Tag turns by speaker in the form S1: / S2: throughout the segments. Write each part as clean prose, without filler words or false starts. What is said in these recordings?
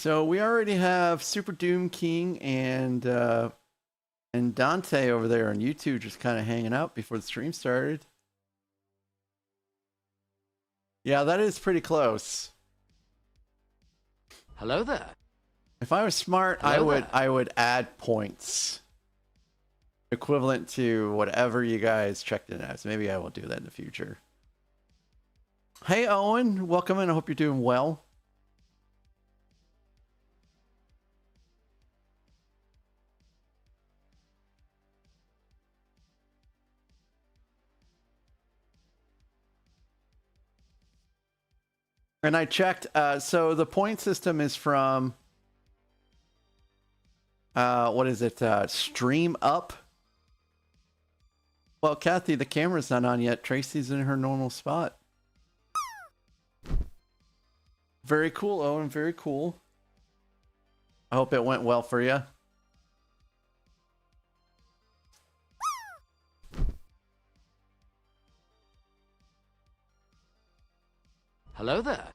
S1: So we already have Super Doom King and Dante over there on YouTube just kind of hanging out before the stream started. Yeah, that is pretty close.
S2: Hello there.
S1: If I was smart, I would add points equivalent to whatever you guys checked in as. Maybe I will do that in the future. Hey Owen, welcome in. I hope you're doing well. And I checked, so the point system is from, what is it, Stream Up? Well, Kathy, the camera's not on yet. Tracy's in her normal spot. Very cool, Owen, very cool. I hope it went well for you.
S2: Hello there.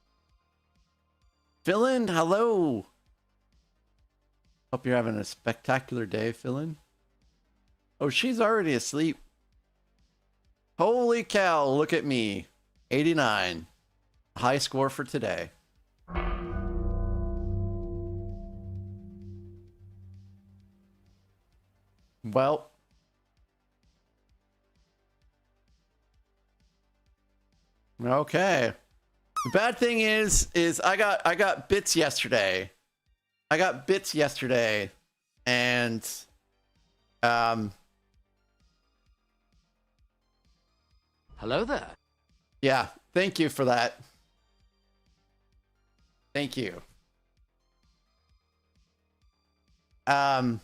S1: Philin, hello. Hope you're having a spectacular day, Philin. Oh, she's already asleep. Holy cow, look at me. 89. High score for today. Well. Okay. The bad thing is I got bits yesterday. I got bits yesterday, and
S2: hello there.
S1: Yeah, thank you for that. Thank you. I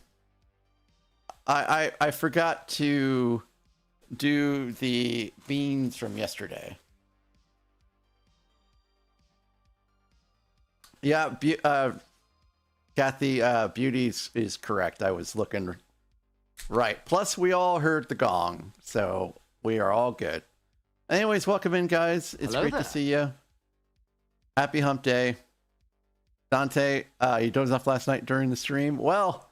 S1: forgot to do the beans from yesterday. Yeah, Kathy, beauty is correct. I was looking right. Plus, we all heard the gong, so we are all good. Anyways, welcome in, guys. It's
S2: Hello
S1: great
S2: there.
S1: to see you. Happy hump day. Dante, you dozed off last night during the stream. Well,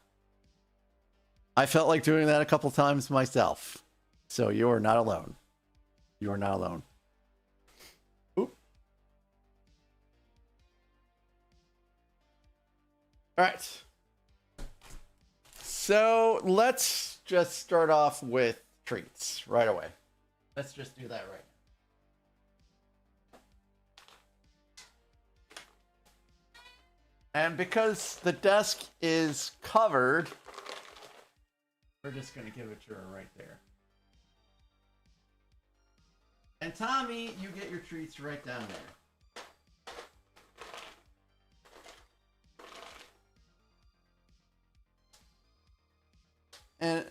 S1: I felt like doing that a couple times myself. So you are not alone. You are not alone. All right. So let's just start off with treats right away. Let's just do that right now. And because the desk is covered, we're just going to give it to her right there. And Tommy, you get your treats right down there. And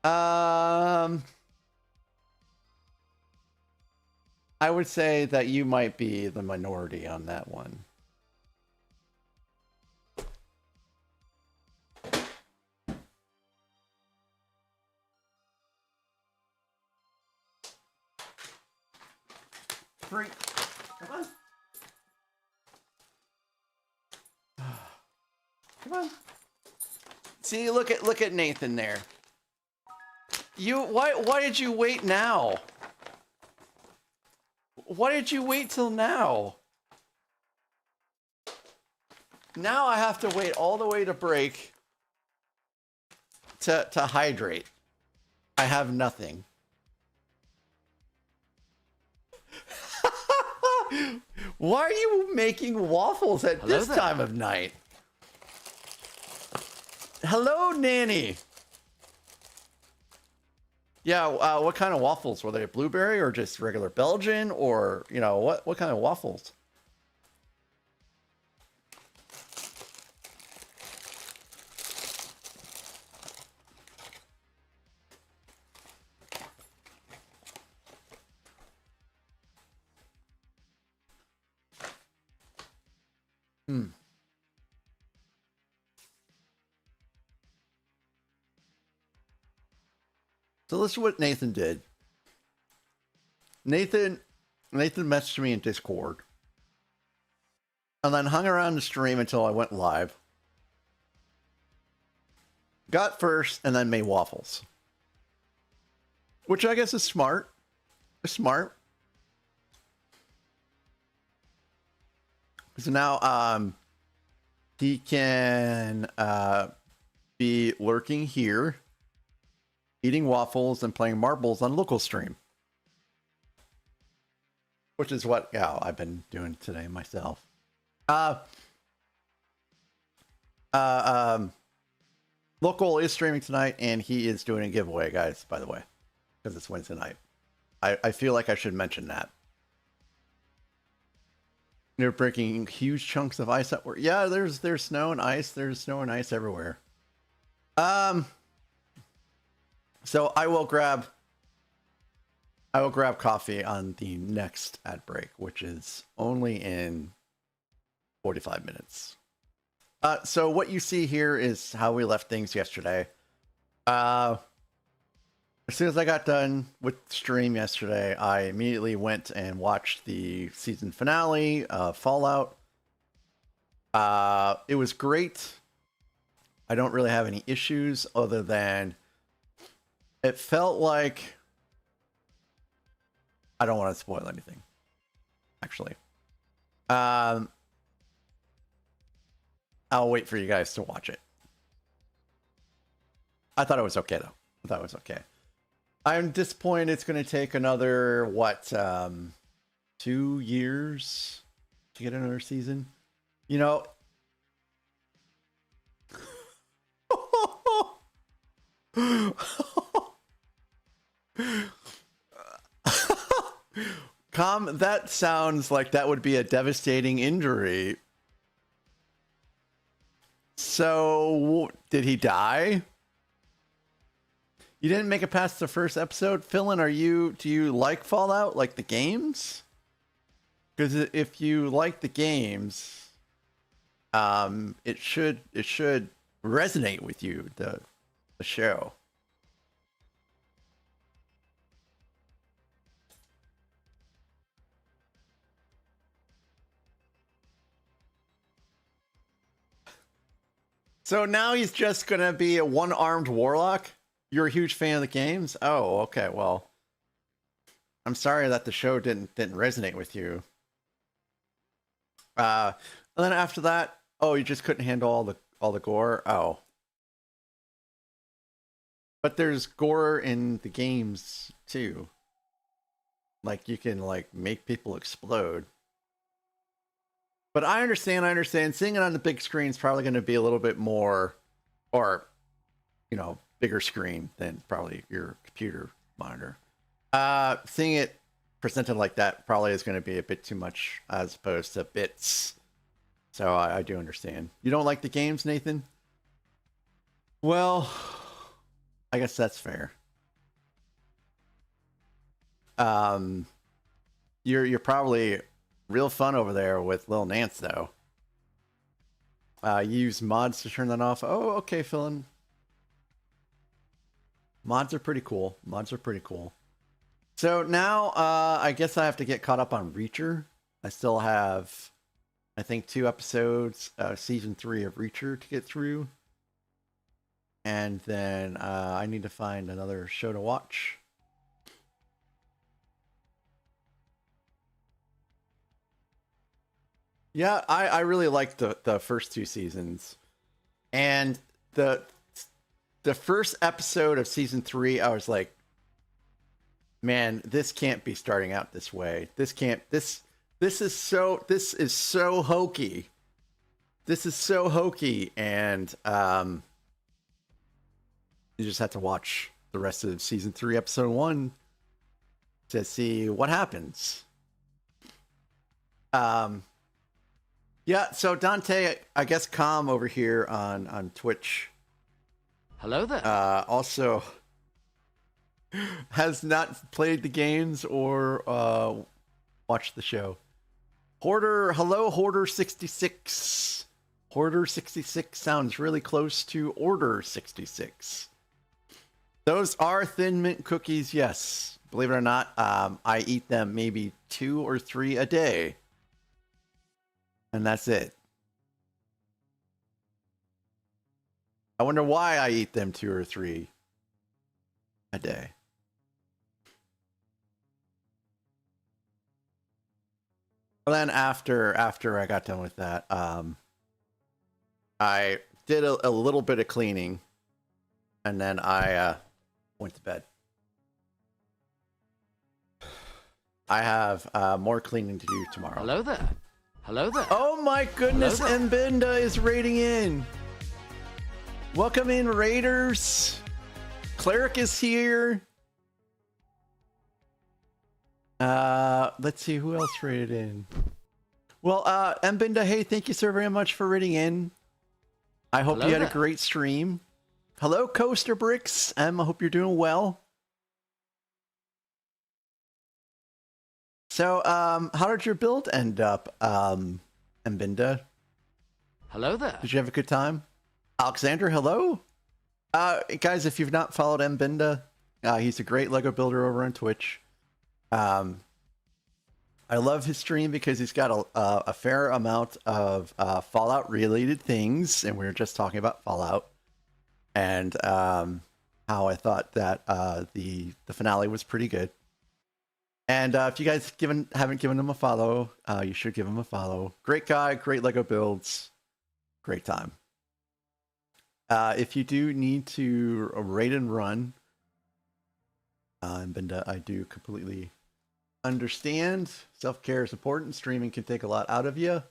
S1: I would say that you might be the minority on that one. Three. Come on. Come on. See, look at Nathan there. Why did you wait now? Why did you wait till now? Now I have to wait all the way to break to hydrate. I have nothing. Why are you making waffles at this time of night? Hello, Nanny. Yeah, what kind of waffles? Were they blueberry or just regular Belgian, or, you know, what kind of waffles? So listen to what Nathan did. Nathan messaged me in Discord. and then hung around the stream until I went live. Got first, and then made waffles. Which I guess is smart. It's smart. So now he can be lurking here, eating waffles and playing marbles on local stream. Which is what I've been doing today myself. Local is streaming tonight, and he is doing a giveaway, guys, by the way, because it's Wednesday night. I feel like I should mention that. They're breaking huge chunks of ice up. Yeah, there's snow and ice. There's snow and ice everywhere. So I will grab coffee on the next ad break, which is only in 45 minutes. So what you see here is how we left things yesterday. As soon as I got done with stream yesterday, I immediately went and watched the season finale, Fallout. It was great. I don't really have any issues other than it felt like... I don't want to spoil anything, actually. I'll wait for you guys to watch it. I thought it was okay, though. I thought it was okay. I'm disappointed it's going to take another, 2 years to get another season? You know... that sounds like that would be a devastating injury. So, did he die? You didn't make it past the first episode? Philin, do you like Fallout, like the games? Because if you like the games, it should resonate with you, the show. So now he's just gonna be a one-armed warlock? You're a huge fan of the games? Oh, okay, well. I'm sorry that the show didn't resonate with you. And then after that, you just couldn't handle all the gore? Oh. But there's gore in the games too. Like you can make people explode. But I understand. Seeing it on the big screen is probably going to be a little bit more, or, bigger screen than probably your computer monitor. Seeing it presented like that probably is going to be a bit too much as opposed to bits. So I do understand. You don't like the games, Nathan? Well, I guess that's fair. You're probably real fun over there with Lil Nance, though. You use mods to turn that off. Oh, okay, Philin. Mods are pretty cool. So now, I guess I have to get caught up on Reacher. I still have, I think, 2 episodes, season 3 of Reacher to get through. And then I need to find another show to watch. Yeah, I really liked the first 2 seasons. And the first episode of season 3, I was like, man, this can't be starting out this way. This is so hokey. This is so hokey, and you just have to watch the rest of season 3, episode 1 to see what happens. Yeah, so Dante, I guess Calm over here on Twitch.
S2: Hello there.
S1: Also has not played the games or watched the show. Hoarder, hello, Hoarder 66. Hoarder 66 sounds really close to Order 66. Those are Thin Mint cookies, yes. Believe it or not, I eat them maybe 2 or 3 a day. And that's it. I wonder why I eat them 2 or 3 a day. And then after I got done with that, I did a little bit of cleaning, and then I went to bed. I have more cleaning to do tomorrow.
S2: Hello there. Hello there.
S1: Oh my goodness, Mbinda is raiding in. Welcome in, Raiders. Cleric is here. Let's see who else raided in. Well, Mbinda, hey, thank you so very much for raiding in. I hope you had a great stream. Hello, Coaster Bricks. I hope you're doing well. So, how did your build end up, Mbinda?
S2: Hello there.
S1: Did you have a good time? Alexander, hello. Guys, if you've not followed Mbinda, he's a great Lego builder over on Twitch. I love his stream because he's got a fair amount of Fallout related things, and we were just talking about Fallout, and how I thought that the finale was pretty good. And if you guys haven't given him a follow, you should give him a follow. Great guy, great Lego builds, great time. If you do need to raid and run, Mbinda, I do completely understand. Self-care is important. Streaming can take a lot out of you.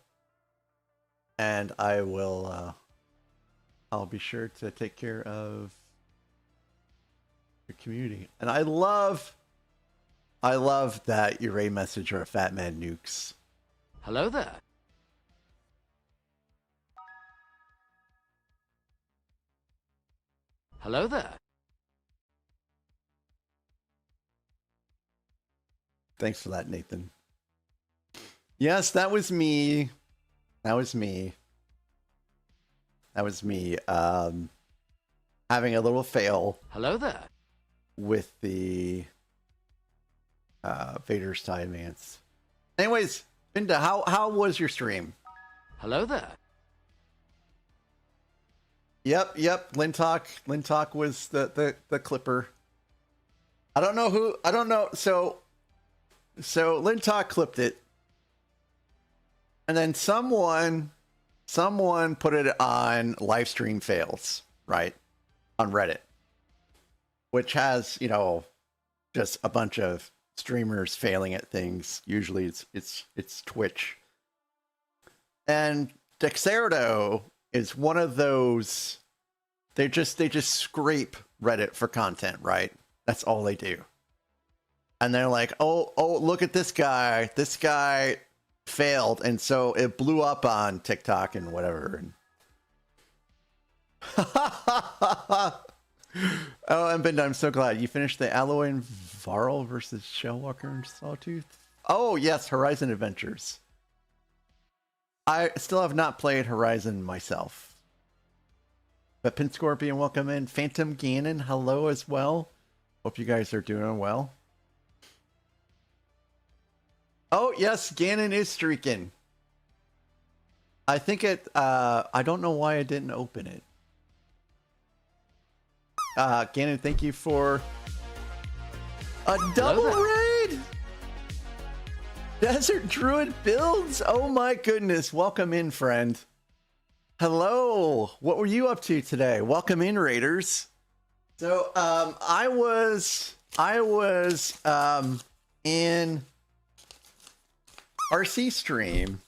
S1: And I will, I'll be sure to take care of your community. And I love that your raid message are Fat Man Nukes.
S2: Hello there. Hello there.
S1: Thanks for that, Nathan. Yes, that was me. That was me. That was me. Having a little fail.
S2: Hello there.
S1: With the Vader's tie advance. Anyways, Binda, how was your stream?
S2: Hello there.
S1: Yep. Lintalk was the clipper. I don't know. So Lintalk clipped it. And then someone put it on livestream fails, right? On Reddit. Which has, just a bunch of streamers failing at things. Usually it's Twitch. And Dexerto is one of those, they just scrape Reddit for content, right? That's all they do. And they're like, oh, look at this guy. This guy failed, and so it blew up on TikTok and whatever. Oh, and Ben, I'm so glad you finished the Alloy and Varl versus Shellwalker and Sawtooth. Oh yes, Horizon Adventures. I still have not played Horizon myself. But Pin Scorpion, welcome in. Phantom Ganon, hello as well. Hope you guys are doing well. Oh yes, Ganon is streaking. I think I don't know why I didn't open it. Ganon, thank you for a double raid! Desert Druid builds? Oh my goodness. Welcome in, friend. Hello. What were you up to today? Welcome in, Raiders. So, I was in RC stream,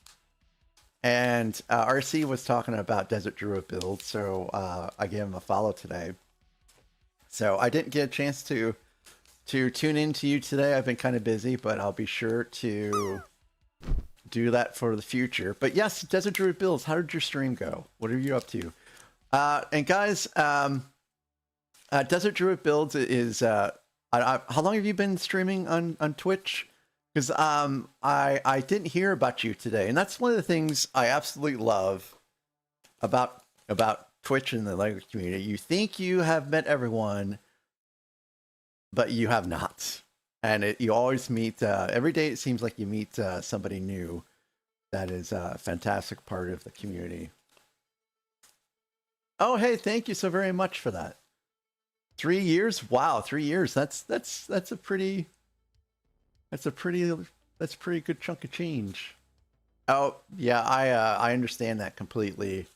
S1: and RC was talking about Desert Druid build, so I gave him a follow today. So I didn't get a chance to tune in to you today. I've been kind of busy, but I'll be sure to do that for the future. But yes, Desert Druid builds. How did your stream go? What are you up to? And guys, Desert Druid builds is how long have you been streaming on Twitch? Because I didn't hear about you today, and that's one of the things I absolutely love about Twitch and the Lego community. You think you have met everyone, but you have not. And you always meet, every day it seems like you meet somebody new. that is a fantastic part of the community. Oh, hey, thank you so very much for that. 3 years? Wow, 3 years. That's a pretty good chunk of change. Oh, yeah, I understand that completely.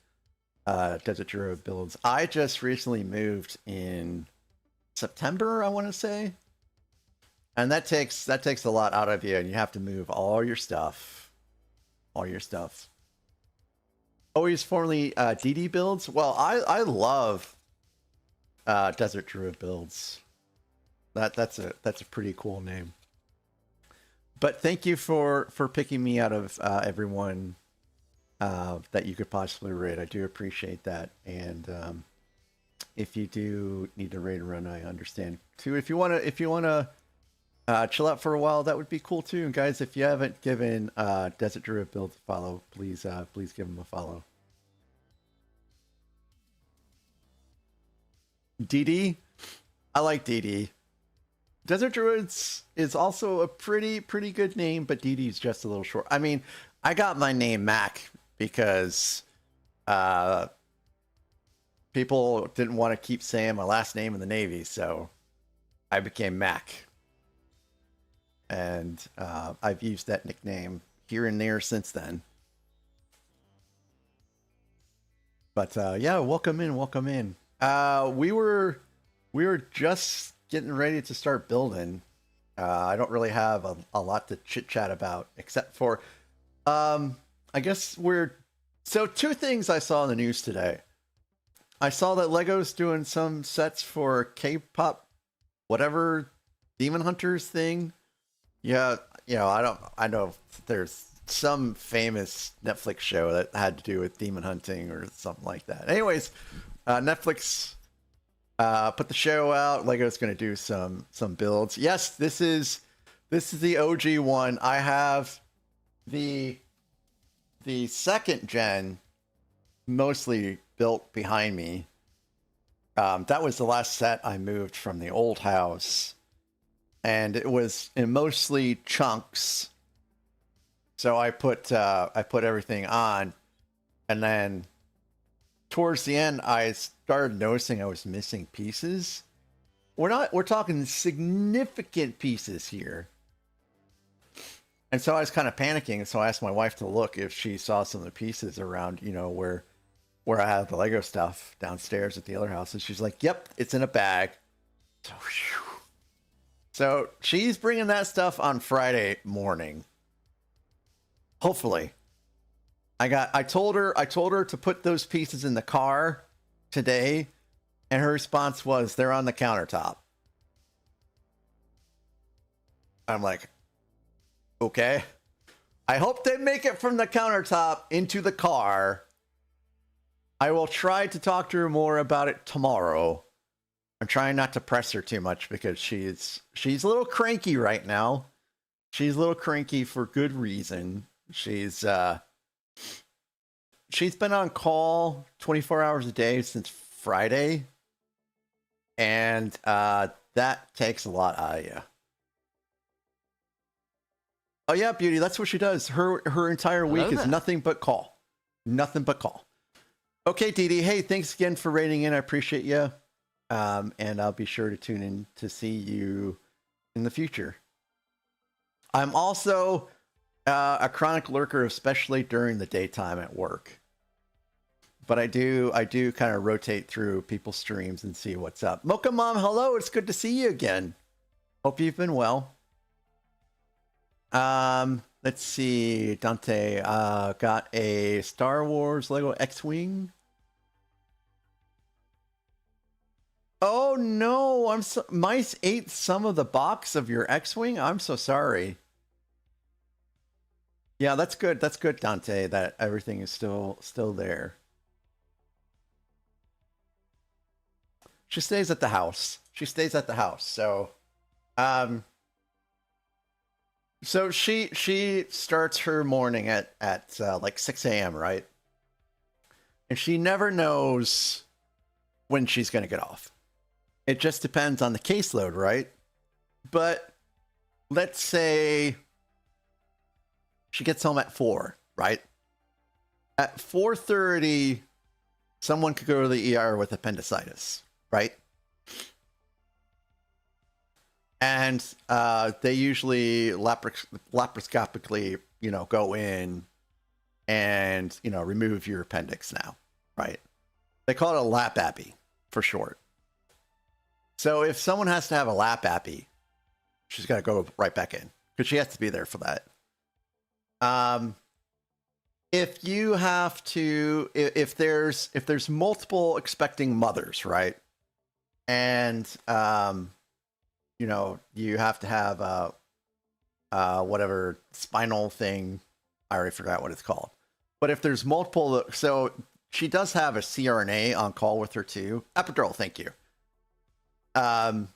S1: Desert Druid builds. I just recently moved in September, I want to say. And that takes a lot out of you, and you have to move all your stuff. All your stuff. Always formerly DD builds. Well, I love Desert Druid builds. That's a pretty cool name. But thank you for picking me out of everyone that you could possibly raid. I do appreciate that. And if you do need to raid a run, I understand too. If you wanna chill out for a while, that would be cool too. And guys, if you haven't given Desert Druid build a follow, please give him a follow. DD, I like DD. Desert Druids is also a pretty good name, but DD is just a little short. I mean, I got my name Mac because people didn't want to keep saying my last name in the Navy, so I became Mac. And I've used that nickname here and there since then. But yeah, welcome in. We were just getting ready to start building. I don't really have a lot to chit chat about, except for I guess so 2 things I saw in the news today. I saw that Lego's doing some sets for K-pop, whatever, Demon Hunters thing. Yeah, you know, I know there's some famous Netflix show that had to do with demon hunting or something like that. Anyways, Netflix put the show out. Lego's going to do some builds. Yes, this is the OG one. I have the second gen mostly built behind me. That was the last set I moved from the old house, and it was in mostly chunks. So I put everything on, and then towards the end, I started noticing I was missing pieces. We're talking significant pieces here. And so I was kind of panicking. So I asked my wife to look if she saw some of the pieces around, you know, where I have the Lego stuff downstairs at the other house. And she's like, yep, it's in a bag. So she's bringing that stuff on Friday morning. Hopefully. I told her to put those pieces in the car today, and her response was, they're on the countertop. I'm like, okay. I hope they make it from the countertop into the car. I will try to talk to her more about it tomorrow. I'm trying not to press her too much because she's a little cranky right now. She's a little cranky for good reason. She's been on call 24 hours a day since Friday, and that takes a lot out of you. Oh yeah, Beauty, that's what she does. Her entire week is nothing but call. Nothing but call. Okay, Dee Dee, hey, thanks again for raiding in. I appreciate you. And I'll be sure to tune in to see you in the future. I'm also a chronic lurker, especially during the daytime at work. But I do kind of rotate through people's streams and see what's up. Mocha Mom, hello. It's good to see you again. Hope you've been well. Let's see. Dante got a Star Wars Lego X-Wing. Oh no, mice ate some of the box of your X-Wing. I'm so sorry. Yeah, that's good. That's good, Dante, that everything is still there. She stays at the house. So, so she starts her morning at like 6 a.m., right? And she never knows when she's going to get off. It just depends on the caseload, right? But let's say she gets home at 4, right? At 4:30, someone could go to the ER with appendicitis, right? And they usually laparoscopically, go in and, remove your appendix now, right? They call it a lap appy for short. So if someone has to have a lap appy, she's got to go right back in because she has to be there for that. If you have to, if there's multiple expecting mothers, right? And, you have to have whatever spinal thing. I already forgot what it's called. But if there's multiple, so she does have a CRNA on call with her too. Epidural, thank you. But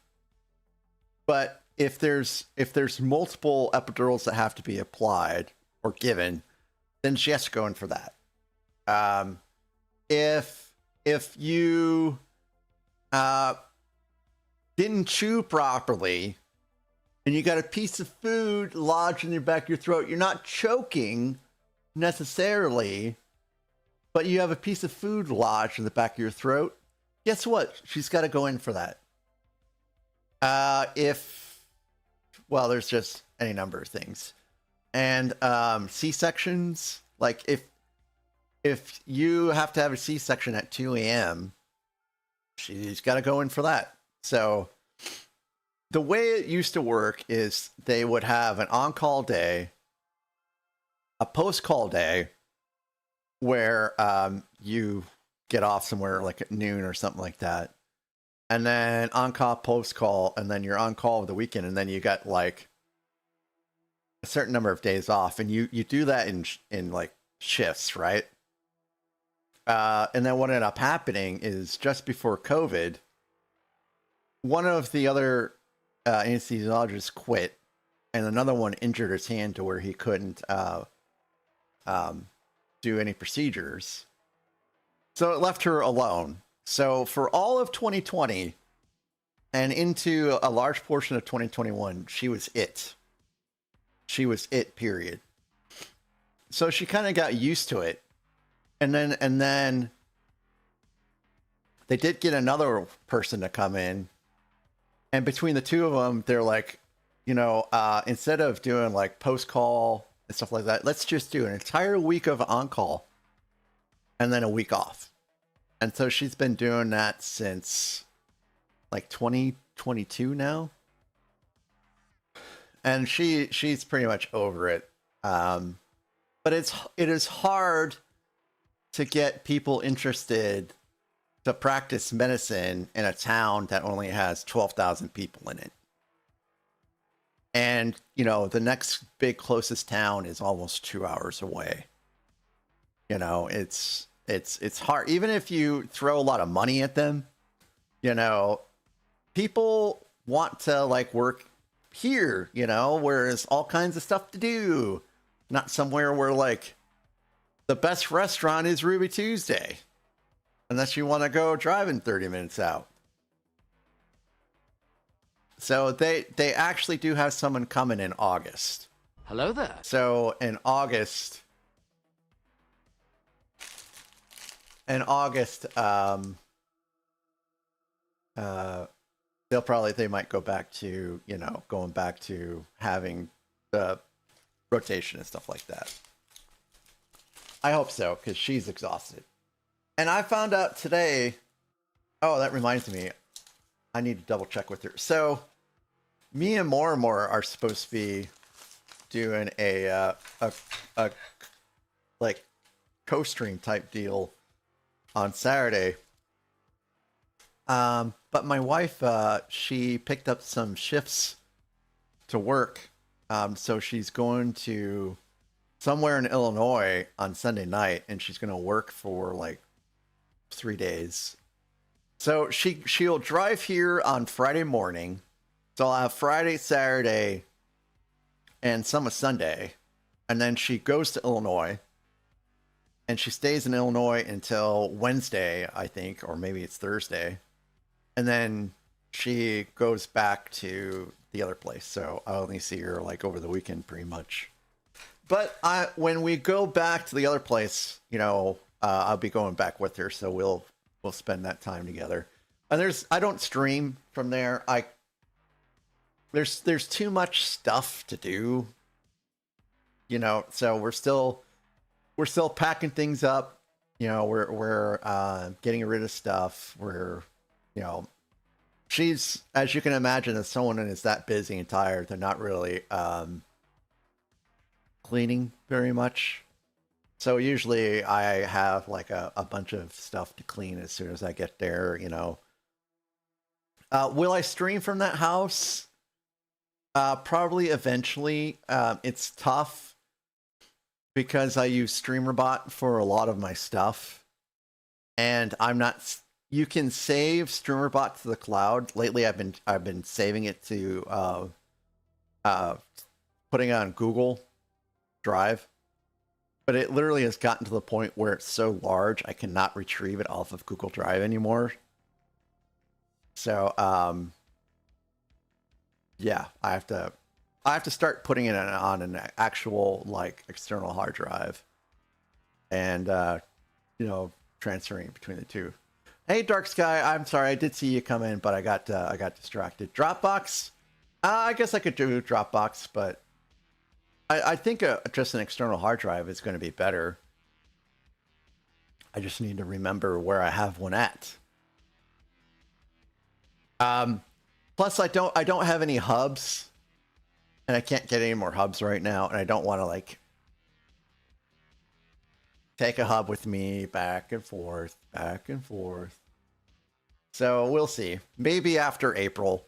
S1: if there's multiple epidurals that have to be applied or given, then she has to go in for that. If you didn't chew properly and you got a piece of food lodged in your back of your throat, you're not choking necessarily, but you have a piece of food lodged in the back of your throat, guess what? She's got to go in for that. There's just any number of things. And C-sections, like if you have to have a C-section at 2 a.m., she's got to go in for that. So the way it used to work is they would have an on-call day, a post-call day, where you get off somewhere like at noon or something like that, and then on-call, post-call, and then you're on call over the weekend, and then you got like a certain number of days off, and you do that in like shifts, right? And then what ended up happening is just before COVID, one of the other anesthesiologists quit, and another one injured his hand to where he couldn't do any procedures. So it left her alone. So for all of 2020 and into a large portion of 2021, she was it. She was it, period. So she kind of got used to it. And then they did get another person to come in. And between the two of them, they're like, instead of doing like post-call and stuff like that, let's just do an entire week of on-call and then a week off. And so she's been doing that since like 2022 now. And she's pretty much over it. But it is hard to get people interested to practice medicine in a town that only has 12,000 people in it. And, the next big closest town is almost 2 hours away. It's hard. Even if you throw a lot of money at them, people want to like work here, where there's all kinds of stuff to do. Not somewhere where like the best restaurant is Ruby Tuesday. Unless you want to go driving 30 minutes out. So they actually do have someone coming in August.
S2: Hello there.
S1: So in August, they might go back to, going back to having the rotation and stuff like that. I hope so, because she's exhausted. And I found out today, oh, that reminds me, I need to double check with her. So me and More are supposed to be doing a like co-stream type deal on Saturday. But my wife, she picked up some shifts to work. So she's going to somewhere in Illinois on Sunday night, and she's going to work for like 3 days. So she'll drive here on Friday morning. So I'll have Friday, Saturday, and some of Sunday. And then she goes to Illinois. And she stays in Illinois until Wednesday, I think, or maybe it's Thursday. And then she goes back to the other place. So I only see her like over the weekend pretty much. But when we go back to the other place, you know, I'll be going back with her, so we'll spend that time together. And I don't stream from there. There's too much stuff to do, you know. So we're still packing things up. You know, we're getting rid of stuff. We're, you know, she's, as you can imagine, as someone that is that busy and tired, they're not really cleaning very much. So usually I have like a bunch of stuff to clean as soon as I get there, you know. Will I stream from that house? Probably eventually. It's tough because I use StreamerBot for a lot of my stuff. And I'm not... You can save StreamerBot to the cloud. Lately I've been saving it to putting it on Google Drive. But it literally has gotten to the point where it's so large I cannot retrieve it off of Google Drive anymore. So yeah, I have to start putting it on an actual like external hard drive, and you know, transferring between the two. Hey, Dark Sky, I'm sorry, I did see you come in, but I got distracted. Dropbox, I guess I could do Dropbox, but I think just an external hard drive is going to be better. I just need to remember where I have one at. Plus, I don't have any hubs, and I can't get any more hubs right now, and I don't want to like take a hub with me back and forth, back and forth. So we'll see. Maybe after April.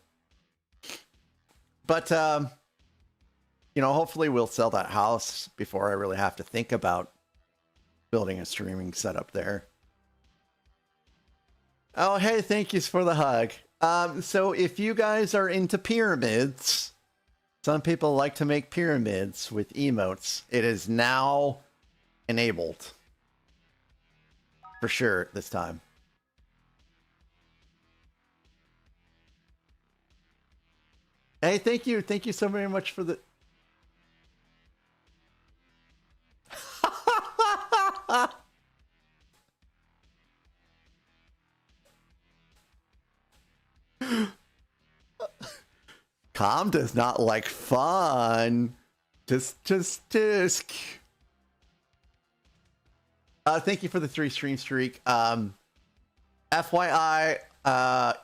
S1: But you know, hopefully we'll sell that house before I really have to think about building a streaming setup there. Oh, hey, thank you for the hug. So if you guys are into pyramids, some people like to make pyramids with emotes. It is now enabled. For sure this time. Hey, thank you. Thank you so very much for the... Calm does not like fun. Just. Thank you for the 3 stream streak. FYI, I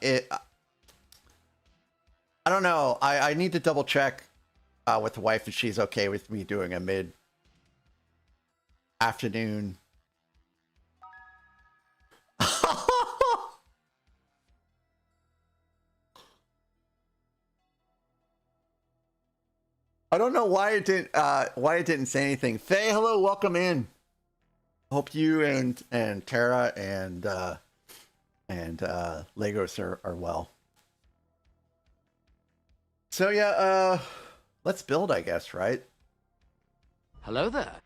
S1: don't know. I need to double check with the wife if she's okay with me doing a mid-afternoon. I don't know why it didn't say anything. Faye, hello, welcome in. Hope you and Tara and Legos are well. So yeah, let's build, I guess, right?
S2: Hello there.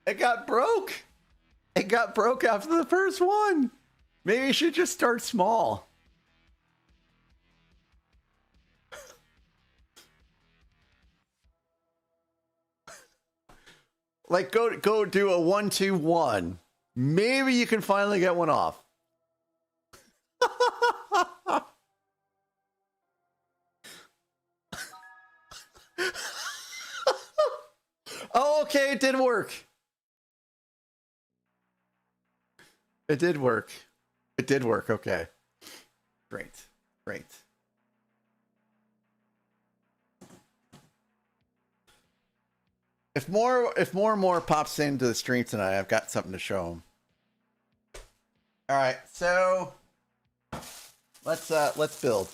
S1: It got broke. It got broke after the first one. Maybe you should just start small. Like go do a 1-2-1. Maybe you can finally get one off. Oh, okay, it did work. It did work. It did work. Okay. Great. Great. If more and more pops into the stream tonight, I've got something to show them. All right, so let's build.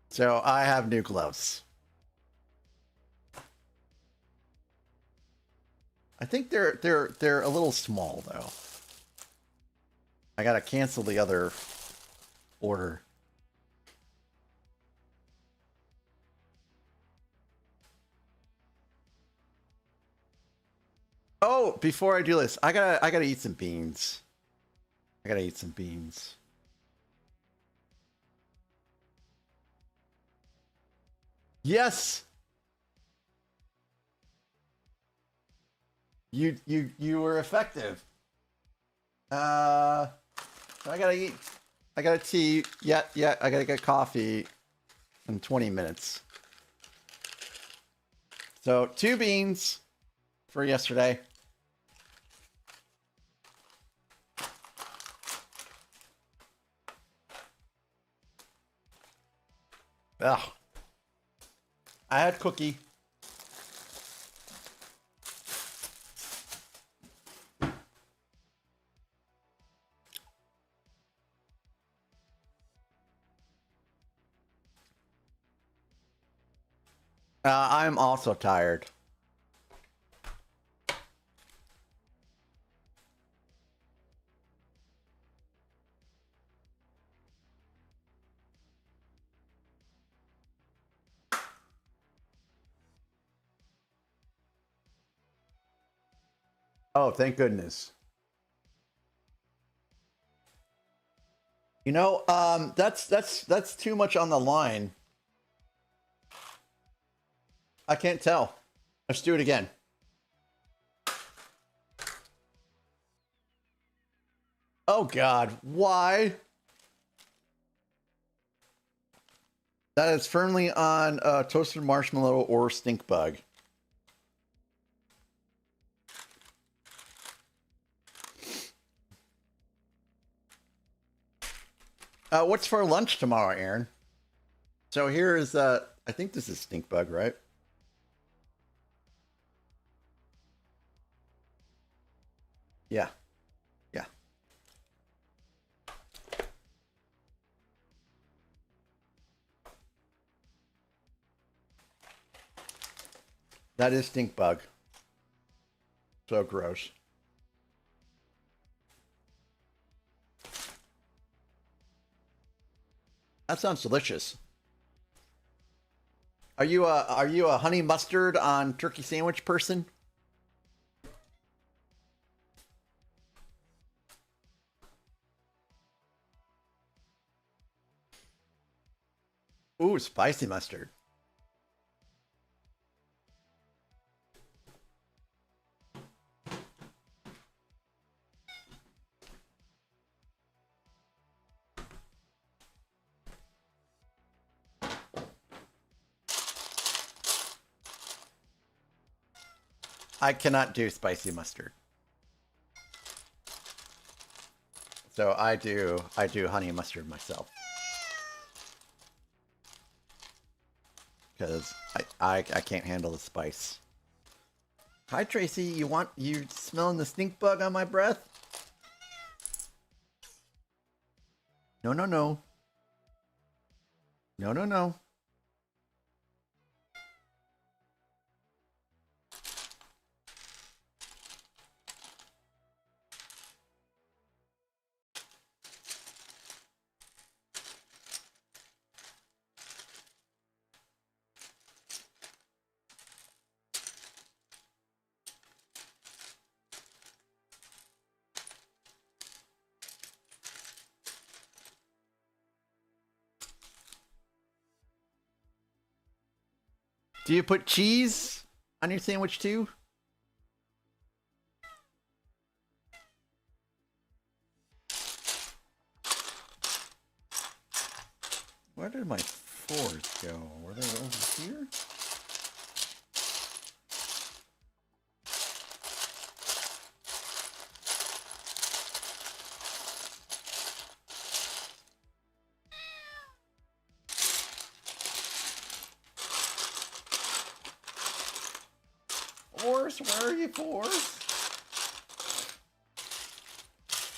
S1: So I have new gloves. I think they're a little small though. I gotta cancel the other order. Oh, before I do this, I gotta eat some beans. I gotta eat some beans. Yes. You were effective. I gotta eat. I gotta tea. Yeah. I gotta get coffee in 20 minutes. So 2 beans for yesterday. Ugh. I had cookie. I'm also tired. Oh, thank goodness. You know, that's too much on the line. I can't tell. Let's do it again. Oh God, why? That is firmly on toasted marshmallow or stink bug. What's for lunch tomorrow, Aaron? So here is I think this is stink bug, right? Yeah. Yeah. That is stink bug. So gross. That sounds delicious. Are you a honey mustard on turkey sandwich person? Ooh, spicy mustard. I cannot do spicy mustard. So I do honey mustard myself. Because I can't handle the spice. Hi Tracy, you smelling the stink bug on my breath? No. No. Do you put cheese on your sandwich too? Where did my 4s go? Were they over here? Where are you, 4s?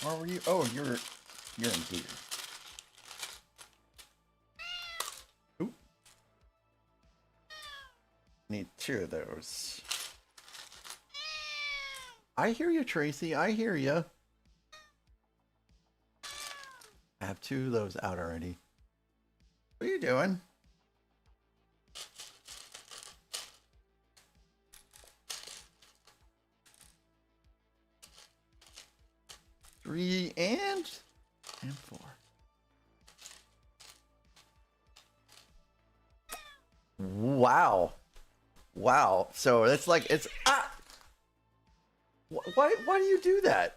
S1: Where were you? Oh, you're in here. Oop. Need 2 of those. I hear you, Tracy. I hear you. I have 2 of those out already. What are you doing? 3 and 4. Wow. Wow. So it's like, it's, why do you do that?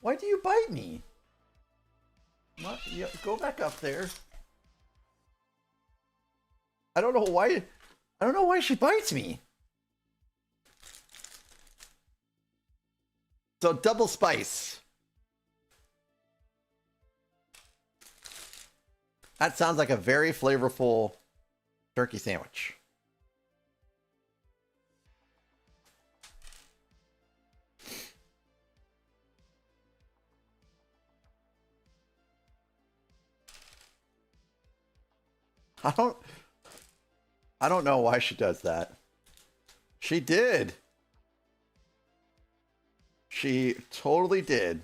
S1: Why do you bite me? What? Yeah, go back up there. I don't know why she bites me. So double spice. That sounds like a very flavorful turkey sandwich. I don't know why she does that. She did. She totally did.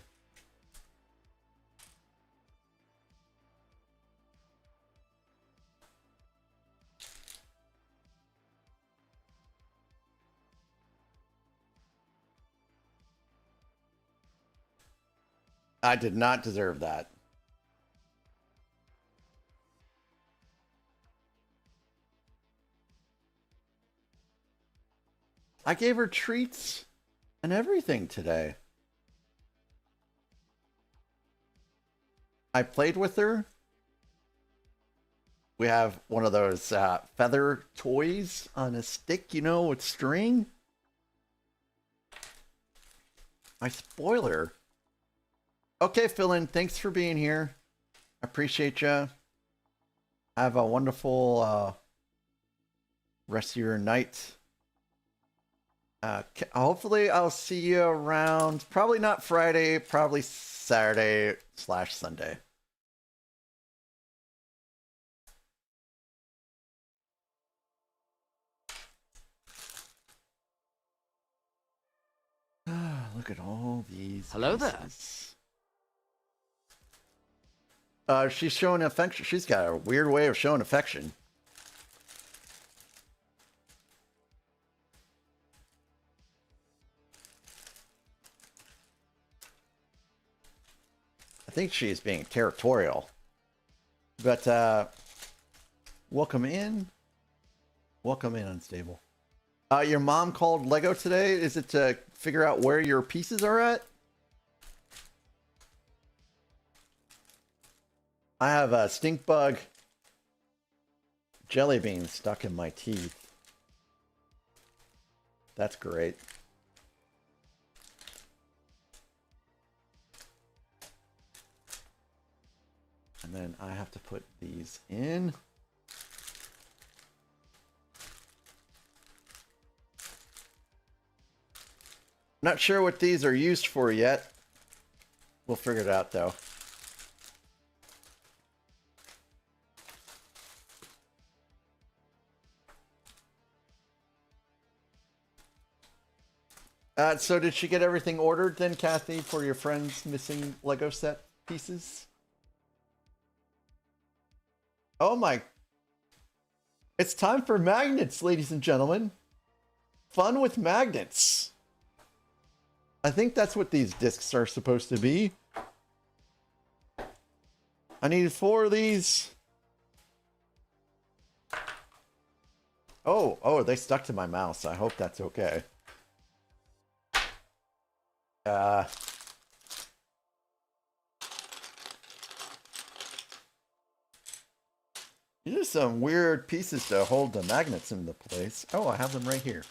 S1: I did not deserve that. I gave her treats and everything today. I played with her. We have one of those feather toys on a stick, you know, with string. I spoil her. Okay, Philin, thanks for being here. I appreciate you. Have a wonderful rest of your night. Hopefully I'll see you around, probably not Friday, probably Saturday/Sunday. Look at all these.
S2: Hello
S1: pieces. There. She's showing affection. She's got a weird way of showing affection. I think she's being territorial. But welcome in. Welcome in, Unstable. Your mom called Lego today. Is it to figure out where your pieces are at? I have a stink bug jelly bean stuck in my teeth. That's great. And then I have to put these in. Not sure what these are used for yet. We'll figure it out though. So did she get everything ordered then, Kathy, for your friend's missing Lego set pieces? Oh my. It's time for magnets, ladies and gentlemen. Fun with magnets. I think that's what these discs are supposed to be. I need 4 of these. Oh, they stuck to my mouse. I hope that's okay. These are some weird pieces to hold the magnets into place. Oh, I have them right here.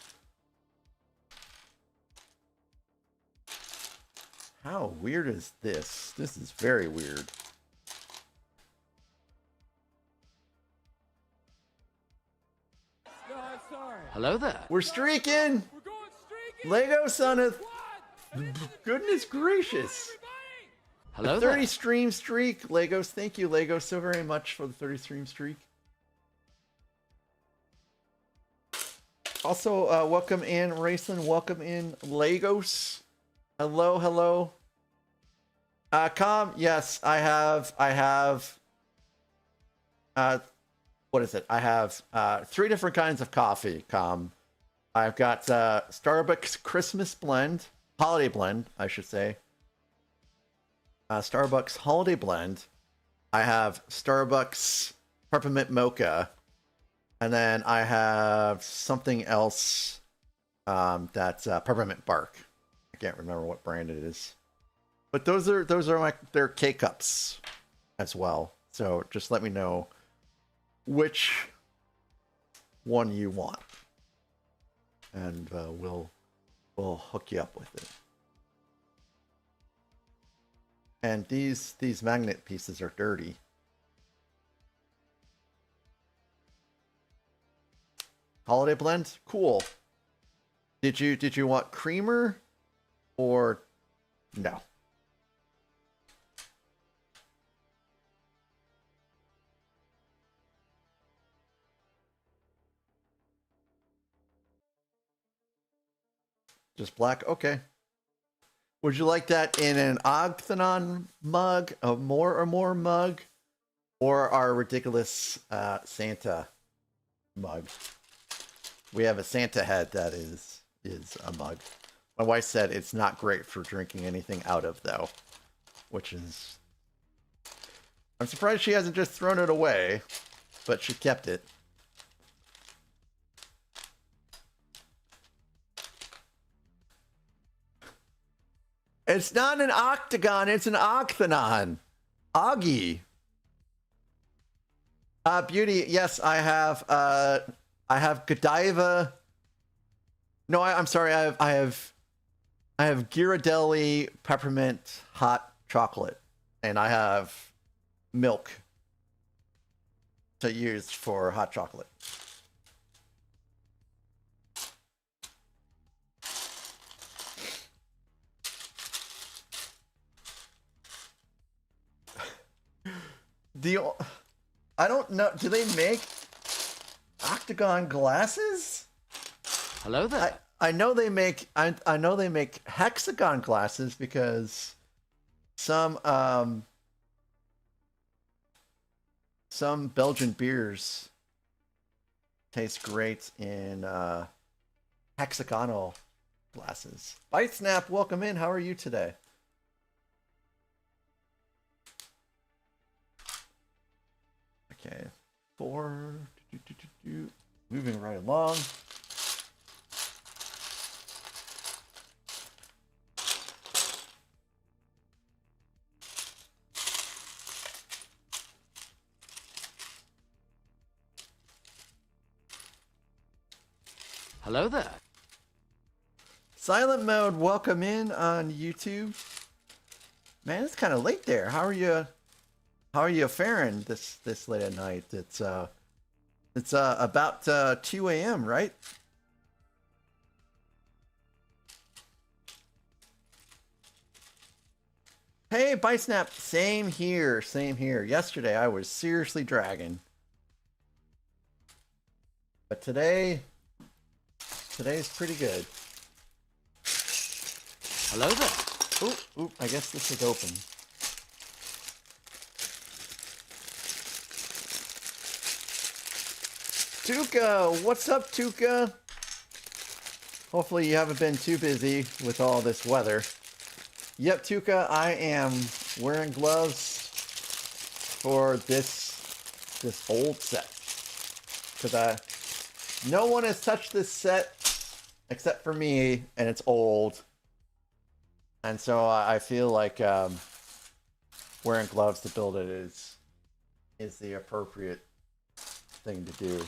S1: How weird is this? This is very weird.
S2: Hello there.
S1: We're streaking!
S3: We're going streaking!
S1: Lego son of... Goodness gracious.
S2: Hello
S1: A 30
S2: there.
S1: stream streak. Legos, thank you, Legos, so very much for the 30 stream streak. Also, welcome in, Rayson. Welcome in, Legos. Hello, hello. Yes, I have, what is it? I have 3 different kinds of coffee, I've got Starbucks Christmas blend, holiday blend, I should say. Starbucks Holiday Blend. I have Starbucks Peppermint Mocha. And then I have something else that's Peppermint Bark. I can't remember what brand it is. But those are they're K-Cups as well. So just let me know which one you want. And we'll hook you up with it. And these magnet pieces are dirty. Holiday blend? Cool. Did you want creamer or no? Just black? Okay. Would you like that in an Ogthenon mug, a more or more mug, or our ridiculous Santa mug? We have a Santa head that is a mug. My wife said it's not great for drinking anything out of, though, which is... I'm surprised she hasn't just thrown it away, but she kept it. It's not an octagon, it's an Ogthenon. Augie. Beauty, yes, I have Godiva. No, I'm sorry, I have Ghirardelli peppermint hot chocolate, and I have milk to use for hot chocolate. I don't know. Do they make octagon glasses?
S2: Hello there.
S1: I know they make I know they make hexagon glasses because some Belgian beers taste great in hexagonal glasses. Bite Snap, welcome in. How are you today? Okay, 4. Moving right along.
S2: Hello there.
S1: Silent Mode, welcome in on YouTube. Man, it's kind of late there. How are you? How are you faring this late at night? It's about 2 a.m., right? Hey, Bite Snap, same here, same here. Yesterday I was seriously dragging, but today's pretty good.
S2: Hello there.
S1: Oop, I guess this is open. Tuka, what's up, Tuka? Hopefully you haven't been too busy with all this weather. Yep, Tuka, I am wearing gloves for this old set. Because no one has touched this set except for me, and it's old. And so I feel like wearing gloves to build it is the appropriate thing to do.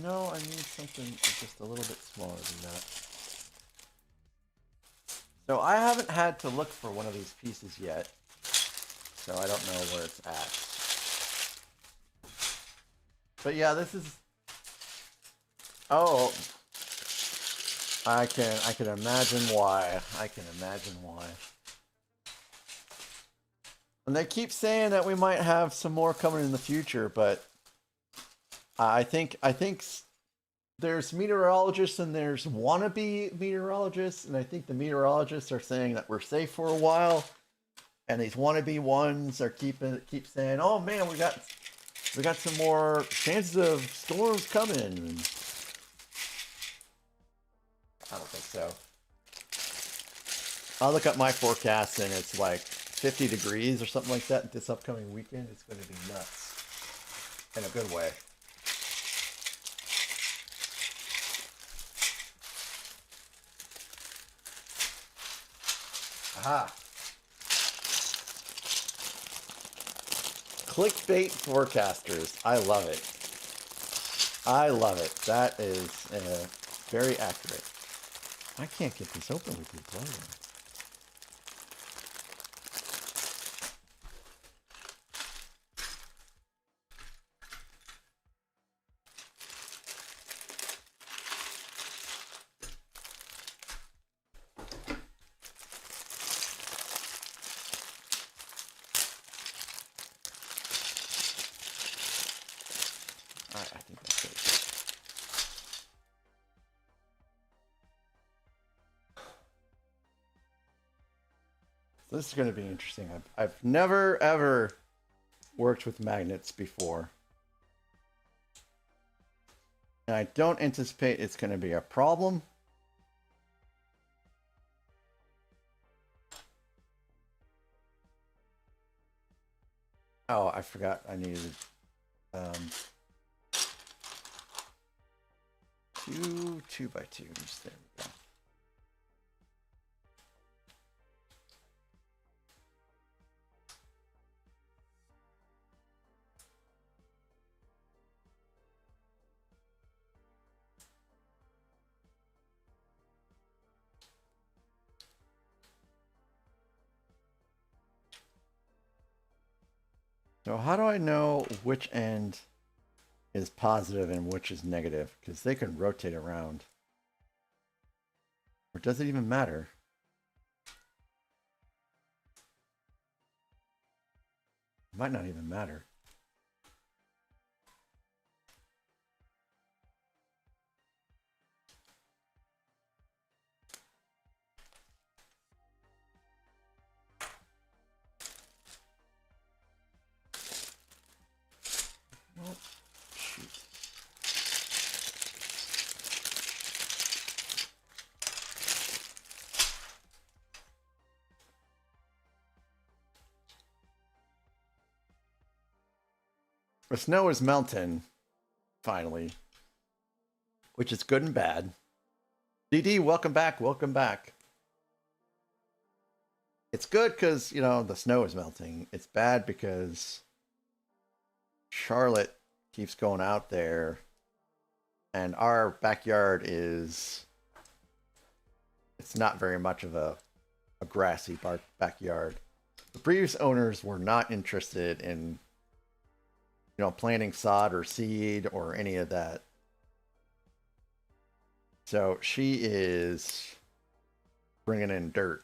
S1: No, I need something just a little bit smaller than that. So I haven't had to look for one of these pieces yet, so I don't know where it's at. But yeah, this is... Oh, I can imagine why. I can imagine why. And they keep saying that we might have some more coming in the future, but I think there's meteorologists and there's wannabe meteorologists, and I think the meteorologists are saying that we're safe for a while, And these wannabe ones are keep saying, "Oh man, we got some more chances of storms coming." And I don't think so. I'll look up my forecast and it's like 50 degrees or something like that this upcoming weekend. It's going to be nuts in a good way. Aha. Clickbait forecasters. I love it. I love it. That is very accurate. I can't get this open with you playing. I think that's it. This is going to be interesting. I've never ever worked with magnets before. And I don't anticipate it's going to be a problem. Oh, I forgot I needed two 2x2s. There we go. So how do I know which end is positive and which is negative? Because they can rotate around. Or does it even matter? It might not even matter. Oh, shoot. The snow is melting, finally, which is good and bad. DD, welcome back, welcome back. It's good because, you know, the snow is melting. It's bad because Charlotte keeps going out there and our backyard is, it's not very much of a grassy backyard. The previous owners were not interested in, you know, planting sod or seed or any of that. So she is bringing in dirt.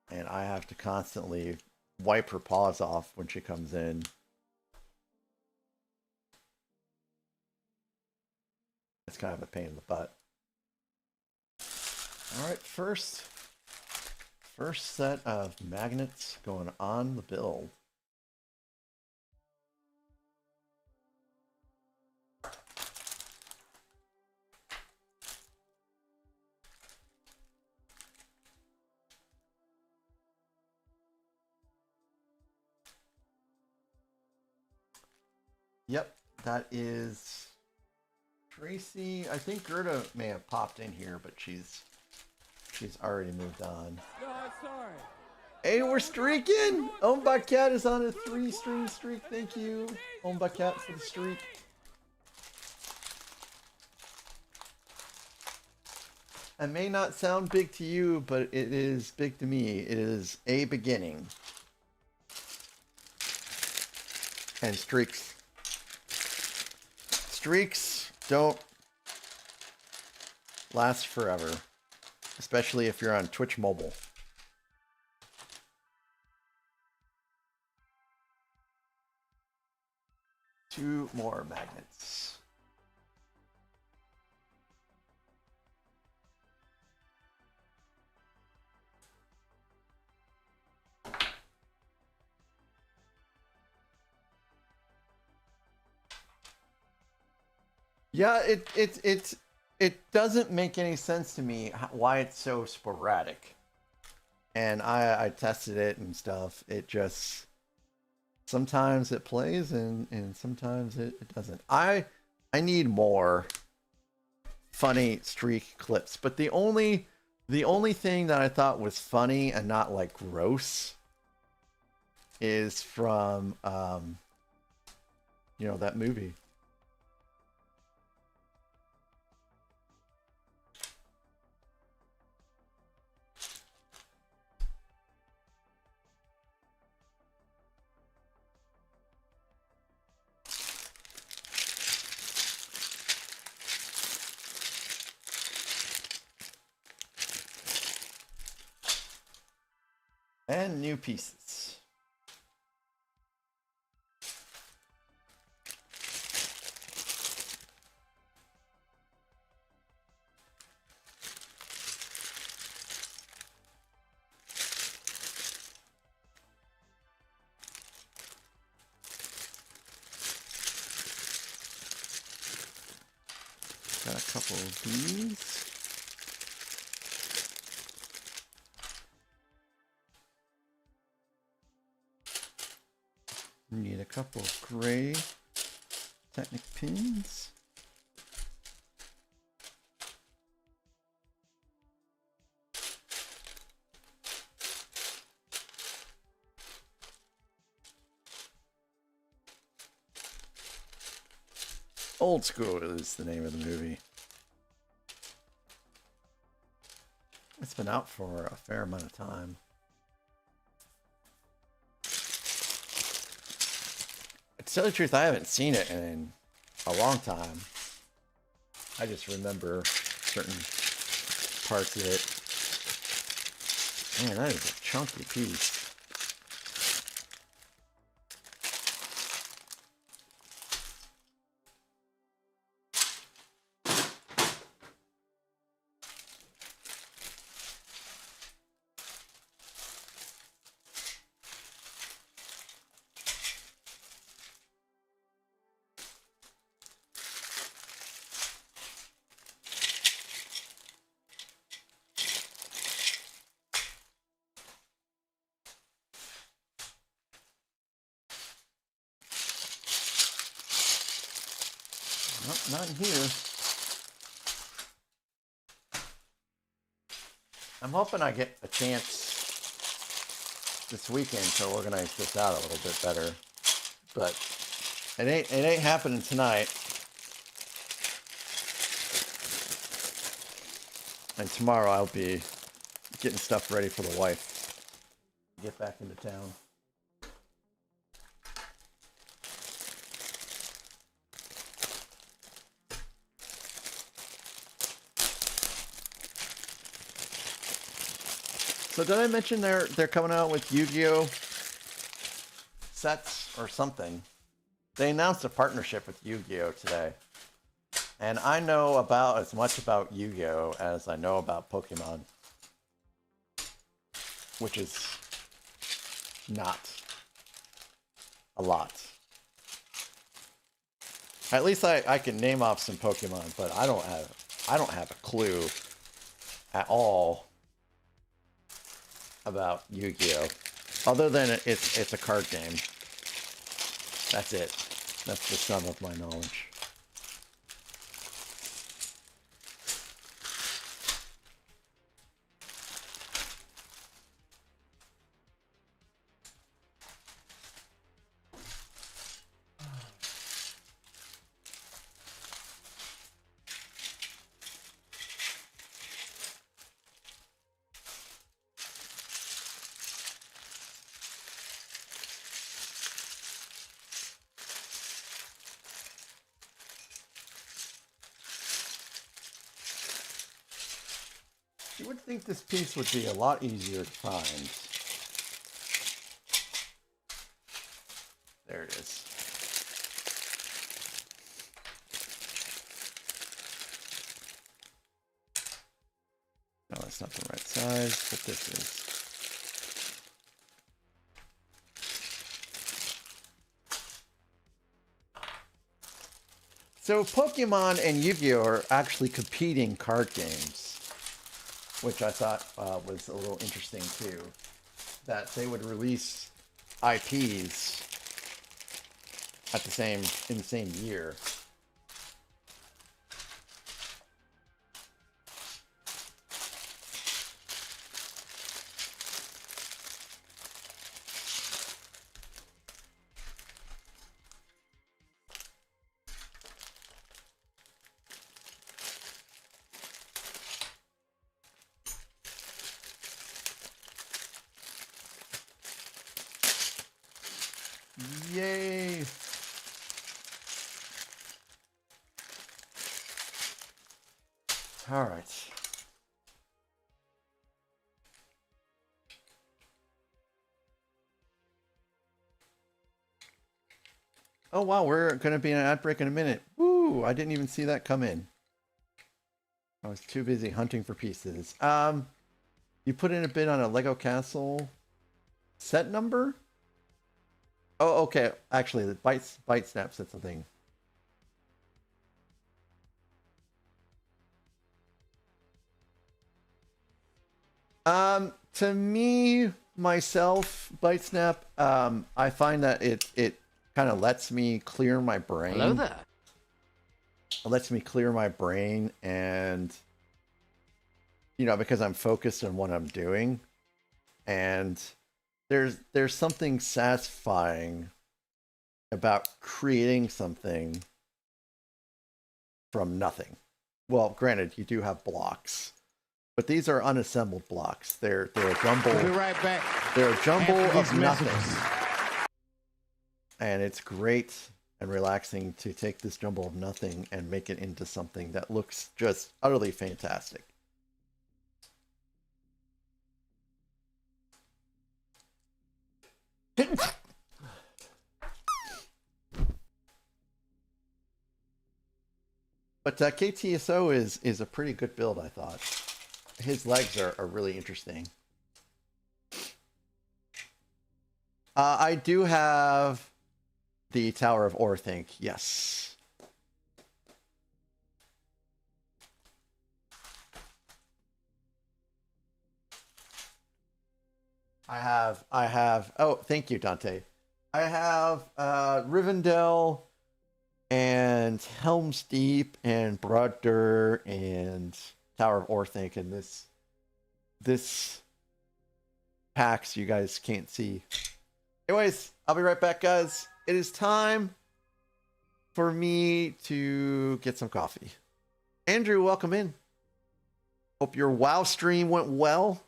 S1: And I have to constantly wipe her paws off when she comes in. It's kind of a pain in the butt. All right, first set of magnets going on the build. Yep, that is Tracy. I think Gerda may have popped in here, but she's already moved on.
S3: No, I'm sorry.
S1: Hey, we're streaking! Omba Cat is on a 3-stream streak. Thank you, Omba Cat, for the streak. It may not sound big to you, but it is big to me. It is a beginning. And streaks don't last forever, especially if you're on Twitch mobile. Two more magnets. Yeah, it doesn't make any sense to me why it's so sporadic. And I tested it and stuff. It just sometimes it plays and sometimes it doesn't. I need more funny streak clips. But the only thing that I thought was funny and not like gross is from you know, that movie. And new pieces. Got a couple of these. Need a couple of gray Technic pins. Old School is the name of the movie. It's been out for a fair amount of time. To tell the truth, I haven't seen it in a long time. I just remember certain parts of it. Man, that is a chunky piece. Nope, not in here. I'm hoping I get a chance this weekend to organize this out a little bit better, but it ain't happening tonight. And tomorrow I'll be getting stuff ready for the wife to get back into town. So did I mention they're coming out with Yu-Gi-Oh sets or something? They announced a partnership with Yu-Gi-Oh today. And I know about as much about Yu-Gi-Oh as I know about Pokemon. Which is not a lot. At least I can name off some Pokemon, but I don't have a clue at all about Yu-Gi-Oh! Other than it's a card game. That's it. That's the sum of my knowledge. You would think this piece would be a lot easier to find. There it is. No, that's not the right size, but this is. So Pokemon and Yu-Gi-Oh are actually competing card games, which I thought was a little interesting too. That they would release IPs at in the same year. Yay! All right. Oh wow, we're going to be in an ad break in a minute. Woo! I didn't even see that come in. I was too busy hunting for pieces. You put in a bid on a Lego Castle set number? Oh, okay. Actually, the bite snaps. That's the thing. To me, myself, bite snap. I find that it kind of lets me clear my brain.
S2: Hello there.
S1: It lets me clear my brain, and you know, because I'm focused on what I'm doing, and there's something satisfying about creating something from nothing. Well, granted, you do have blocks, but these are unassembled blocks. They're a jumble.
S3: We'll be right back.
S1: They're a jumble of nothing.
S3: Messages.
S1: And it's great and relaxing to take this jumble of nothing and make it into something that looks just utterly fantastic. But KTSO is a pretty good build, I thought. His legs are really interesting. I do have the Tower of Orthanc, yes. I have, oh, thank you, Dante. I have Rivendell and Helm's Deep and Broaddur and Tower of Orthanc, and this packs you guys can't see. Anyways, I'll be right back, guys. It is time for me to get some coffee. Andrew, welcome in. Hope your WoW stream went well.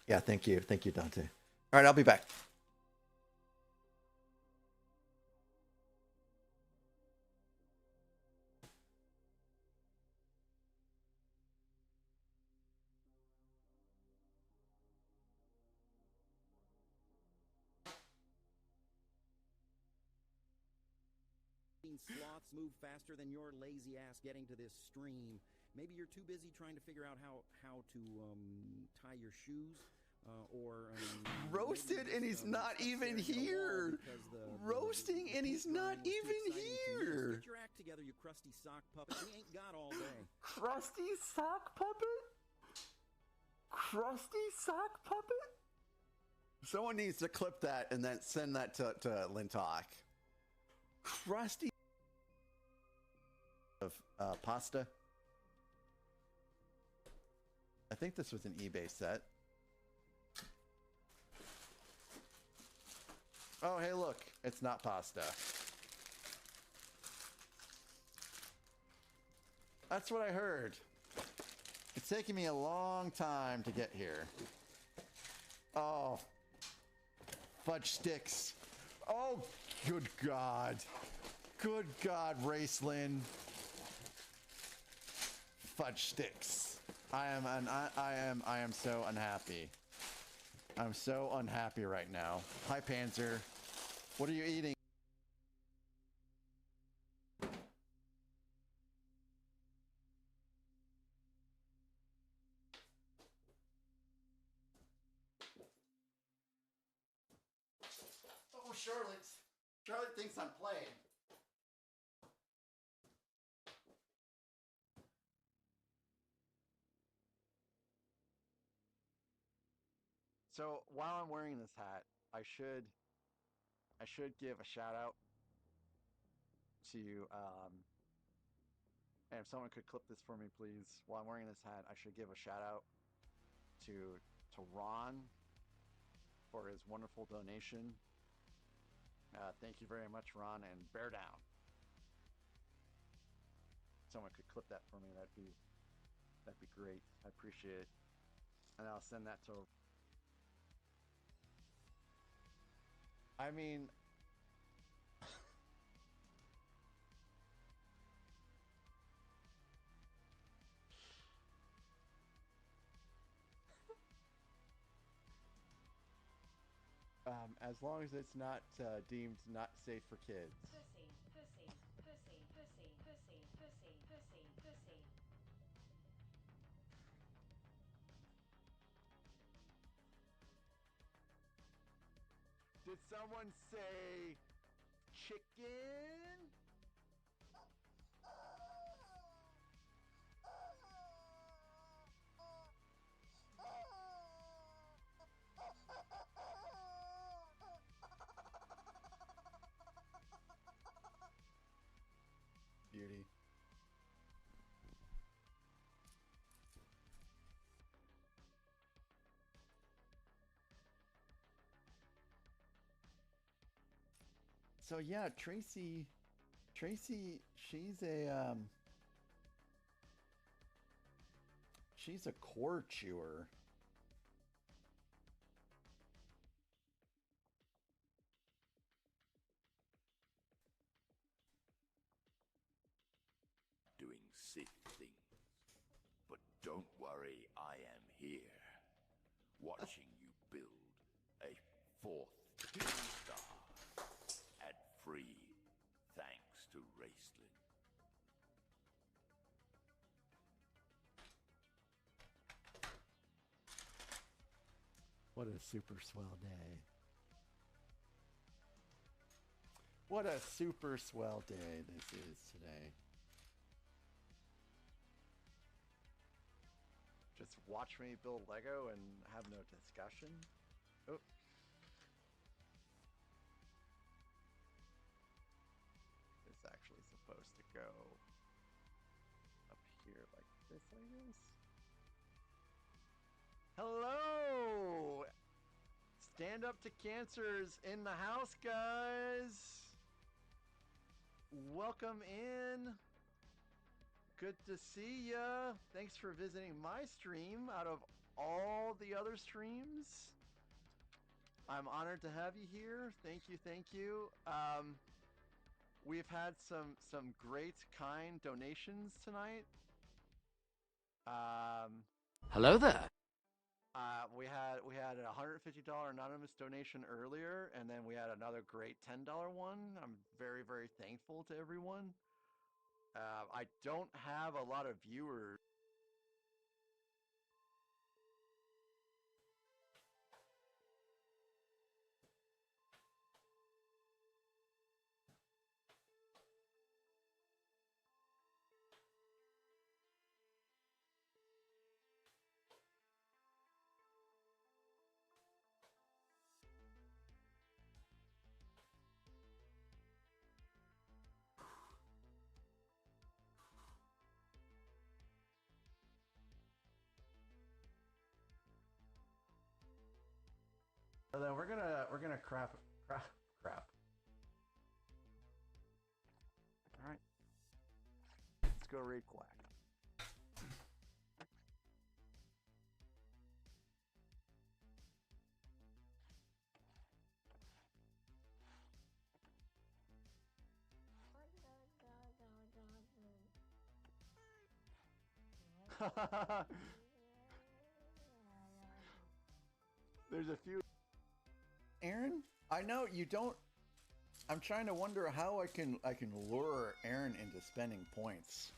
S1: Yeah, thank you. Thank you, Dante. All right, I'll be back.
S4: Sloths move faster than your lazy ass getting to this stream. Maybe you're too busy trying to figure out how to tie your shoes or
S1: roasted and he's not even here. Roasting and he's not even here.
S4: Get your act together, you crusty sock puppet. We ain't got all day.
S1: Crusty sock puppet? Crusty sock puppet? Someone needs to clip that and then send that to Lintalk. Crusty of pasta. I think this was an eBay set. Oh, hey, look. It's not pasta. That's what I heard. It's taking me a long time to get here. Oh. Fudge sticks. Oh, good God. Good God, Raceland. Fudge sticks. I am so unhappy. I'm so unhappy right now. Hi, Panzer. What are you eating? Oh, Charlotte. Charlie thinks I'm playing. So while I'm wearing this hat, I should give a shout out to and if someone could clip this for me, please. While I'm wearing this hat, I should give a shout out to Ron for his wonderful donation. Thank you very much, Ron, and bear down. Someone could clip that for me. That'd be great. I appreciate it, and I'll send that to. I mean. As long as it's not deemed not safe for kids.
S3: Pussy, pussy, pussy, pussy, pussy, pussy, pussy, pussy.
S1: Did someone say chicken? Beauty. So yeah, Tracy, she's a core chewer.
S5: Doing sick things. But don't worry, I am here, watching you build a fourth star, and free thanks to Raceland.
S1: What a super swell day. What a super swell day this is today. Just watch me build Lego and have no discussion. Oh. It's actually supposed to go up here like this, I guess. Hello! Stand up to cancers in the house, guys! Welcome in. Good to see ya. Thanks for visiting my stream out of all the other streams. I'm honored to have you here. Thank you, thank you. We've had some great, kind donations tonight.
S2: Hello there.
S1: We had a $150 anonymous donation earlier, and then we had another great $10 one. I'm very, very thankful to everyone. I don't have a lot of viewers. So then we're gonna crap. All right, let's go raid Quack. There's a few. Aaron, I know you don't. I'm trying to wonder how I can lure Aaron into spending points.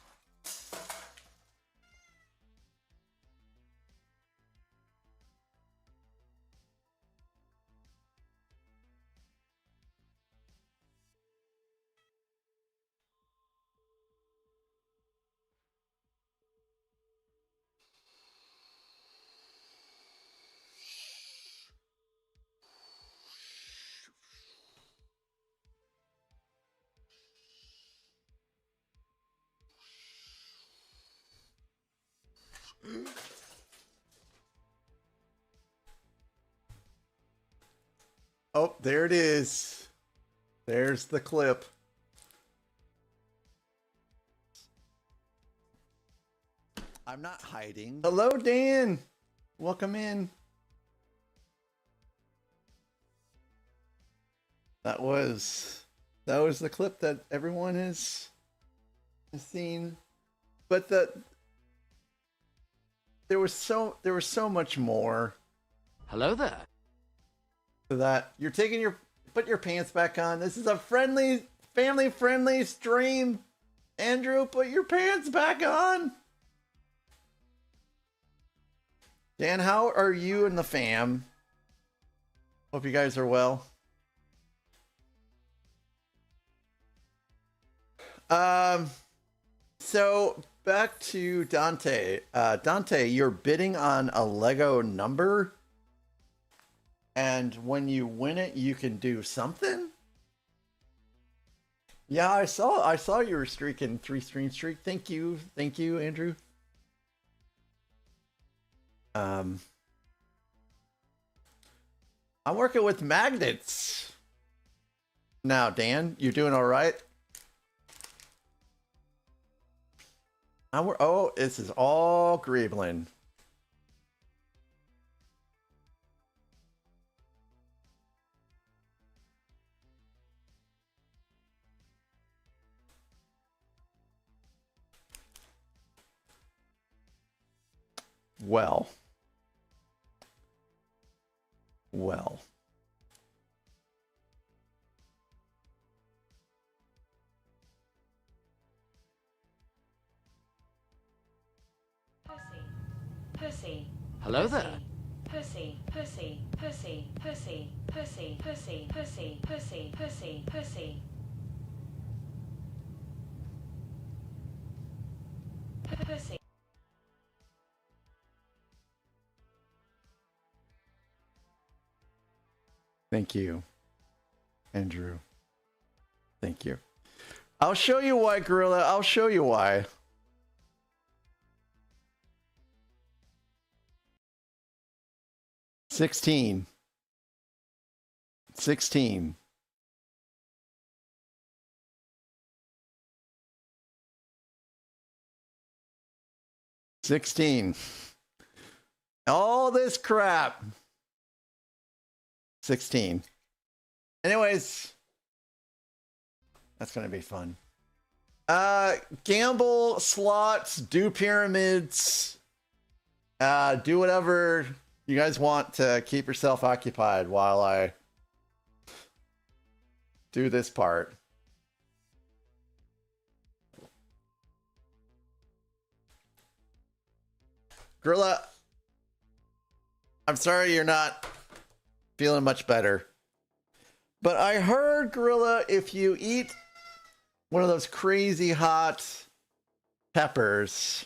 S1: Oh, there it is. There's the clip. I'm not hiding. Hello, Dan. Welcome in. That was the clip that everyone has seen. But there was so much more
S2: Hello there.
S1: to that. You're taking put your pants back on. This is a family friendly stream. Andrew, put your pants back on. Dan, how are you and the fam? Hope you guys are well. So back to Dante. Dante, you're bidding on a Lego number, and when you win it, you can do something. Yeah, I saw you were streaking 3-stream streak. Thank you, Andrew. I'm working with magnets now. Dan, you doing all right? Oh, this is all Greeblin. Well.
S3: Pussy.
S2: Hello there.
S3: Pussy. Pussy. Pussy. Pussy. Pussy. Pussy. Pussy. Pussy. Pussy. Pussy. Pussy.
S1: Thank you, Andrew. Thank you. I'll show you why, Gorilla. I'll show you why. Sixteen. 16. All this crap. 16. Anyways, that's gonna be fun. Gamble slots, do pyramids, do whatever you guys want to keep yourself occupied while I do this part. Gorilla, I'm sorry you're not feeling much better. But I heard, Gorilla, if you eat one of those crazy hot peppers,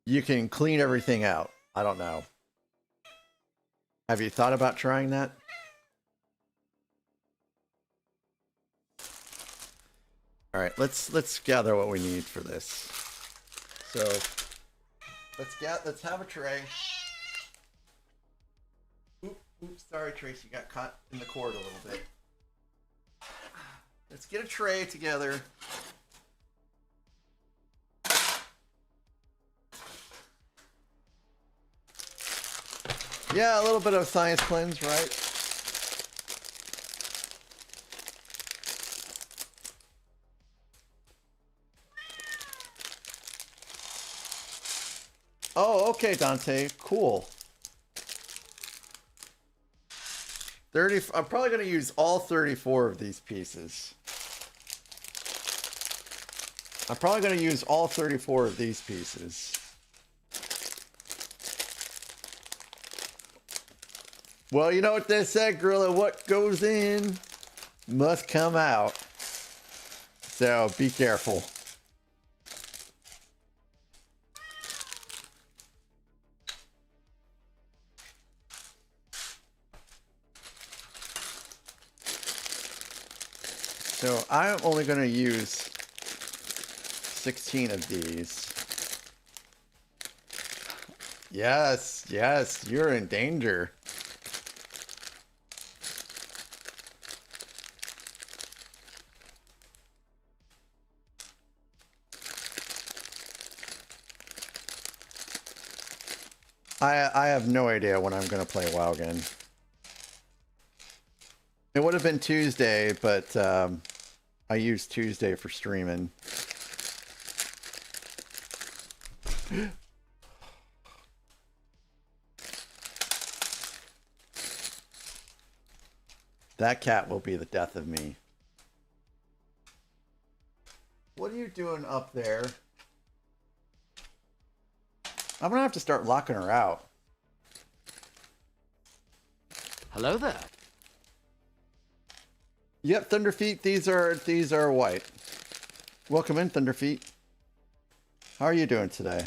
S1: you can clean everything out. I don't know. Have you thought about trying that? All right, let's gather what we need for this. So let's have a tray. Oops, sorry, Tracy, got caught in the cord a little bit. Let's get a tray together. Yeah, a little bit of science cleanse, right? Oh, okay, Dante. Cool. 30. I'm probably going to use all 34 of these pieces. I'm probably going to use all 34 of these pieces. Well, you know what they said, Gorilla? What goes in must come out. So be careful. So I'm only going to use 16 of these. Yes, yes, you're in danger. I have no idea when I'm going to play WoW again. It would have been Tuesday, but I used Tuesday for streaming. That cat will be the death of me. What are you doing up there? I'm gonna have to start locking her out.
S2: Hello there.
S1: Yep, Thunderfeet, these are white. Welcome in, Thunderfeet. How are you doing today?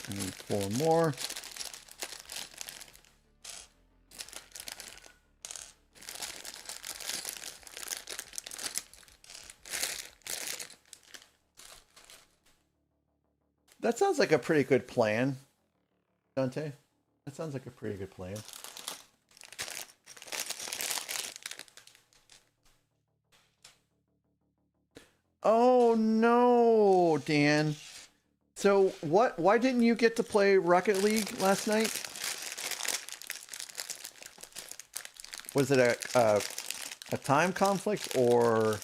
S1: I need 4 more. That sounds like a pretty good plan, Dante. That sounds like a pretty good plan. Oh no, Dan. So why didn't you get to play Rocket League last night? Was it a time conflict, or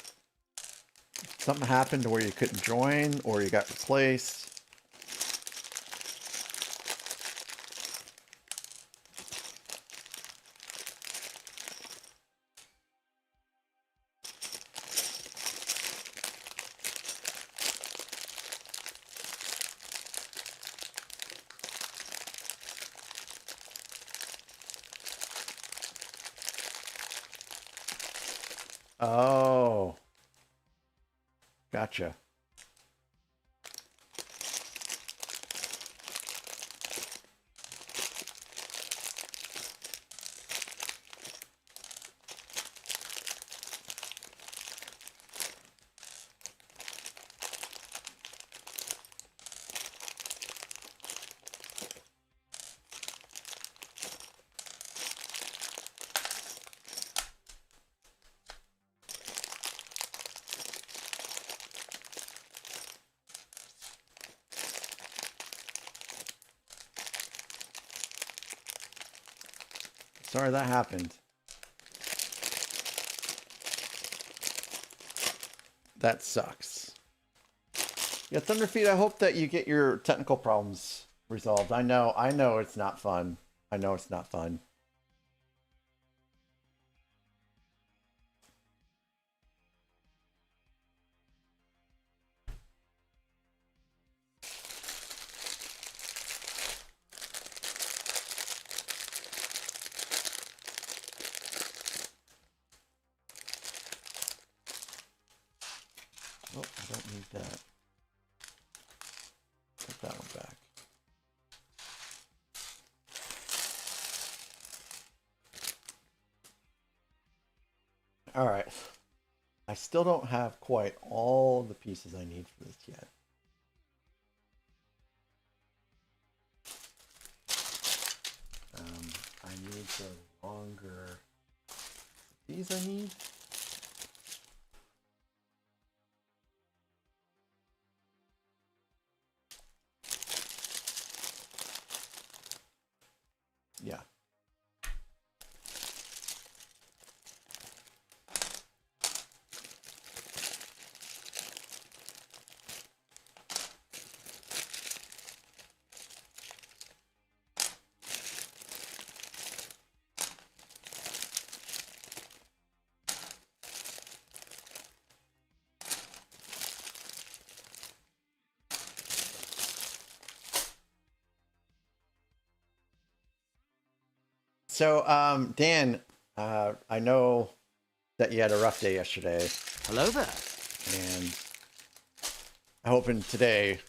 S1: something happened where you couldn't join, or you got replaced? Oh, gotcha. Sorry that happened. That sucks. Yeah, Thunderfeet, I hope that you get your technical problems resolved. I know it's not fun. I know it's not fun. Oh, I don't need that. Put that one back. All right. I still don't have quite all the pieces I need for this yet. I need the longer. These I need. Yeah. So, Dan, I know that you had a rough day yesterday,
S2: Hello there.
S1: and hoping today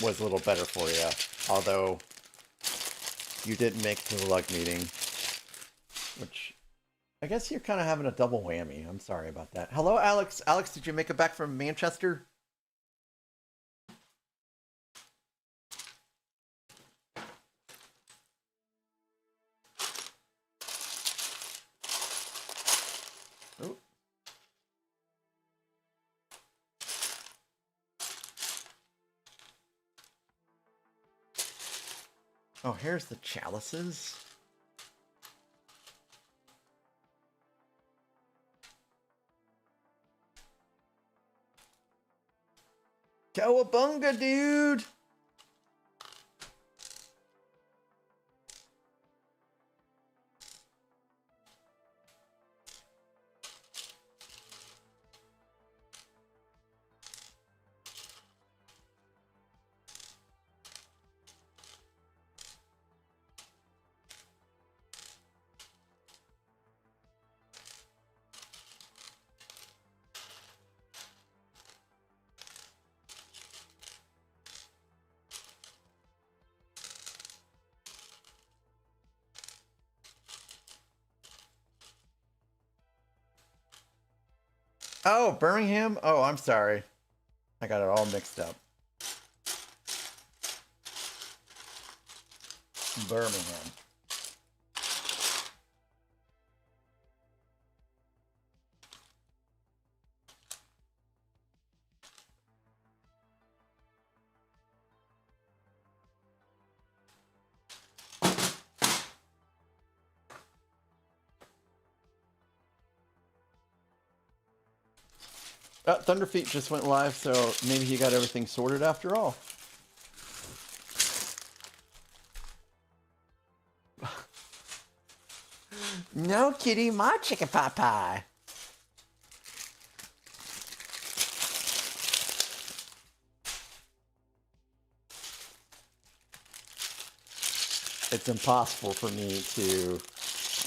S1: was a little better for you. Although you didn't make it to the lug meeting, which I guess you're kind of having a double whammy. I'm sorry about that. Hello, Alex. Alex, did you make it back from Manchester? Oh. Oh, here's the chalices. Cowabunga, dude! Oh, Birmingham? Oh, I'm sorry. I got it all mixed up. Birmingham. Thunderfeet just went live, so maybe he got everything sorted after all. No, kitty, my chicken pot pie. It's impossible for me to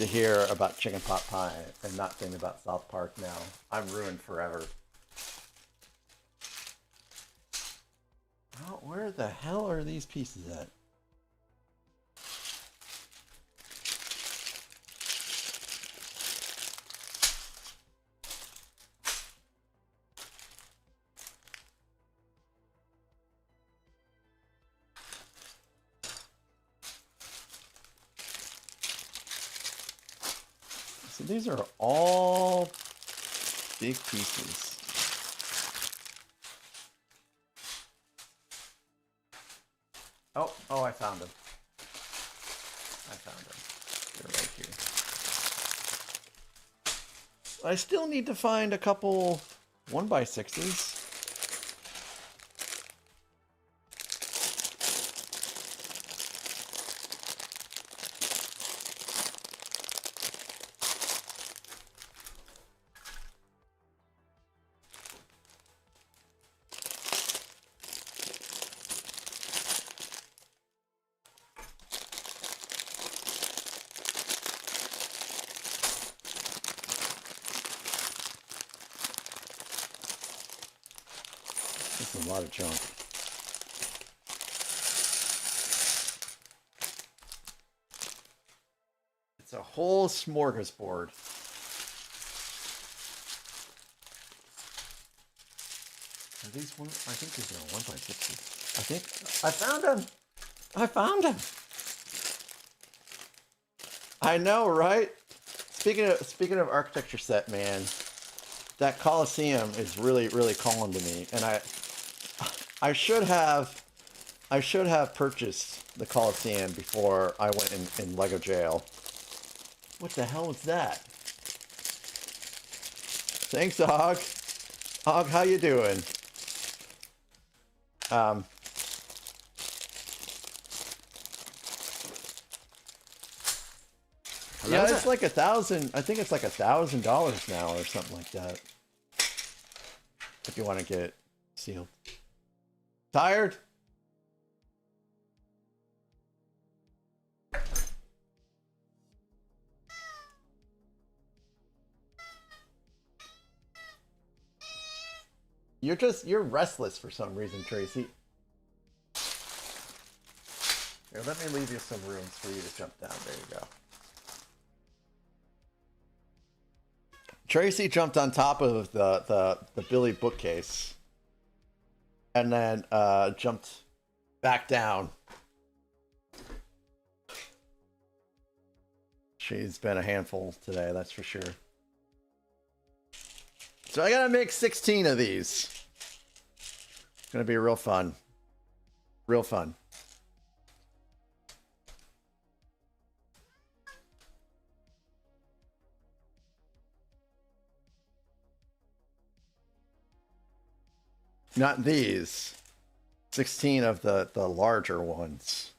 S1: hear about chicken pot pie and not think about South Park now. I'm ruined forever. Oh, where the hell are these pieces at? So these are all big pieces. Oh, I found them. I found them. They're right here. I still need to find a couple 1x6s. A lot of junk. It's a whole smorgasbord. Are these one? I think these are 1x6s. I think I found them. I found them. I know, right? Speaking of architecture set, man, that Coliseum is really calling to me, and I should have purchased the Coliseum before I went in Lego jail. What the hell was that? Thanks, Og. Og, how you doing? Yeah, it's like $1,000. I think it's like $1,000 now or something like that. If you want to get it sealed. Tired? You're restless for some reason, Tracy. Here, let me leave you some rooms for you to jump down. There you go. Tracy jumped on top of the Billy bookcase and then jumped back down. She's been a handful today, that's for sure. So I gotta make 16 of these. It's gonna be real fun. Real fun. Not these. 16 of the larger ones.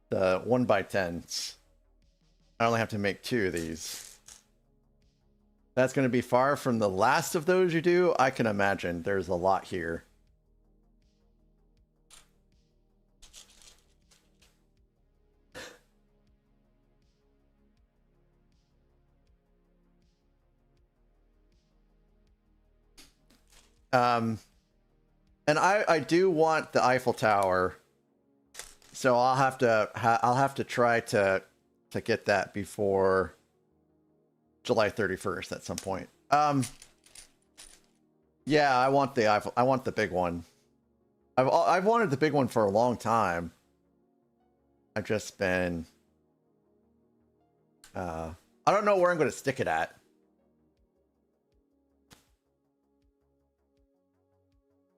S1: The 1x10s. I only have to make 2 of these. That's going to be far from the last of those you do. I can imagine there's a lot here. And I do want the Eiffel Tower, so I'll have to try to get that before July 31st at some point. Yeah, I want the Eiffel. I want the big one. I've wanted the big one for a long time. I've just been I don't know where I'm going to stick it at.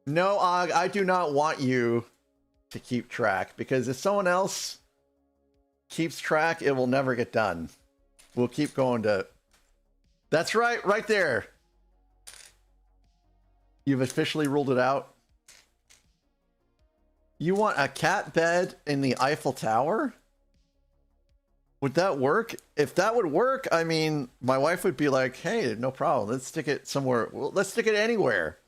S1: No, I do not want you to keep track, because if someone else keeps track, it will never get done. We'll keep going to... That's right, right there. You've officially ruled it out. You want a cat bed in the Eiffel Tower? Would that work? If that would work, I mean, my wife would be like, hey, no problem. Let's stick it somewhere. Well, let's stick it anywhere.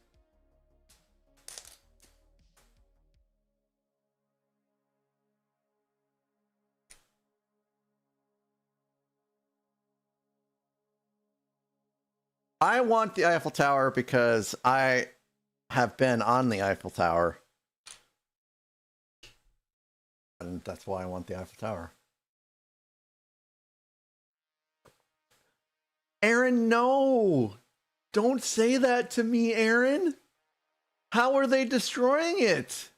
S1: I want the Eiffel Tower because I have been on the Eiffel Tower. And that's why I want the Eiffel Tower. Aaron, no! Don't say that to me, Aaron! How are they destroying it?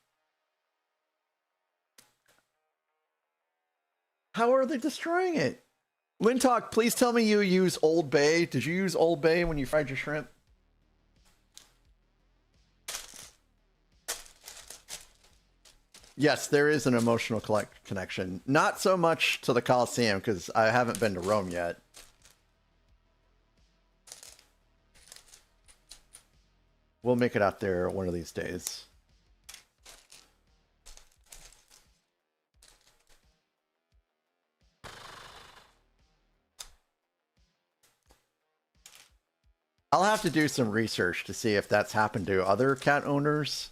S1: How are they destroying it? Lintalk, please tell me you use Old Bay. Did you use Old Bay when you fried your shrimp? Yes, there is an emotional connection. Not so much to the Colosseum, because I haven't been to Rome yet. We'll make it out there one of these days. I'll have to do some research to see if that's happened to other cat owners.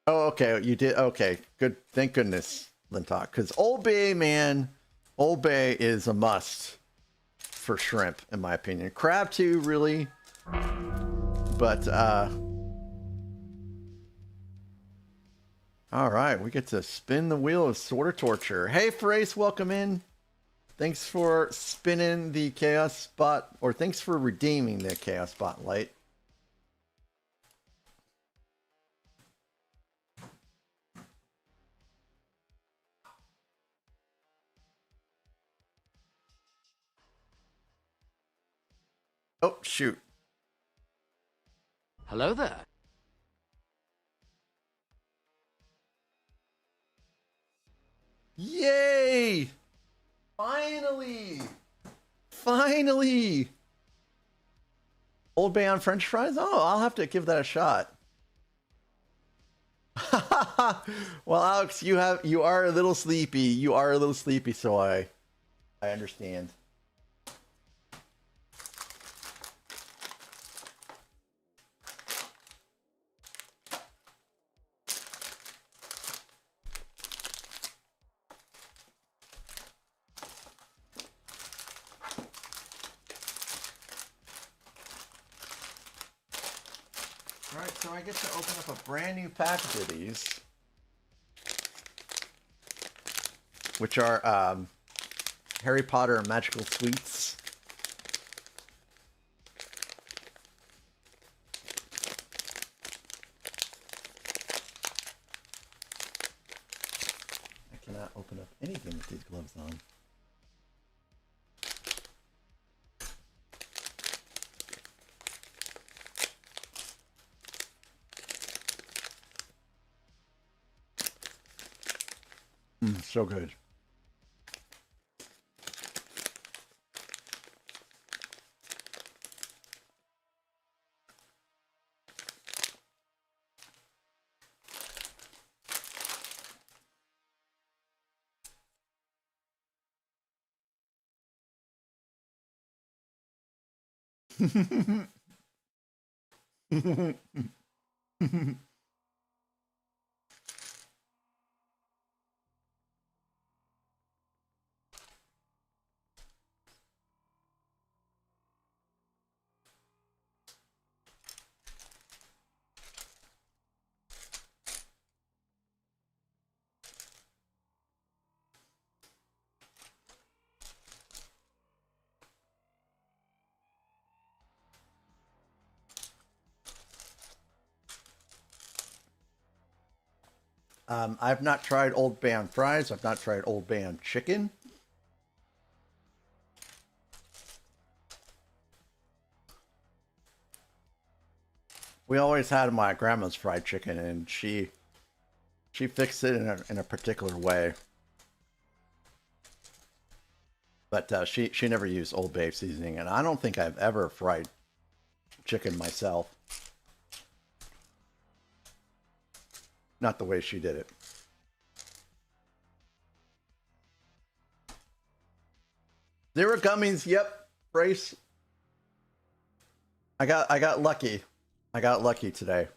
S1: Oh, okay, you did. Okay, good. Thank goodness, Lintalk. Because Old Bay, man, Old Bay is a must for shrimp, in my opinion. Crab too, really. But, all right, we get to spin the wheel of Sword of Torture. Hey, Frace, welcome in. Thanks for spinning the Chaos Spot, or thanks for redeeming the Chaos Spotlight. Oh, shoot.
S2: Hello there.
S1: Yay! Finally! Finally! Old Bay on French fries? Oh, I'll have to give that a shot. Well, Alex, you are a little sleepy. You are a little sleepy, so I understand. Alright, so I get to open up a brand new package of these, which are Harry Potter Magical Sweets. I cannot open up anything with these gloves on. So good. I've not tried Old Band fries. I've not tried Old Band chicken. We always had my grandma's fried chicken, and she fixed it in a particular way. But she never used Old Bay seasoning, and I don't think I've ever fried chicken myself. Not the way she did it. There were gummies. Yep, Brace. I got lucky. I got lucky today.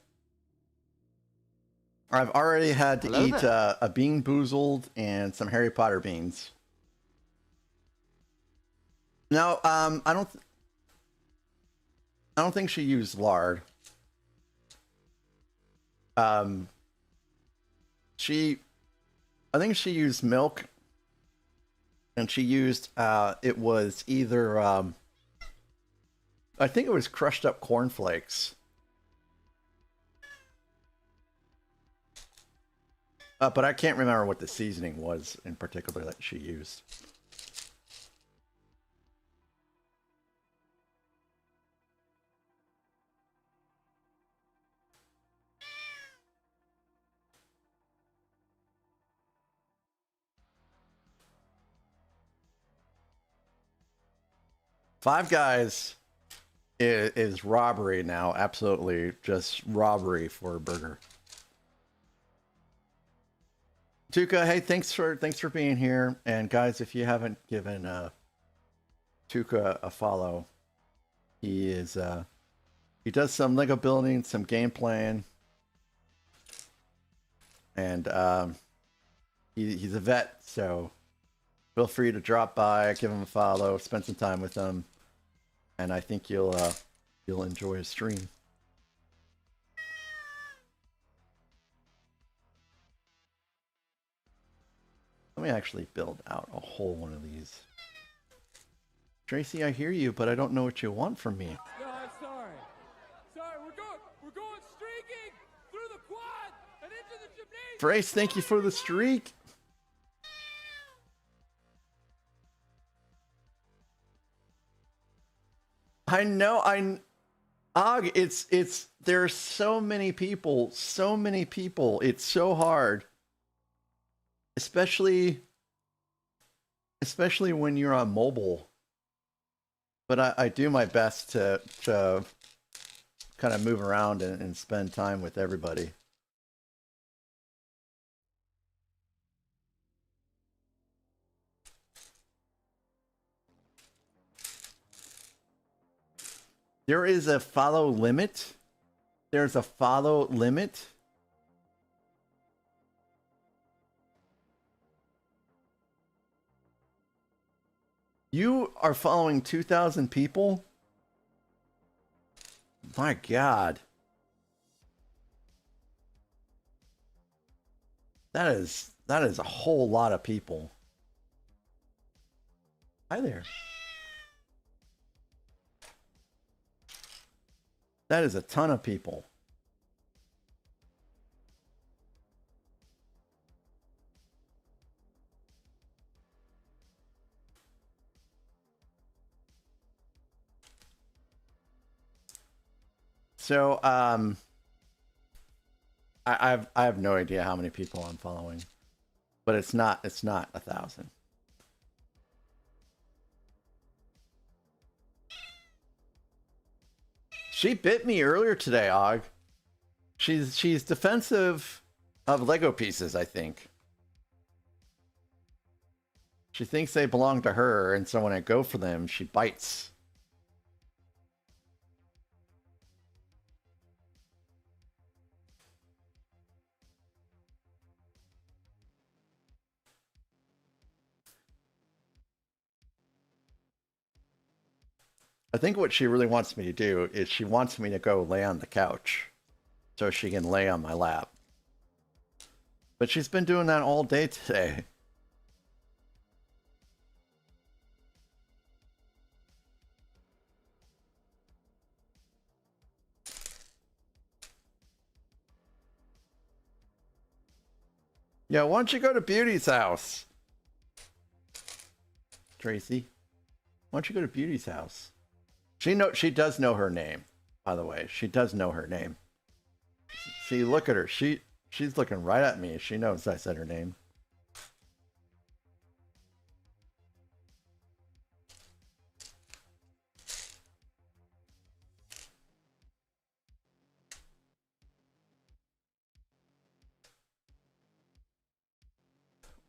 S1: I've already had to eat a Bean Boozled and some Harry Potter beans. No, I don't think she used lard. I think she used milk, and she used it was either I think it was crushed up cornflakes. But I can't remember what the seasoning was in particular that she used. Five Guys is robbery now. Absolutely just robbery for a burger. Tuka, hey, thanks for being here. And guys, if you haven't given Tuka a follow, he does some Lego building, some game playing, and he's a vet, so feel free to drop by, give him a follow, spend some time with him, and I think you'll enjoy his stream. Let me actually build out a whole one of these. Tracy, I hear you, but I don't know what you want from me.
S6: No, I'm sorry. Sorry, we're going streaking through the quad and into the gymnasium.
S1: Brace, thank you for the streak. I know, Og, it's there's so many people, it's so hard. Especially when you're on mobile. But I do my best to kind of move around and spend time with everybody. There is a follow limit. There's a follow limit. You are following 2,000 people? My God. That is a whole lot of people. Hi there. That is a ton of people. So, I have no idea how many people I'm following, but it's not 1,000. She bit me earlier today, Og. She's defensive of Lego pieces, I think. She thinks they belong to her, and so when I go for them, she bites. I think what she really wants me to do is she wants me to go lay on the couch so she can lay on my lap. But she's been doing that all day today. Yeah, why don't you go to Beauty's house? Tracy, why don't you go to Beauty's house? She does know her name, by the way. She does know her name. See, look at her. She's looking right at me. She knows I said her name.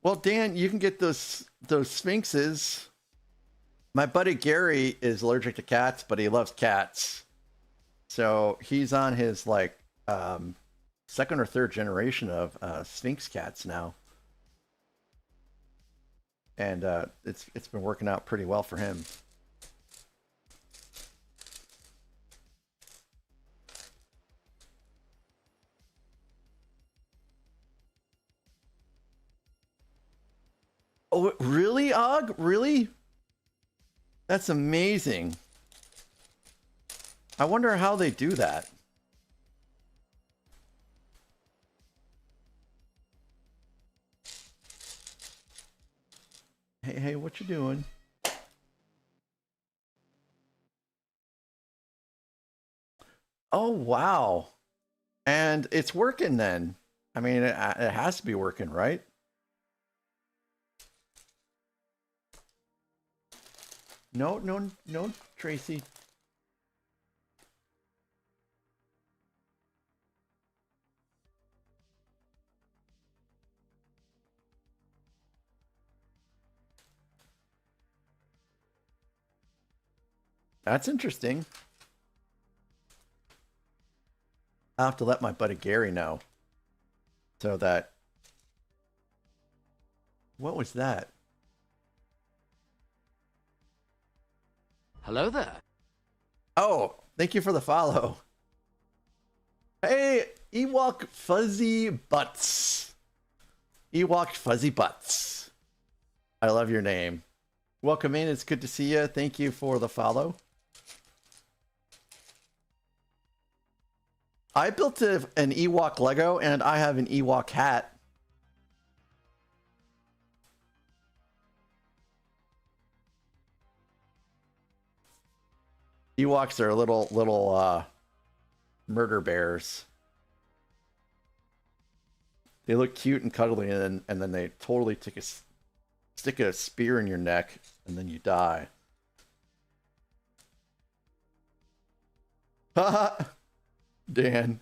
S1: Well, Dan, you can get those sphinxes. My buddy Gary is allergic to cats, but he loves cats. So he's on his like second or third generation of sphinx cats now. And it's been working out pretty well for him. Oh, really, Og? Really? That's amazing. I wonder how they do that. Hey, what you doing? Oh, wow. And it's working then. I mean, it has to be working, right? No, Tracy. That's interesting. I'll have to let my buddy Gary know. So that... What was that?
S2: Hello there.
S1: Oh, thank you for the follow. Hey, Ewok Fuzzy Butts. Ewok Fuzzy Butts. I love your name. Welcome in. It's good to see you. Thank you for the follow. I built an Ewok Lego, and I have an Ewok hat. Ewoks are little murder bears. They look cute and cuddly, and then they totally stick a spear in your neck, and then you die. Haha, Dan.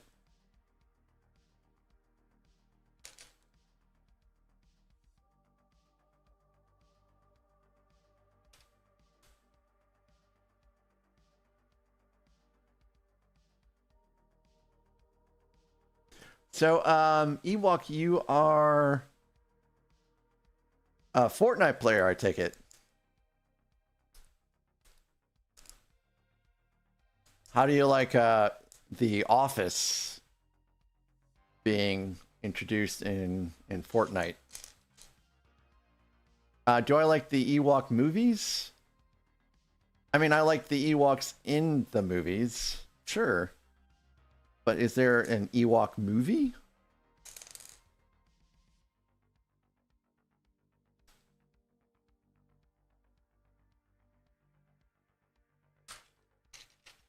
S1: So, Ewok, you are a Fortnite player, I take it. How do you like the Office being, introduced in Fortnite. Do I like the Ewok movies? I mean, I like the Ewoks in the movies, sure. But is there an Ewok movie?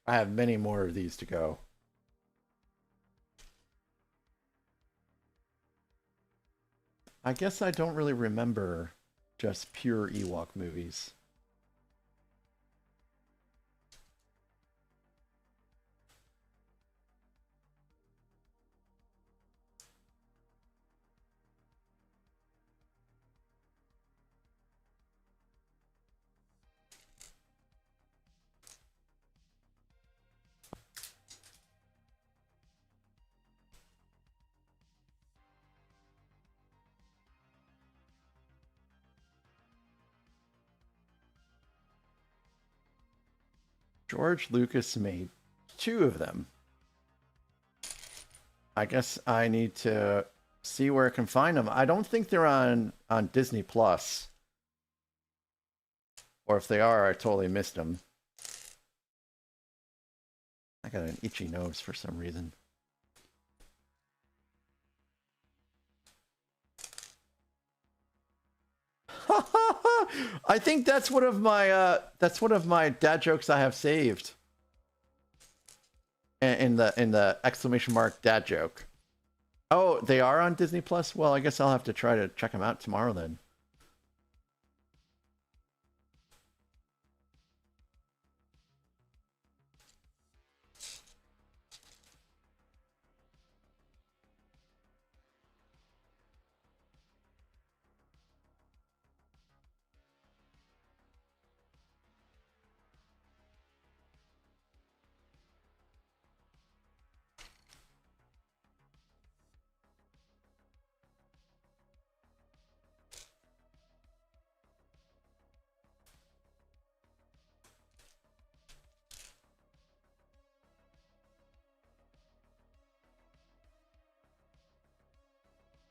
S1: I have many more of these to go. I guess I don't really remember just pure Ewok movies. George Lucas made 2 of them. I guess I need to see where I can find them. I don't think they're on Disney Plus. Or if they are, I totally missed them. I got an itchy nose for some reason. I think that's one of my dad jokes I have saved. In the exclamation mark dad joke. Oh, they are on Disney Plus? Well, I guess I'll have to try to check them out tomorrow then.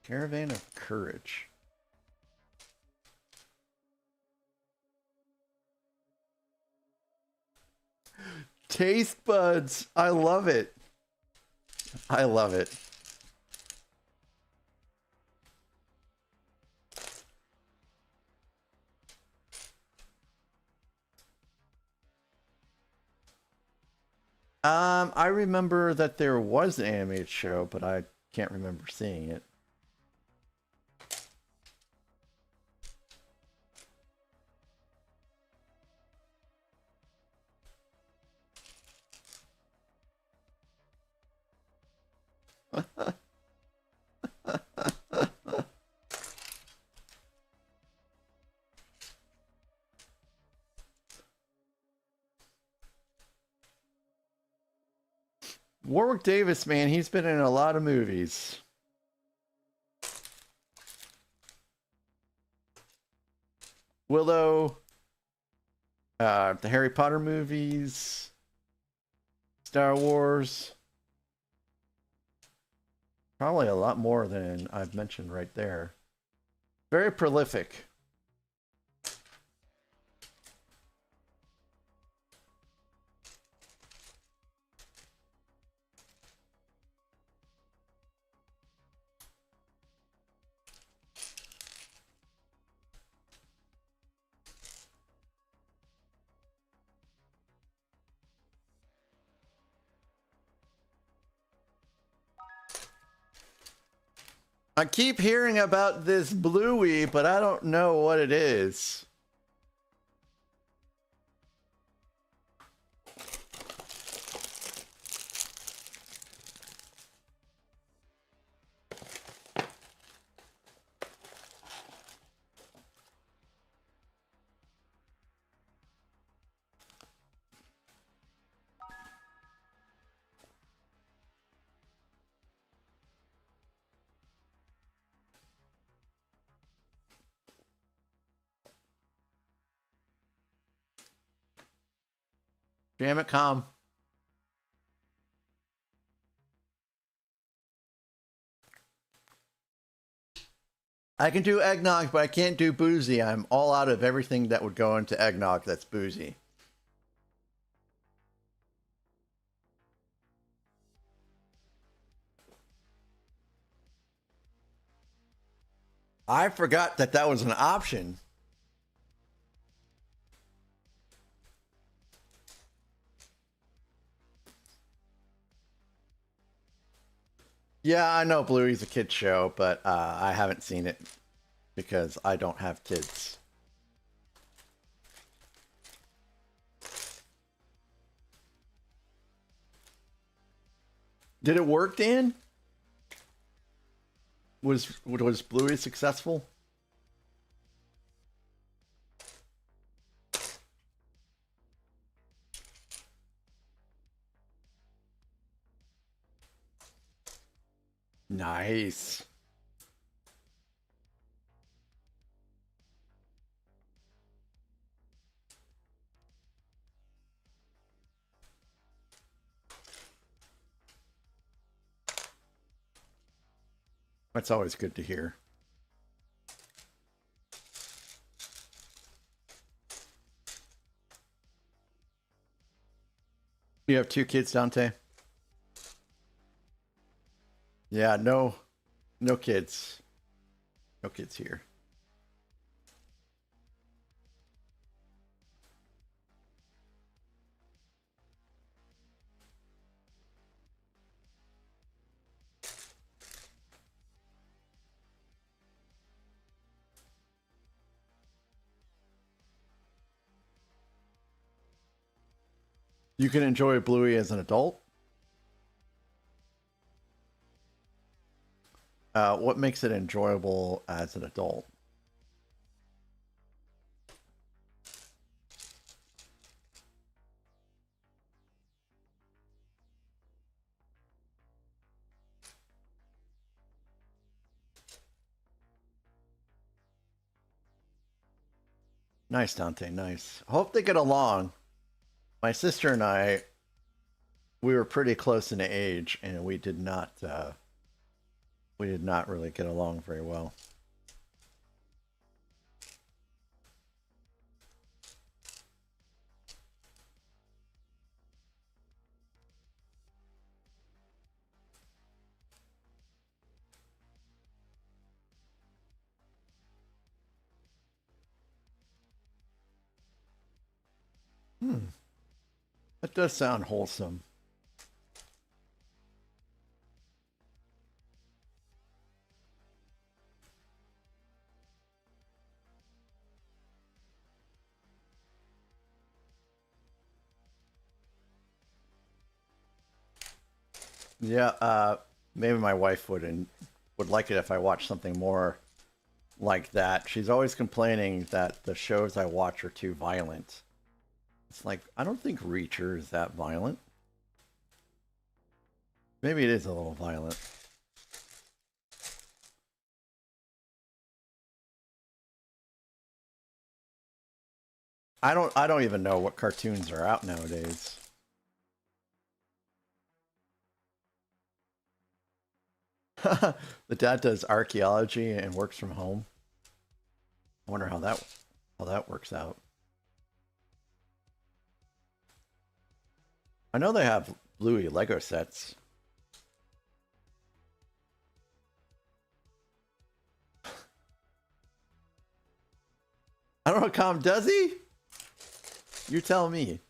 S1: Caravan of Courage. Taste buds. I love it. I love it. I remember that there was an animated show, but I can't remember seeing it. Warwick Davis, man, he's been in a lot of movies. Willow, the Harry Potter movies, Star Wars. Probably a lot more than I've mentioned right there. Very prolific. I keep hearing about this Bluey, but I don't know what it is. Damn it, calm. I can do eggnog, but I can't do boozy. I'm all out of everything that would go into eggnog that's boozy. I forgot that that was an option. Yeah, I know Bluey's a kid's show, but I haven't seen it because I don't have kids. Did it work, Dan? Was Bluey successful? Nice. That's always good to hear. You have 2 kids, Dante? Yeah, no kids. No kids here. You can enjoy Bluey as an adult. What makes it enjoyable as an adult? Nice, Dante, nice. Hope they get along. My sister and I, we were pretty close in age, and we did not really get along very well. That does sound wholesome. Yeah, maybe my wife would like it if I watched something more like that. She's always complaining that the shows I watch are too violent. It's like, I don't think Reacher is that violent. Maybe it is a little violent. I don't even know what cartoons are out nowadays. The dad does archaeology and works from home. I wonder how that works out. I know they have Bluey Lego sets. I don't know, Com, does he? You tell me.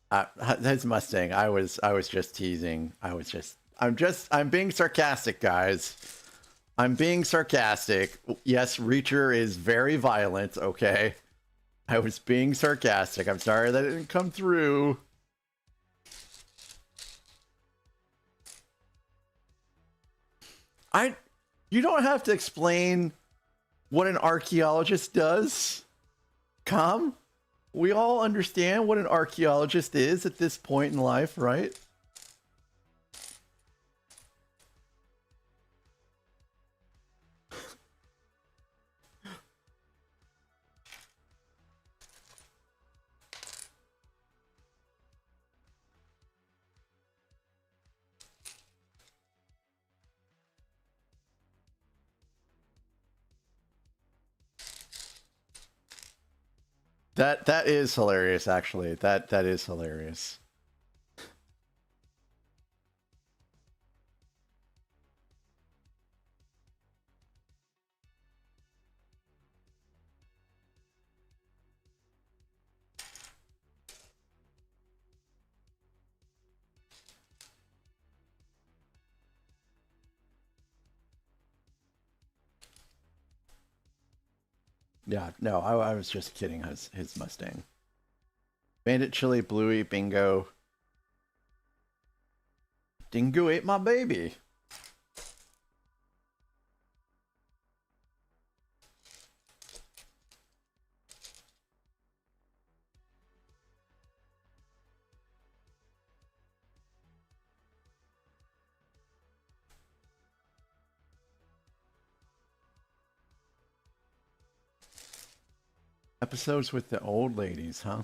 S1: That's Mustang. I was just teasing. I'm being sarcastic, guys. I'm being sarcastic. Yes, Reacher is very violent, okay? I was being sarcastic. I'm sorry that it didn't come through. You don't have to explain what an archaeologist does. Com? We all understand what an archaeologist is at this point in life, right? That is hilarious, actually. That is hilarious. Yeah, no, I was just kidding. His Mustang. Bandit Chili, Bluey, Bingo. Dingo ate my baby. Episodes with the old ladies, huh?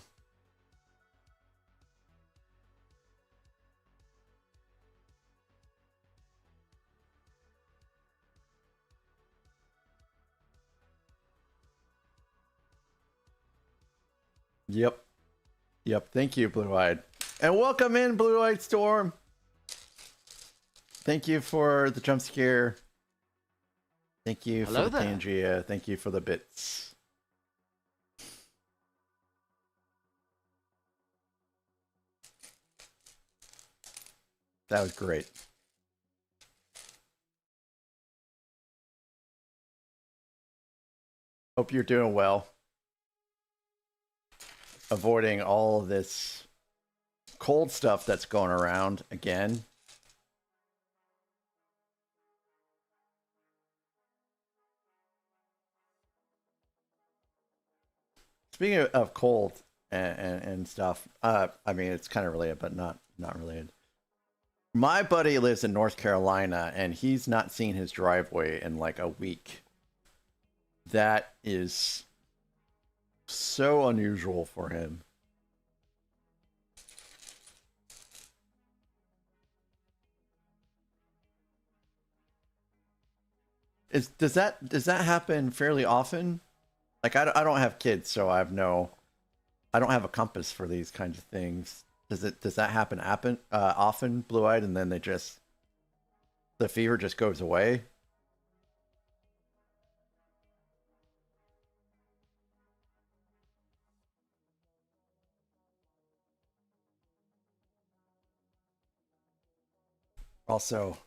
S1: Yep. Yep. Thank you, Blue Eyed. And welcome in, Blue Eyed Storm. Thank you for the jump scare. Thank you
S2: Hello
S1: for the
S2: there.
S1: Tangia. Thank you for the bits. That was great. Hope you're doing well. Avoiding all of this cold stuff that's going around again. Speaking of cold and stuff, I mean, it's kind of related, but not related. My buddy lives in North Carolina, and he's not seen his driveway in like a week. That is so unusual for him. Does that happen fairly often? Like I don't have kids, so I don't have a compass for these kinds of things. Does that happen often, Blue Eyed, and then the fever just goes away? Also,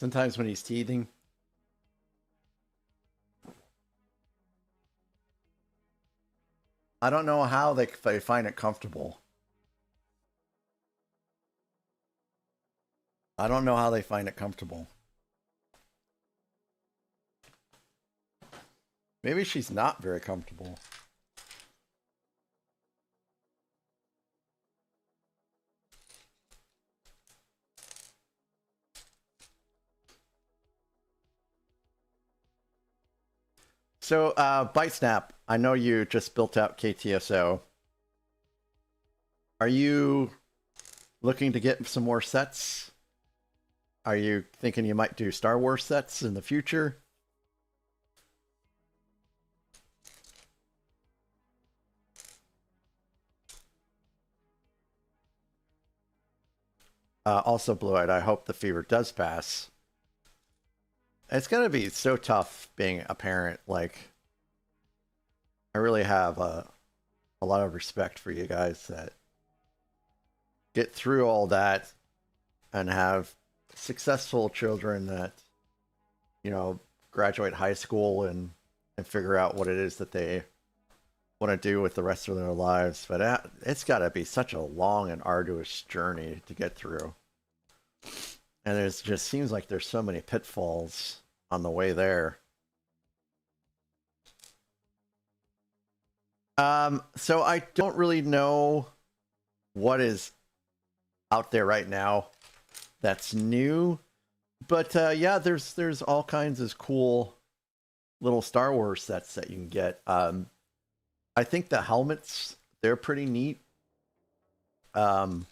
S1: sometimes when he's teething. I don't know how they find it comfortable. I don't know how they find it comfortable. Maybe she's not very comfortable. So, Bite Snap, I know you just built out KTSO. Are you looking to get some more sets? Are you thinking you might do Star Wars sets in the future? Also, Blue Eyed, I hope the fever does pass. It's going to be so tough being a parent. Like, I really have a lot of respect for you guys that get through all that and have successful children that, you know, graduate high school and figure out what it is that they want to do with the rest of their lives. But it's got to be such a long and arduous journey to get through. And there's just seems like there's so many pitfalls on the way there. So I don't really know what is out there right now that's new, But yeah, there's all kinds of cool little Star Wars sets that you can get. I think the helmets, they're pretty neat. The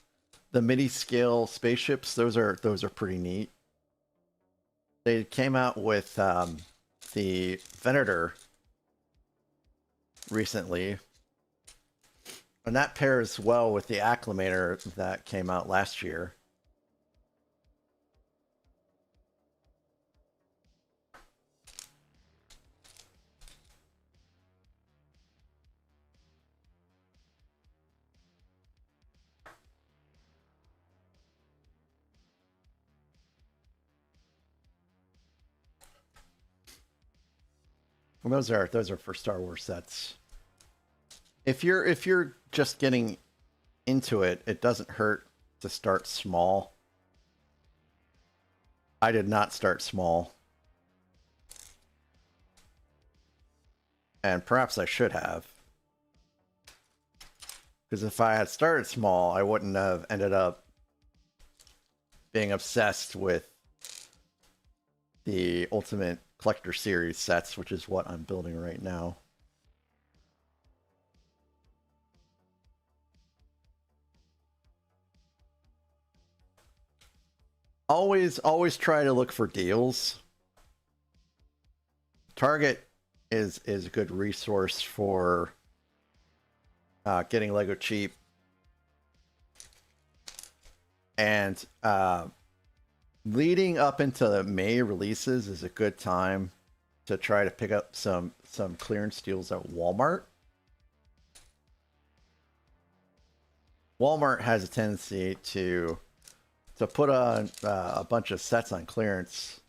S1: mini scale spaceships, those are pretty neat. They came out with the Venator recently, and that pairs well with the Acclimator that came out last year. And those are for Star Wars sets. If you're just getting into it, it doesn't hurt to start small. I did not start small. And perhaps I should have. Because if I had started small, I wouldn't have ended up being obsessed with the Ultimate Collector Series sets, which is what I'm building right now. Always try to look for deals. Target is a good resource for getting Lego cheap. And leading up into the May releases is a good time to try to pick up some clearance deals at Walmart. Walmart has a tendency to put on a bunch of sets on clearance,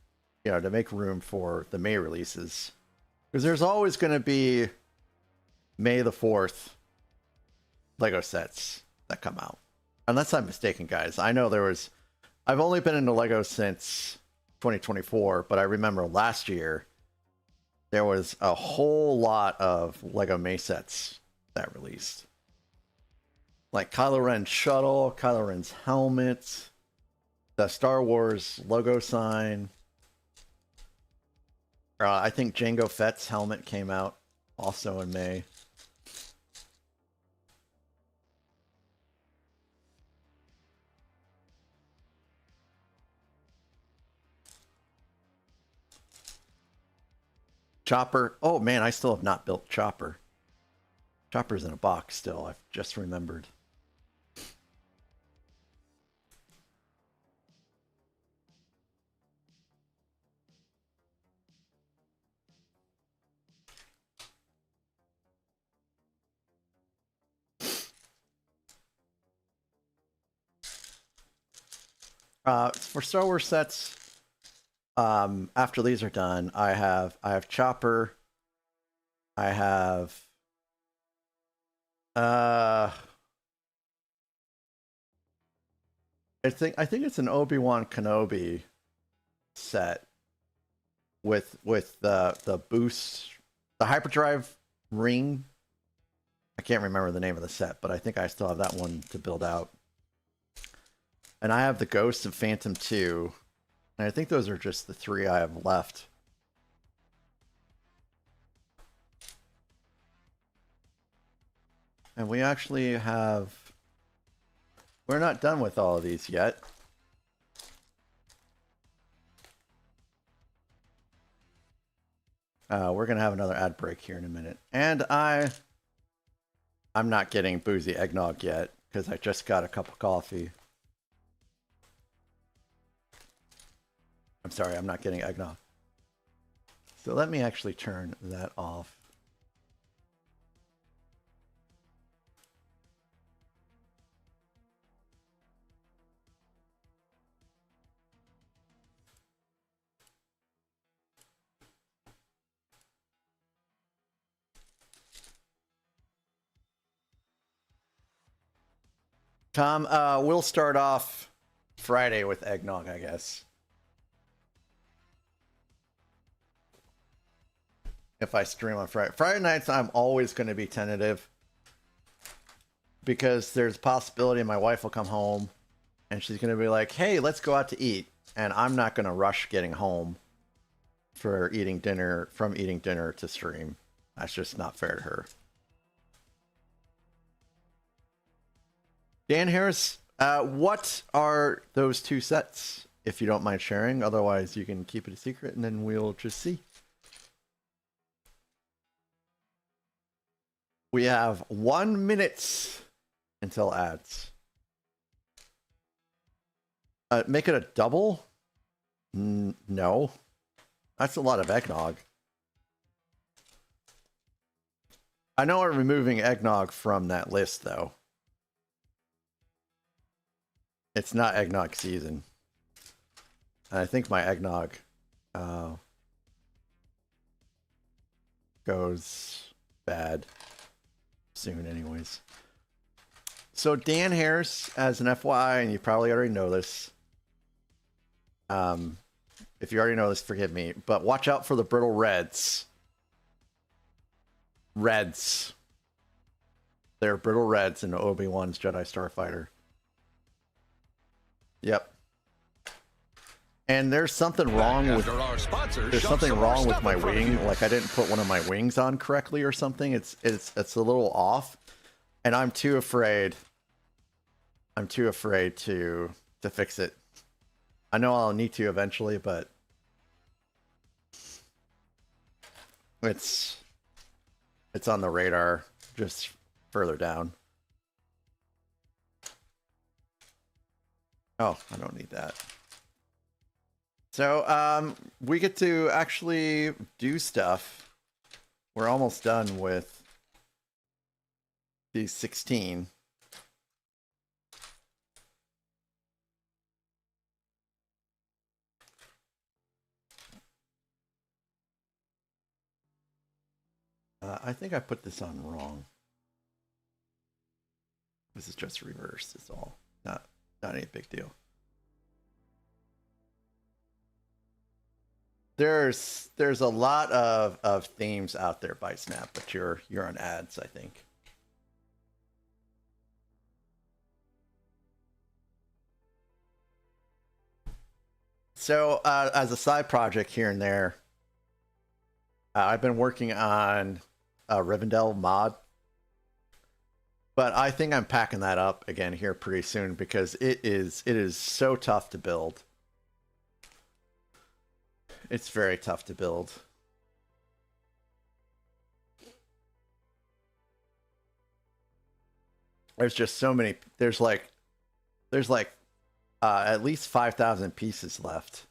S1: you know, to make room for the May releases. Because there's always going to be May the 4th Lego sets that come out. Unless I'm mistaken, guys. I know I've only been into Lego since 2024, but I remember last year there was a whole lot of Lego May sets that released. Like Kylo Ren's shuttle, Kylo Ren's helmet, the Star Wars logo sign. I think Jango Fett's helmet came out also in May. Chopper. Oh man, I still have not built Chopper. Chopper's in a box still. I've just remembered. For Star Wars sets, after these are done, I have Chopper. I have I think it's an Obi-Wan Kenobi set with the boost, the hyperdrive ring. I can't remember the name of the set, but I think I still have that one to build out. And I have the Ghost of Phantom 2. And I think those are just the 3 I have left. And we actually have... We're not done with all of these yet. We're going to have another ad break here in a minute. And I'm not getting boozy eggnog yet, because I just got a cup of coffee. I'm sorry, I'm not getting eggnog. So let me actually turn that off. Tom, we'll start off Friday with eggnog, I guess. If I stream on Friday. Friday nights, I'm always going to be tentative. Because there's a possibility my wife will come home and she's going to be like, hey, let's go out to eat. and I'm not going to rush getting home for eating dinner to stream. That's just not fair to her. Dan Harris, what are those two sets, if you don't mind sharing? Otherwise, you can keep it a secret, and then we'll just see. We have 1 minute until ads. Make it a double? No. That's a lot of eggnog. I know we're removing eggnog from that list, though. It's not eggnog season. And I think my eggnog goes bad soon anyways. So Dan Harris, as an FYI, and you probably already know this. If you already know this, forgive me. But watch out for the brittle reds. Reds. They're brittle reds in Obi-Wan's Jedi Starfighter. Yep. And there's something wrong with my wing. Like I didn't put one of my wings on correctly or something. It's a little off, and I'm too afraid. I'm too afraid to fix it. I know I'll need to eventually, but it's on the radar, just further down. Oh, I don't need that. So, we get to actually do stuff. We're almost done with these 16. I think I put this on wrong. This is just reversed. It's all not any big deal. There's a lot of themes out there by Snap, but you're on ads, I think. So as a side project here and there, I've been working on a Rivendell mod, but I think I'm packing that up again here pretty soon because it is so tough to build. It's very tough to build. There's just so many. There's like at least 5,000 pieces left.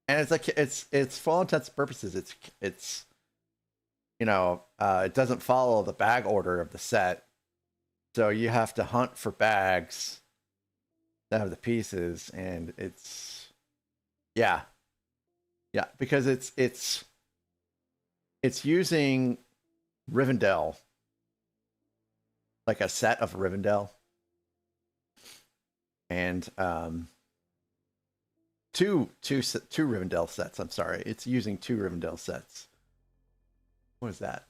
S1: And it's like it's for all intents and purposes, it's you know, it doesn't follow the bag order of the set. So you have to hunt for bags that have the pieces, and it's yeah, because it's using Rivendell, like a set of Rivendell, and two Rivendell sets. I'm sorry, it's using 2 Rivendell sets. What is that?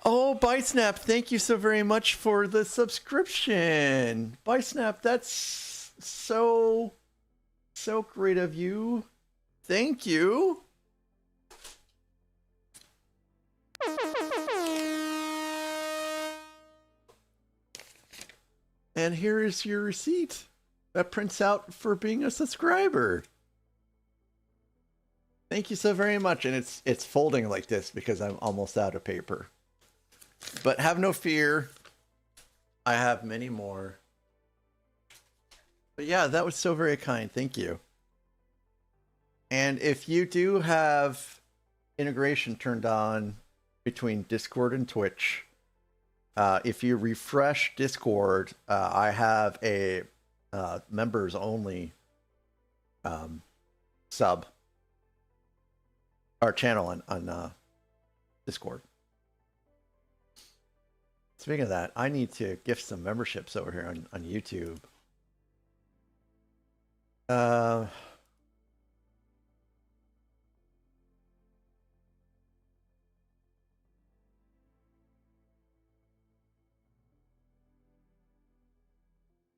S1: Oh, ByteSnap, thank you so very much for the subscription. ByteSnap, that's so great of you. Thank you. And here is your receipt that prints out for being a subscriber. Thank you so very much. And it's folding like this because I'm almost out of paper. But have no fear. I have many more. But yeah, that was so very kind. Thank you. And if you do have integration turned on between Discord and Twitch, if you refresh Discord, I have a members only sub or channel on Discord. Speaking of that, I need to gift some memberships over here on YouTube.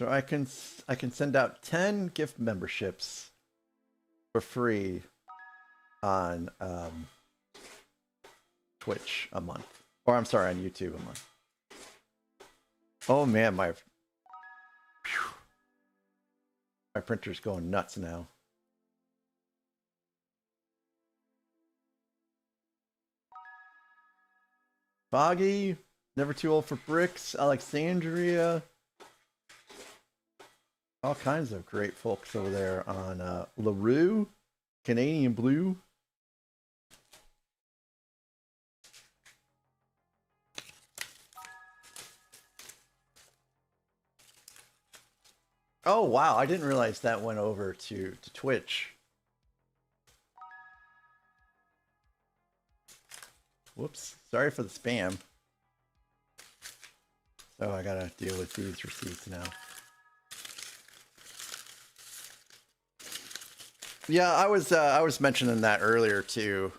S1: So I can send out 10 gift memberships for free on Twitch a month. Or I'm sorry, on YouTube a month. Oh man, my printer's going nuts now. Foggy, Never Too Old for Bricks, Alexandria. All kinds of great folks over there on LaRue, Canadian Blue. Oh wow, I didn't realize that went over to Twitch. Whoops, sorry for the spam. So I gotta deal with these receipts now. Yeah, I was mentioning that earlier too.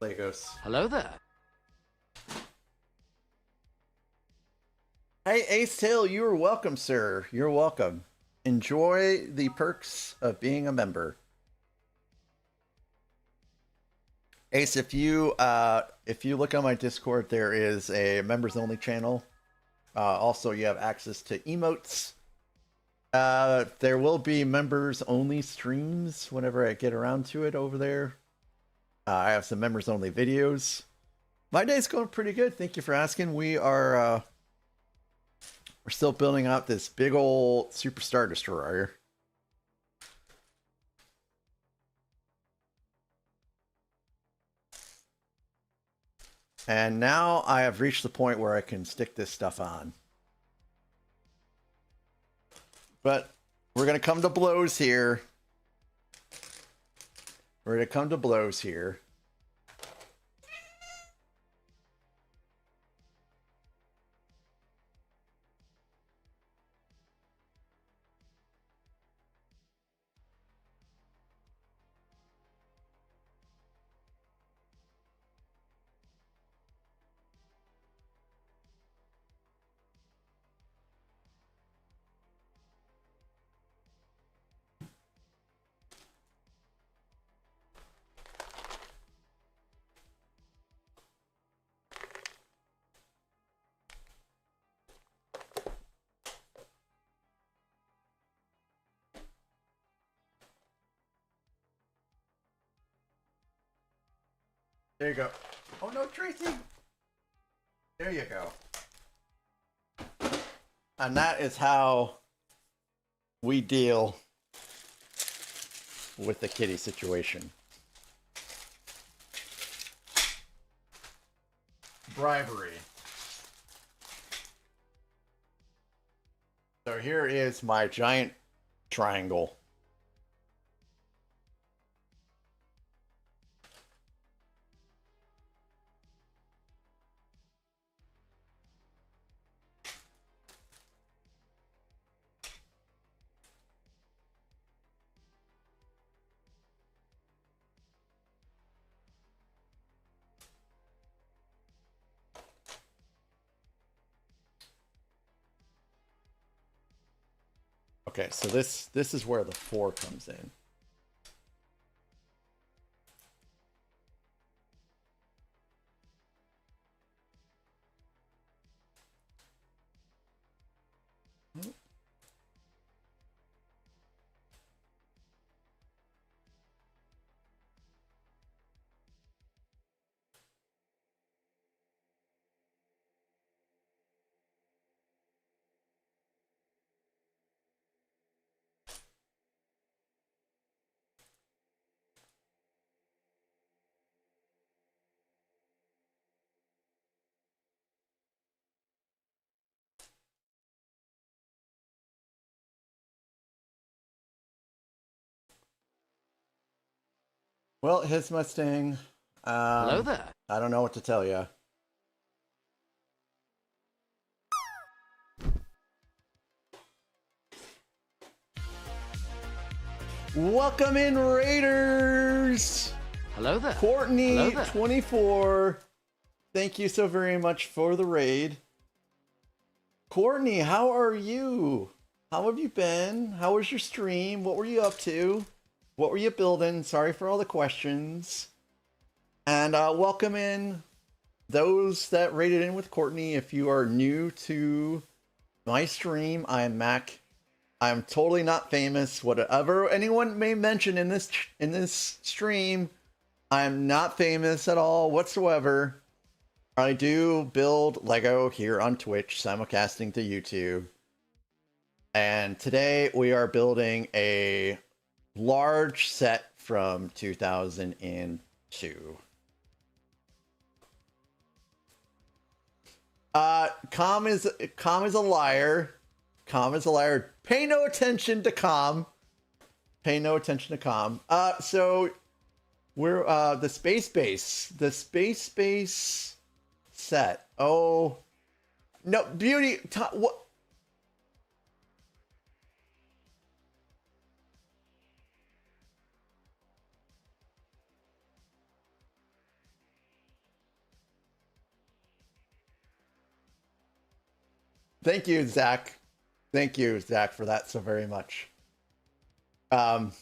S1: Legos.
S2: Hello there.
S1: Hey, Ace Tail, you are welcome, sir. You're welcome. Enjoy the perks of being a member. Ace, if you look on my Discord, there is a members only channel. Also, you have access to emotes. There will be members only streams whenever I get around to it over there. I have some members only videos. My day's going pretty good. Thank you for asking. We're still building out this big old Super Star Destroyer. And now I have reached the point where I can stick this stuff on. But we're going to come to blows here. We're going to come to blows here. There you go. Oh no, Tracy! There you go. And that is how we deal with the kitty situation. Bribery. So here is my giant triangle. Okay, so this is where the 4 comes in. Well, his Mustang.
S2: Hello there.
S1: I don't know what to tell you. Welcome in, Raiders!
S2: Hello there.
S1: Courtney,
S2: Hello there.
S1: 24. Thank you so very much for the raid. Courtney, how are you? How have you been? How was your stream? What were you up to? What were you building? Sorry for all the questions. And welcome in those that rated in with Courtney. If you are new to my stream, I am Mac. I'm totally not famous. Whatever anyone may mention in this stream, I'm not famous at all whatsoever. I do build Lego here on Twitch, simulcasting to YouTube. And today we are building a large set from 2002. Com is a liar. Com is a liar. Pay no attention to Com. Pay no attention to Com. So we're the space base. The space base set. Oh no, beauty. What? Thank you, Zach. Thank you, Zach, for that so very much. Thank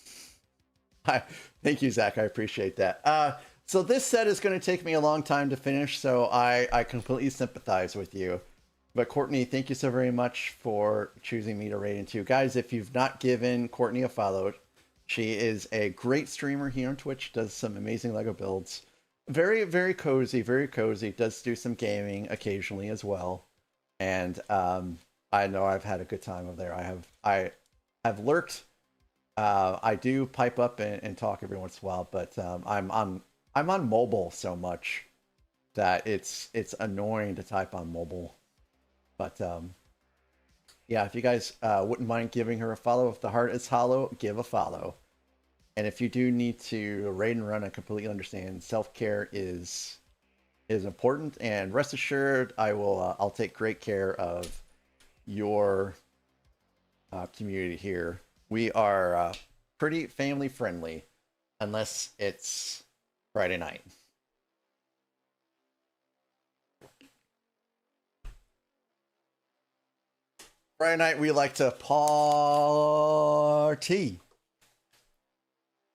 S1: you, Zach. I appreciate that. So this set is going to take me a long time to finish, so I completely sympathize with you. But Courtney, thank you so very much for choosing me to raid into. Guys, if you've not given Courtney a follow, she is a great streamer here on Twitch, does some amazing Lego builds. Very, very cozy, does do some gaming occasionally as well. And I know I've had a good time over there. I have lurked. I do pipe up and talk every once in a while, but I'm on mobile so much that it's annoying to type on mobile. But yeah, if you guys wouldn't mind giving her a follow, if the heart is hollow, give a follow. And if you do need to raid and run, I completely understand. Self-care is important, and rest assured, I'll take great care of your community here. We are pretty family friendly, unless it's Friday night. Friday night we like to party.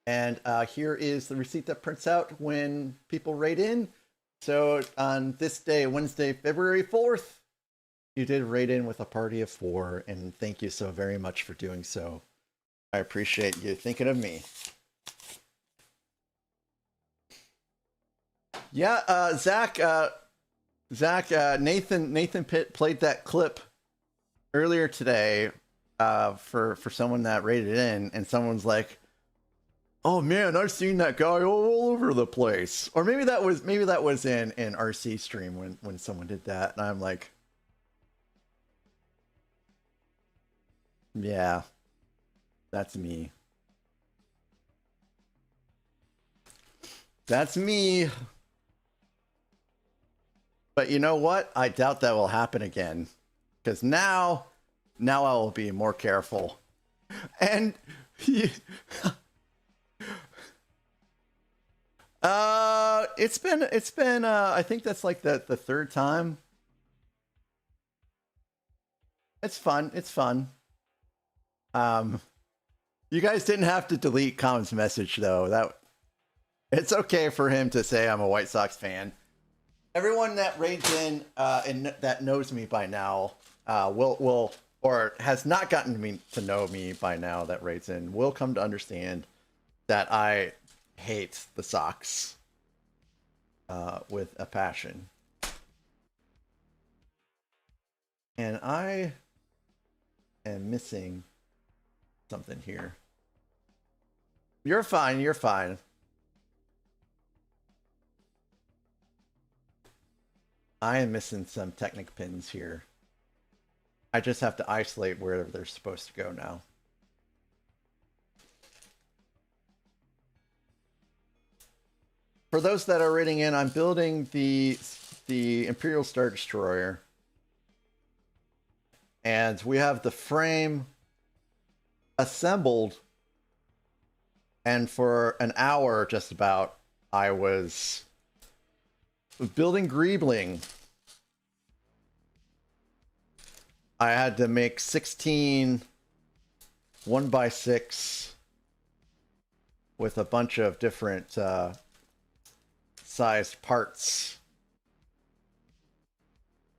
S1: And here is the receipt that prints out when people raid in. So on this day, Wednesday, February 4th, you did raid in with a party of 4, and thank you so very much for doing so. I appreciate you thinking of me. Yeah, Zach, Nathan Pitt played that clip earlier today for someone that raided in, and someone's like, "Oh man, I've seen that guy all over the place." Or maybe that was in RC stream when someone did that, and I'm like, yeah, that's me. That's me. But you know what? I doubt that will happen again, because now I will be more careful. And it's been I think that's like the third time. It's fun. You guys didn't have to delete Colin's message though. It's okay for him to say I'm a White Sox fan. Everyone that raids in and that knows me by now will or has not gotten to know me by now that raids in will come to understand that I hate the Sox with a passion. And I am missing something here. You're fine. I am missing some Technic pins here. I just have to isolate where they're supposed to go now. For those that are raiding in, I'm building the Imperial Star Destroyer. And we have the frame assembled. And for an hour, just about, I was building Greebling. I had to make 16 1x6 with a bunch of different sized parts.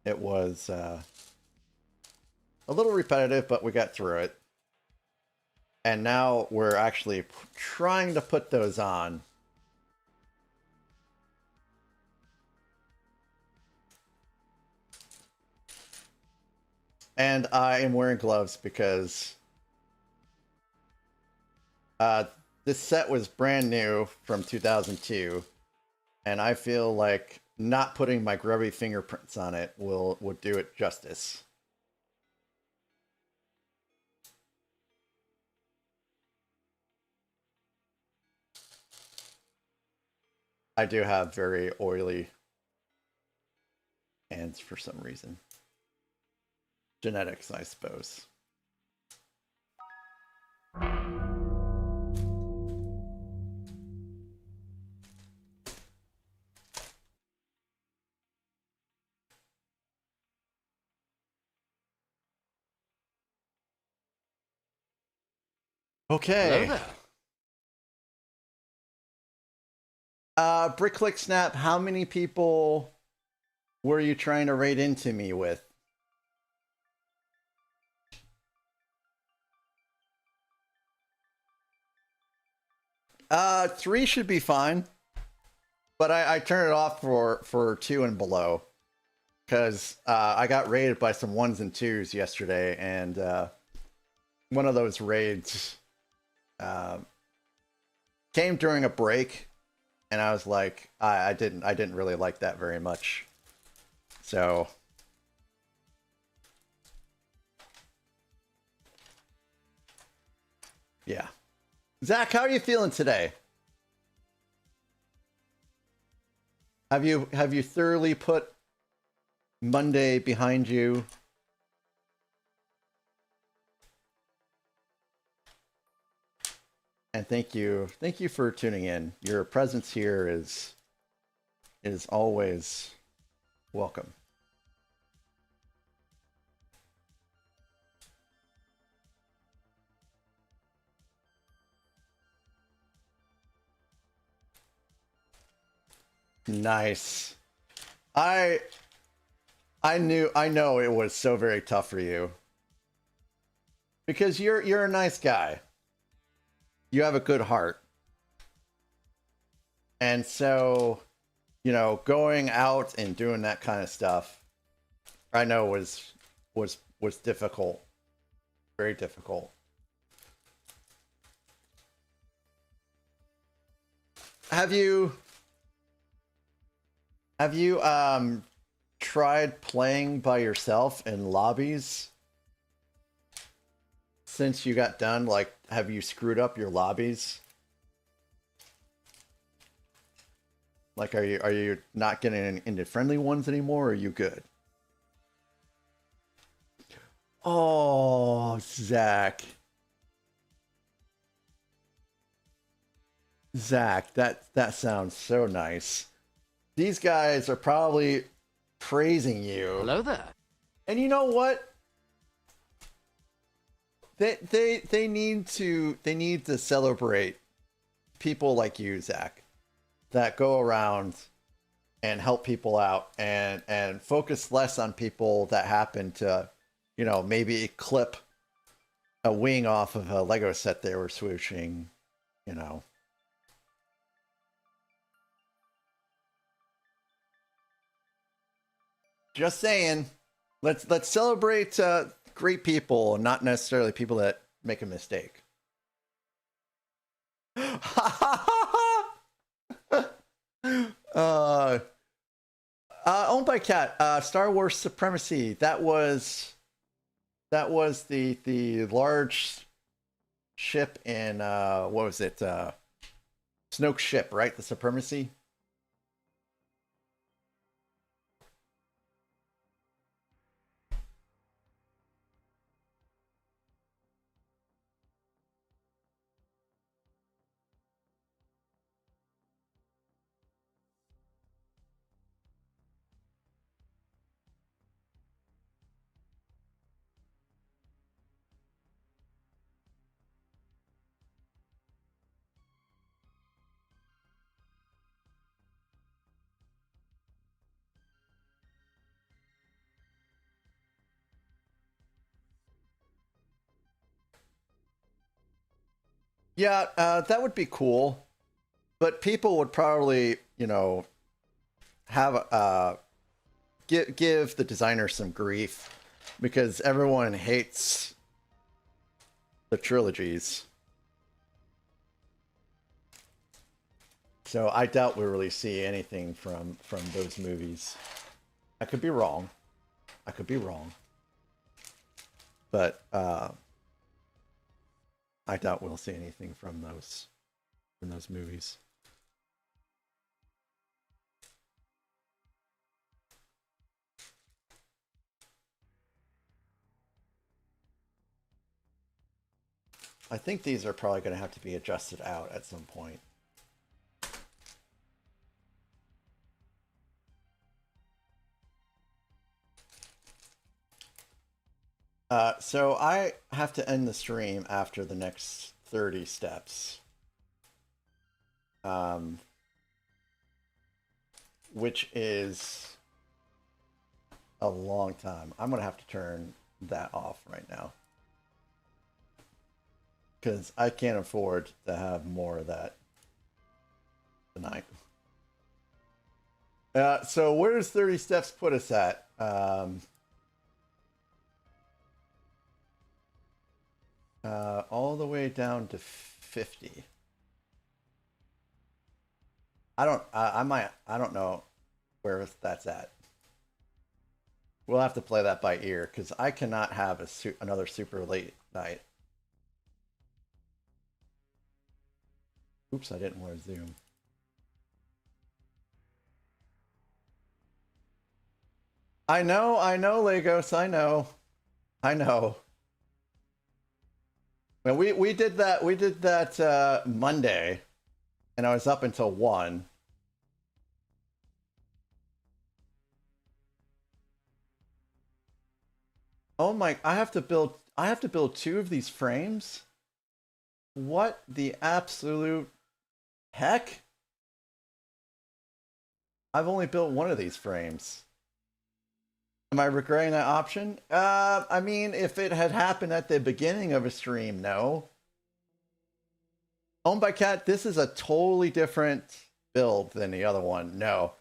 S1: It was a little repetitive, but we got through it. And now we're actually trying to put those on. And I am wearing gloves because this set was brand new from 2002, and I feel like not putting my grubby fingerprints on it would do it justice. I do have very oily hands for some reason. Genetics, I suppose. Okay.
S2: Hello there.
S1: Brick Click Snap, how many people were you trying to raid into me with? Three should be fine. But I turned it off for 2 and below. Because I got raided by some 1s and 2s yesterday, and one of those raids came during a break, and I was like, I didn't really like that very much. So yeah. Zach, how are you feeling today? Have you thoroughly put Monday behind you? And thank you for tuning in. Your presence here is always welcome. Nice. I know it was so very tough for you. Because you're a nice guy. You have a good heart. And so, you know, going out and doing that kind of stuff, I know was difficult. Very difficult. Have you tried playing by yourself in lobbies since you got done? Like, have you screwed up your lobbies? Like, are you not getting into friendly ones anymore, or are you good? Oh, Zach. Zach, that sounds so nice. These guys are probably praising you.
S2: Hello there.
S1: And you know what? They need to celebrate people like you, Zach, that go around and help people out and focus less on people that happen to, you know, maybe clip a wing off of a Lego set they were swooshing, you know. Just saying, let's celebrate great people, and not necessarily people that make a mistake. Owned by Cat, Star Wars Supremacy. That was the large ship in what was it? Snoke's ship, right? The Supremacy. Yeah, that would be cool. But people would probably, you know, have give the designer some grief because everyone hates the trilogies. So I doubt we'll really see anything from those movies. I could be wrong. I could be wrong. But I doubt we'll see anything from those movies. I think these are probably going to have to be adjusted out at some point. So I have to end the stream after the next 30 steps. Which is a long time. I'm going to have to turn that off right now. Because I can't afford to have more of that tonight. So where does 30 steps put us at? All the way down to 50. I don't know where that's at. We'll have to play that by ear because I cannot have another super late night. Oops, I didn't want to zoom. I know, Legos, I know. Well, we did that Monday, and I was up until 1. Oh my! I have to build 2 of these frames. What the absolute heck? I've only built 1 of these frames. Am I regretting that option? I mean, if it had happened at the beginning of a stream, no. Owned by Cat, this is a totally different build than the other one. No.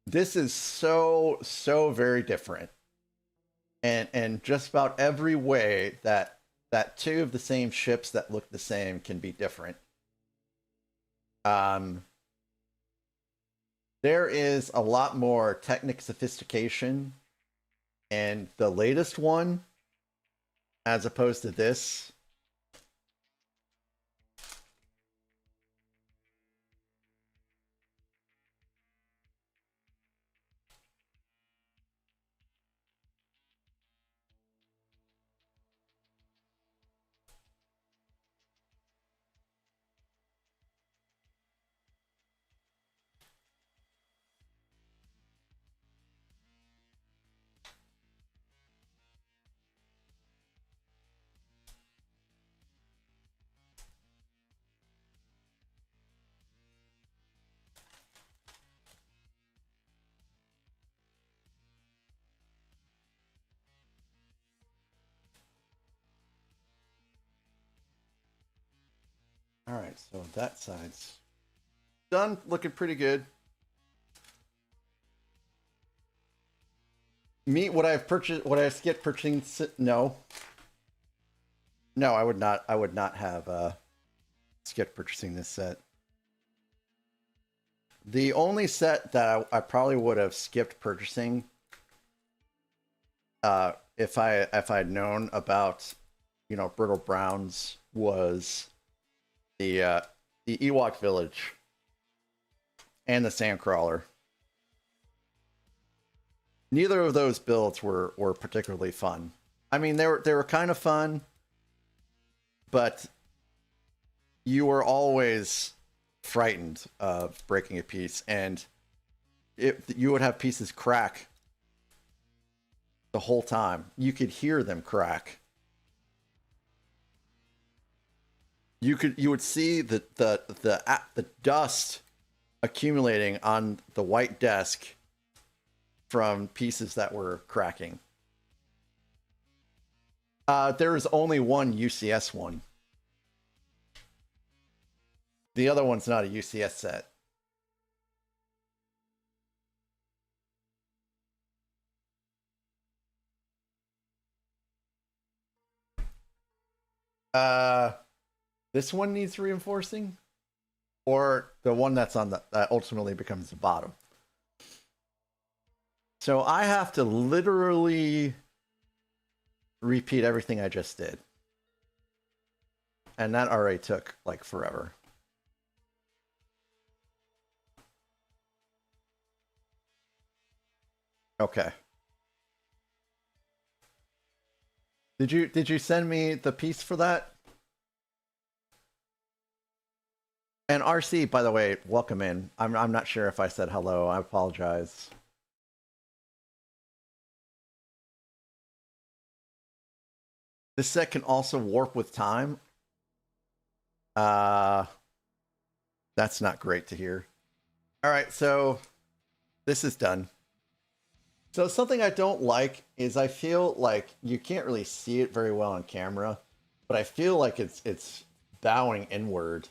S1: This is so very different. And just about every way that 2 of the same ships that look the same can be different. There is a lot more technic sophistication and the latest one as opposed to this. All right, so that side's done, looking pretty good. Me, would I have purchased? Would I skip purchasing? No. No, I would not. I would not have skipped purchasing this set. The only set that I probably would have skipped purchasing, if I had known about, you know, Brittle Browns, was the Ewok Village and the Sandcrawler. Neither of those builds were particularly fun. I mean, they were kind of fun, but you were always frightened of breaking a piece, and you would have pieces crack the whole time. You could hear them crack. You would see the dust accumulating on the white desk from pieces that were cracking. There is only one UCS one. The other one's not a UCS set. This one needs reinforcing, or the one that's on the that ultimately becomes the bottom. So I have to literally repeat everything I just did, and that already took like forever. Okay. Did you send me the piece for that? And RC, by the way, welcome in. I'm not sure if I said hello. I apologize. This set can also warp with time. That's not great to hear. All right, so this is done. So something I don't like is I feel like you can't really see it very well on camera, but I feel like it's bowing inward.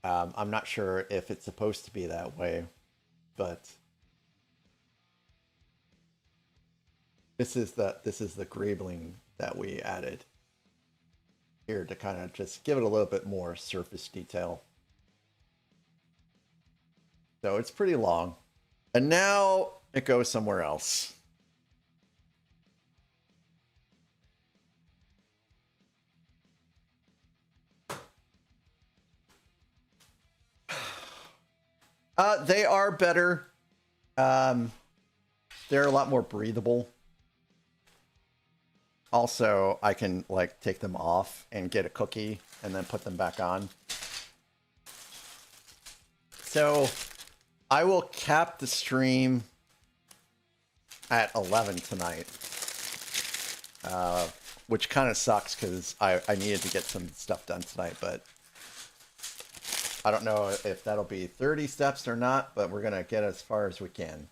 S1: I'm not sure if it's supposed to be that way, but this is the greebling that we added here to kind of just give it a little bit more surface detail. So it's pretty long, and now it goes somewhere else. They are better. They're a lot more breathable. Also, I can like take them off and get a cookie and then put them back on. So I will cap the stream at 11 tonight, which kind of sucks because I needed to get some stuff done tonight, but I don't know if that'll be 30 steps or not, but we're going to get as far as we can.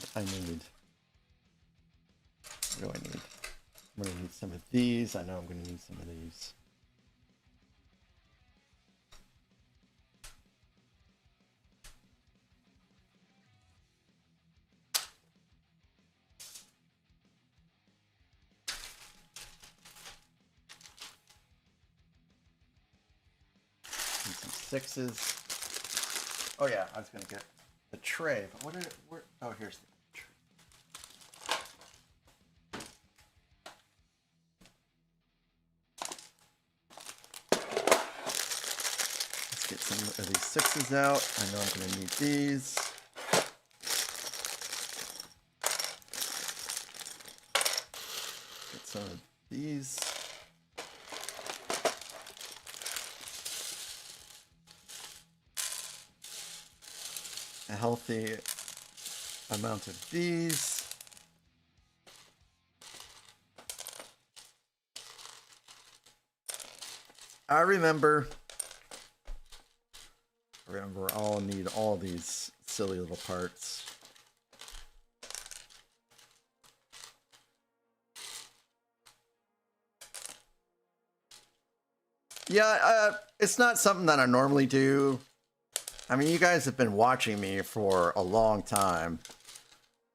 S1: I need, what do I need? I'm going to need some of these. I know I'm going to need some of these. Need some sixes. Oh yeah, I was going to get the tray, but what did it, where, oh, here's the tray. Let's get some of these sixes out. I know I'm going to need these. Get some of these. A healthy amount of these. I remember I'll need all these silly little parts. Yeah, it's not something that I normally do. I mean, you guys have been watching me for a long time,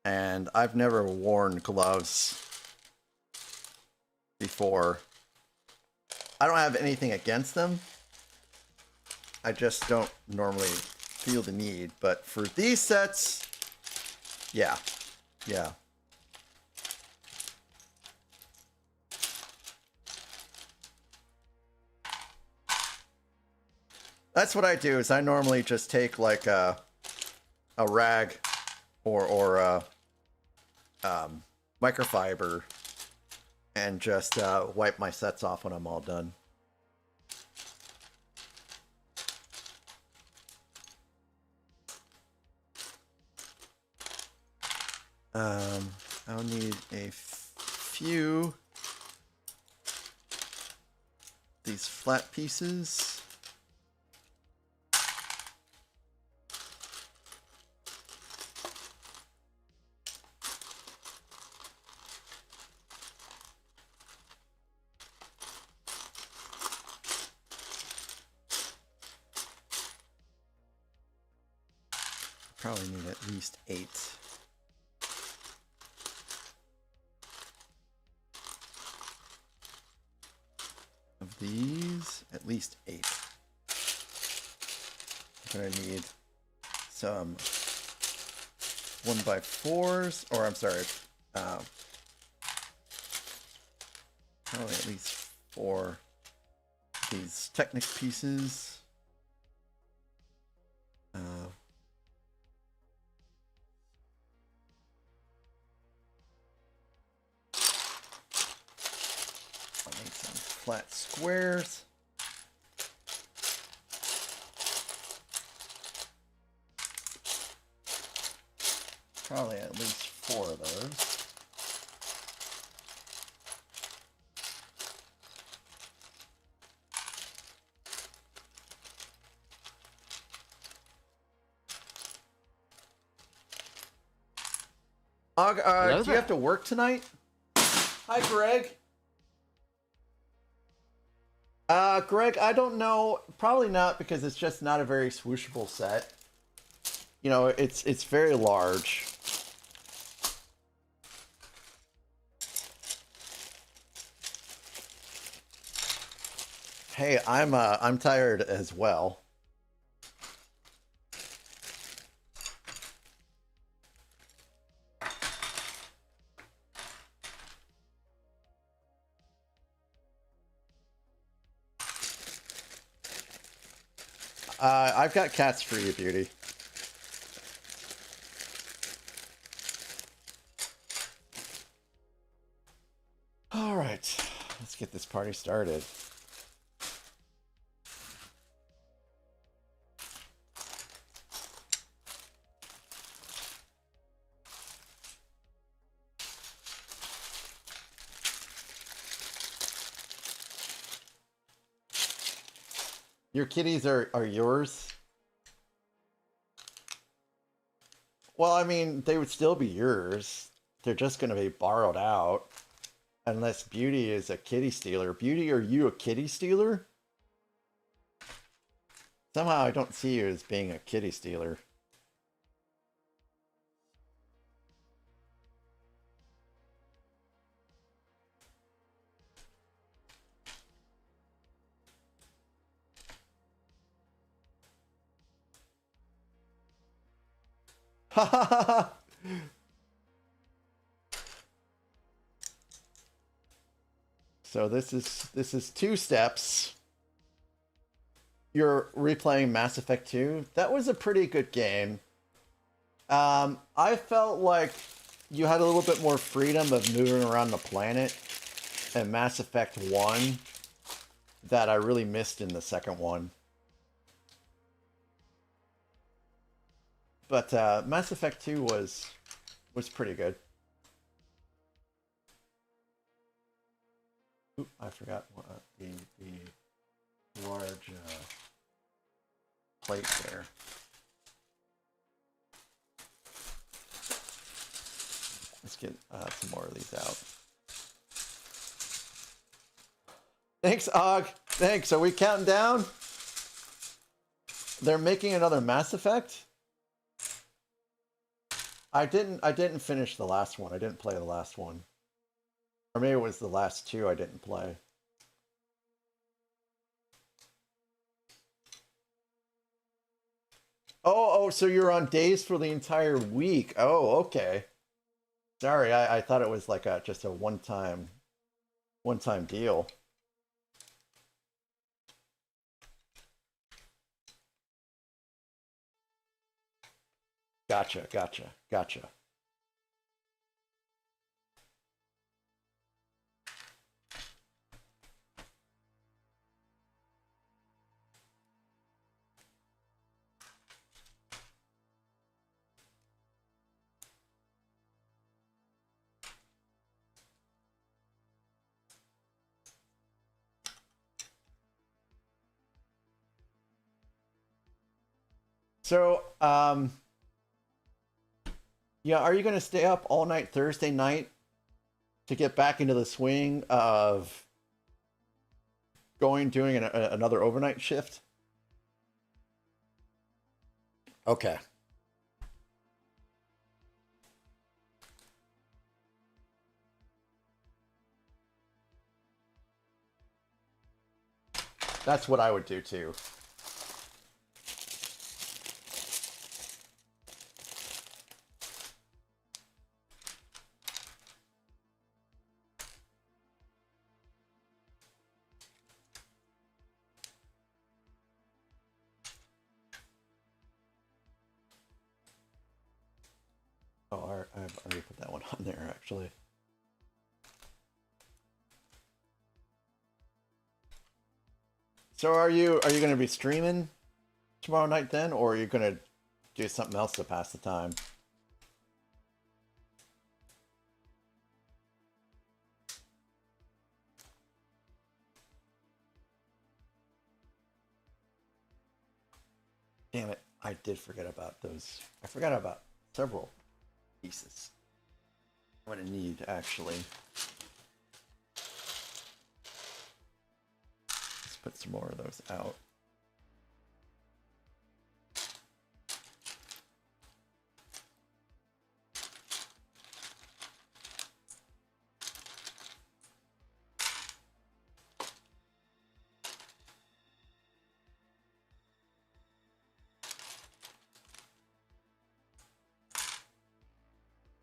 S1: and I've never worn gloves before. I don't have anything against them. I just don't normally feel the need, but for these sets, yeah. That's what I do, is I normally just take like a rag or microfiber and just wipe my sets off when I'm all done.
S2: I'll need a few these flat pieces. Probably need at least 8. Of these, at least 8. I'm gonna need some 1x4s, or I'm sorry, probably at least 4 of these Technic pieces. I'll need some flat squares. Probably at least 4 of those. Do you have to work tonight? Hi, Greg. Greg, I don't know. Probably not, because it's just not a very swooshable set. You know, it's very large. Hey, I'm tired as well. I've got cats for you, Beauty. All right, let's get this party started. Your kitties are yours? Well, I mean, they would still be yours. They're just going to be borrowed out. Unless Beauty is a kitty stealer. Beauty, are you a kitty stealer? Somehow I don't see you as being a kitty stealer. Ha ha ha ha! So this is 2 steps. You're replaying Mass Effect 2. That was a pretty good game. I felt like you had a little bit more freedom of moving around the planet in Mass Effect 1 that I really missed in the second one. But Mass Effect 2 was pretty good. Oop, I forgot the large plate there. Let's get some more of these out. Thanks, Og. Thanks. Are we counting down? They're making another Mass Effect? I didn't finish the last one. I didn't play the last one. Or maybe it was the last 2 I didn't play. Oh, so you're on days for the entire week. Oh, okay. Sorry, I thought it was like just a one-time deal. Gotcha. So, yeah, are you going to stay up all night Thursday night to get back into the swing of doing another overnight shift? Okay. That's what I would do too. Oh, I've already put that one on there, actually. So are you going to be streaming tomorrow night then, or are you going to do something else to pass the time? Damn it, I did forget about those. I forgot about several pieces. I'm going to need, actually. Let's put some more of those out.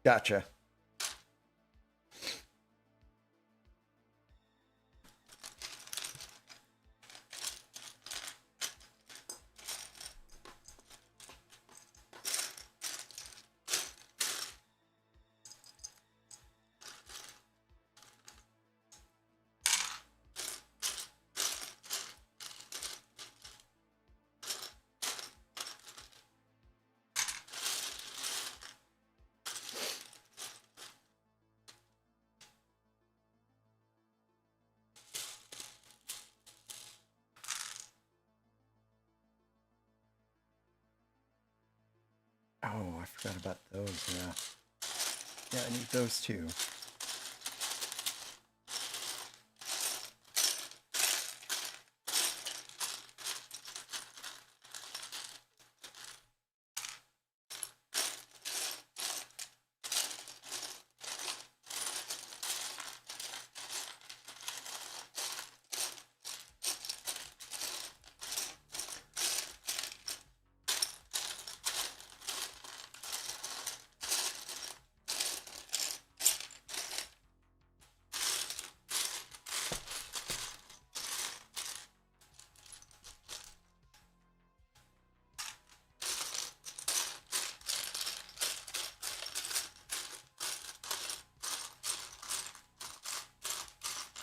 S2: Gotcha. Oh, I forgot about those, yeah. Yeah, I need those too.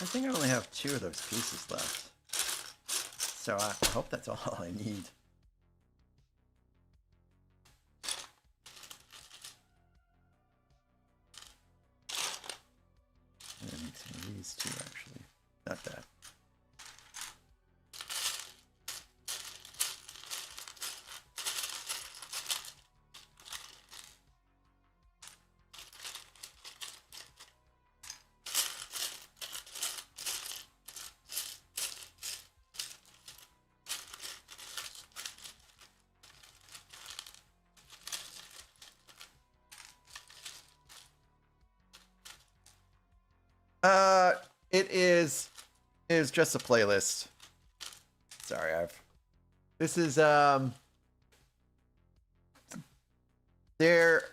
S2: I think I only have 2 of those pieces left. So I hope that's all I need. I need some of these too, actually. Not that. It is just a playlist. Sorry, this is there's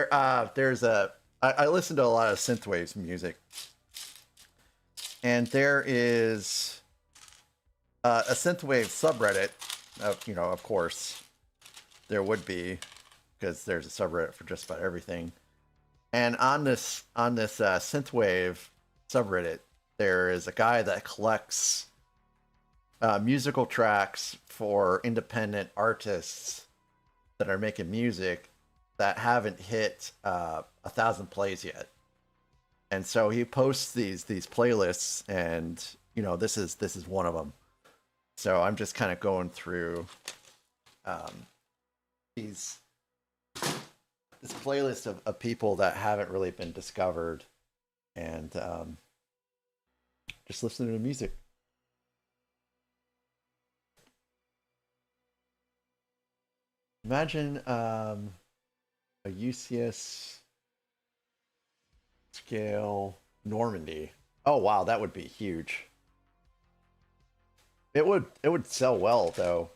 S2: I listen to a lot of synthwaves music, and there is a synthwave subreddit. Of course, there would be, because there's a subreddit for just about everything. And on this synthwave subreddit, there is a guy that collects musical tracks for independent artists that are making music that haven't hit 1,000 plays yet. And so he posts these playlists, and this is one of them. So I'm just kind of going through this playlist of people that haven't really been discovered, and just listen to the music. Imagine a UCS scale Normandy. Oh wow, that would be huge. It would sell well though.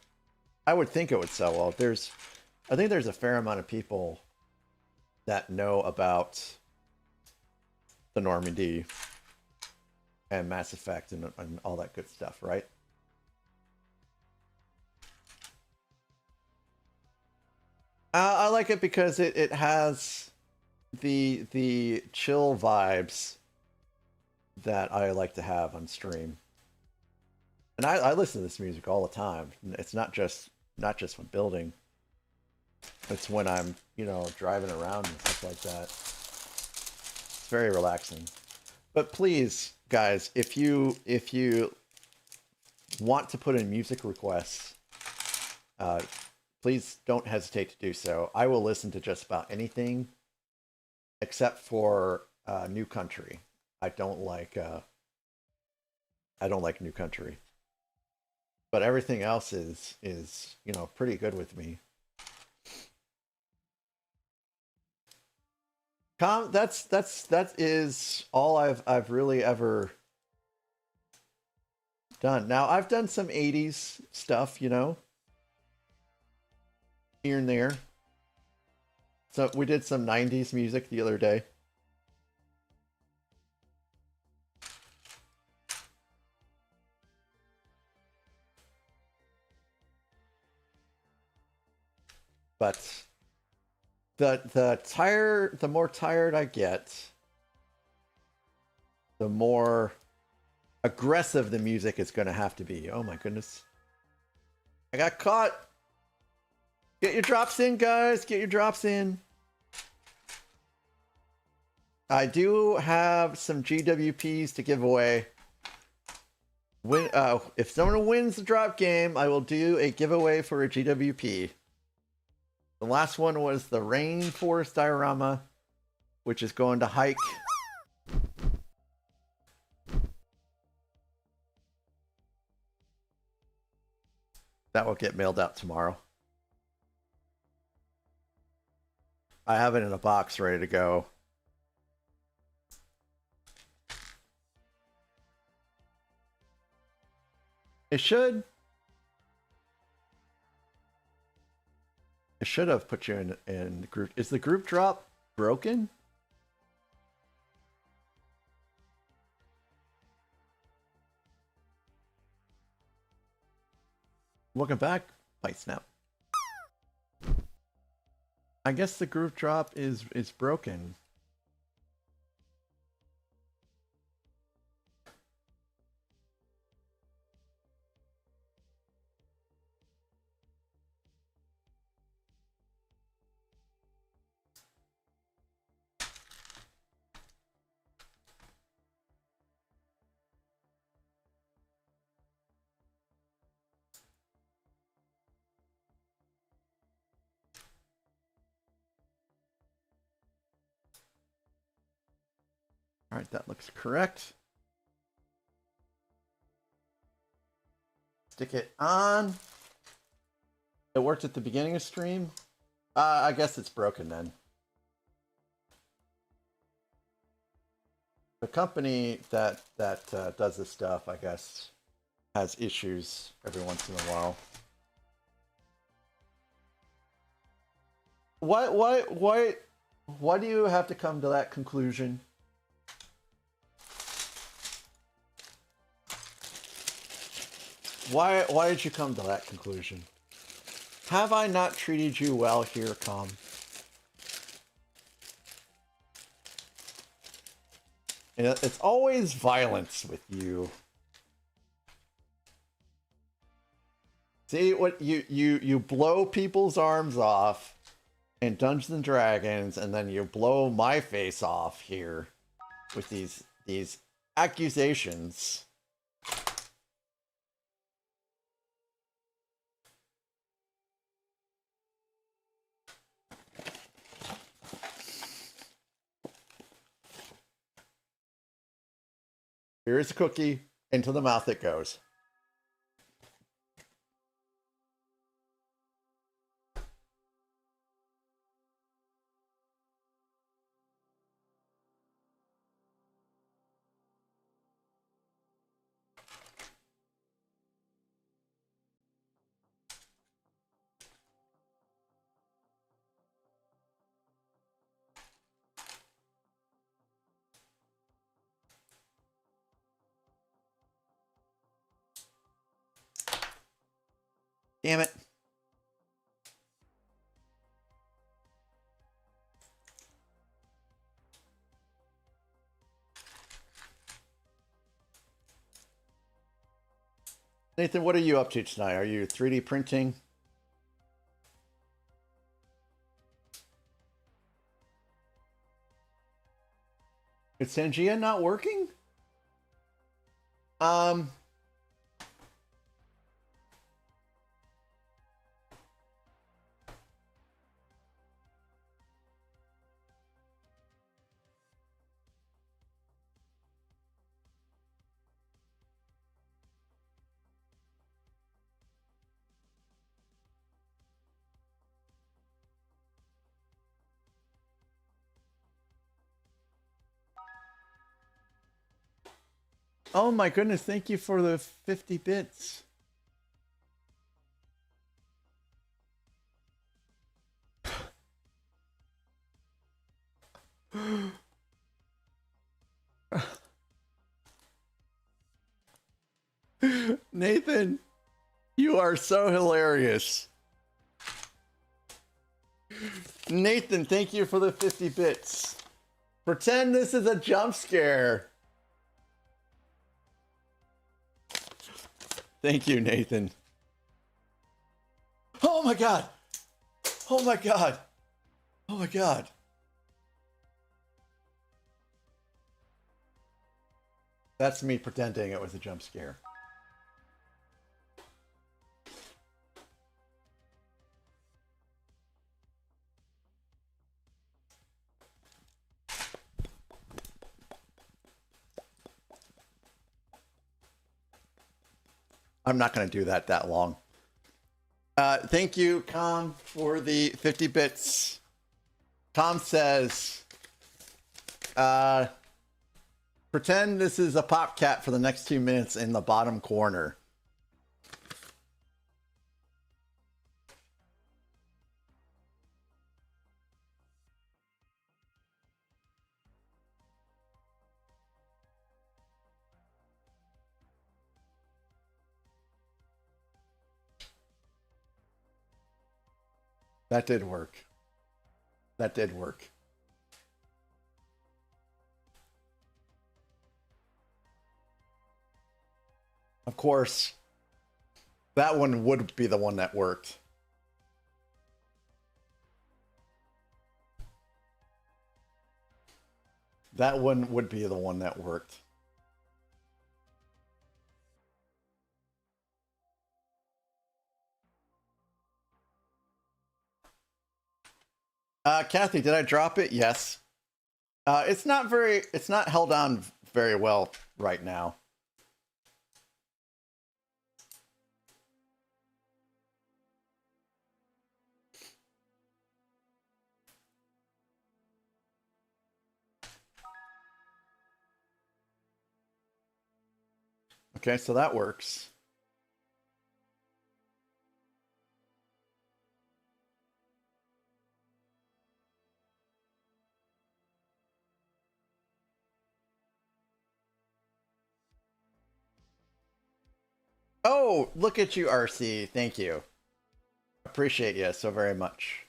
S2: I would think it would sell well. I think there's a fair amount of people that know about the Normandy and Mass Effect and all that good stuff, right? I like it because it has the chill vibes that I like to have on stream. And I listen to this music all the time. It's not just when building. It's when I'm, driving around and stuff like that. It's very relaxing. But please, guys, if you want to put in music requests, please don't hesitate to do so. I will listen to just about anything except for New Country. I don't like New Country. But everything else is pretty good with me. That is all I've really ever done. Now I've done some 80s stuff, here and there. So we did some 90s music the other day. But the more tired I get, the more aggressive the music is going to have to be. Oh my goodness. I got caught. Get your drops in, guys. Get your drops in. I do have some GWPs to give away. If someone wins the drop game, I will do a giveaway for a GWP. The last one was the Rainforest diorama, which is going to Hike. That will get mailed out tomorrow. I have it in a box ready to go. It should have put you in the group. Is the group drop broken? Welcome back, Bite Snap. I guess the group drop is broken. All right, that looks correct. Stick it on. It worked at the beginning of stream. I guess it's broken then. The company that does this stuff, I guess, has issues every once in a while. Why do you have to come to that conclusion? Why did you come to that conclusion? Have I not treated you well here, Com? It's always violence with you. See what you blow people's arms off in Dungeons and Dragons, and then you blow my face off here with these accusations. Here is a cookie. Into the mouth it goes. Damn it. Nathan, what are you up to tonight? Are you 3D printing? Is Sangia not working? Oh my goodness, thank you for the 50 bits. Nathan, you are so hilarious. Nathan, thank you for the 50 bits. Pretend this is a jump scare. Thank you, Nathan. Oh my god. Oh my god. Oh my god. That's me pretending it was a jump scare. I'm not going to do that long. Thank you, Com, for the 50 bits. Com says, pretend this is a pop cat for the next 2 minutes in the bottom corner. That did work. That did work. Of course, that one would be the one that worked. That one would be the one that worked. Kathy, did I drop it? Yes. It's not held on very well right now. Okay, so that works. Oh, look at you, RC. Thank you. Appreciate you so very much.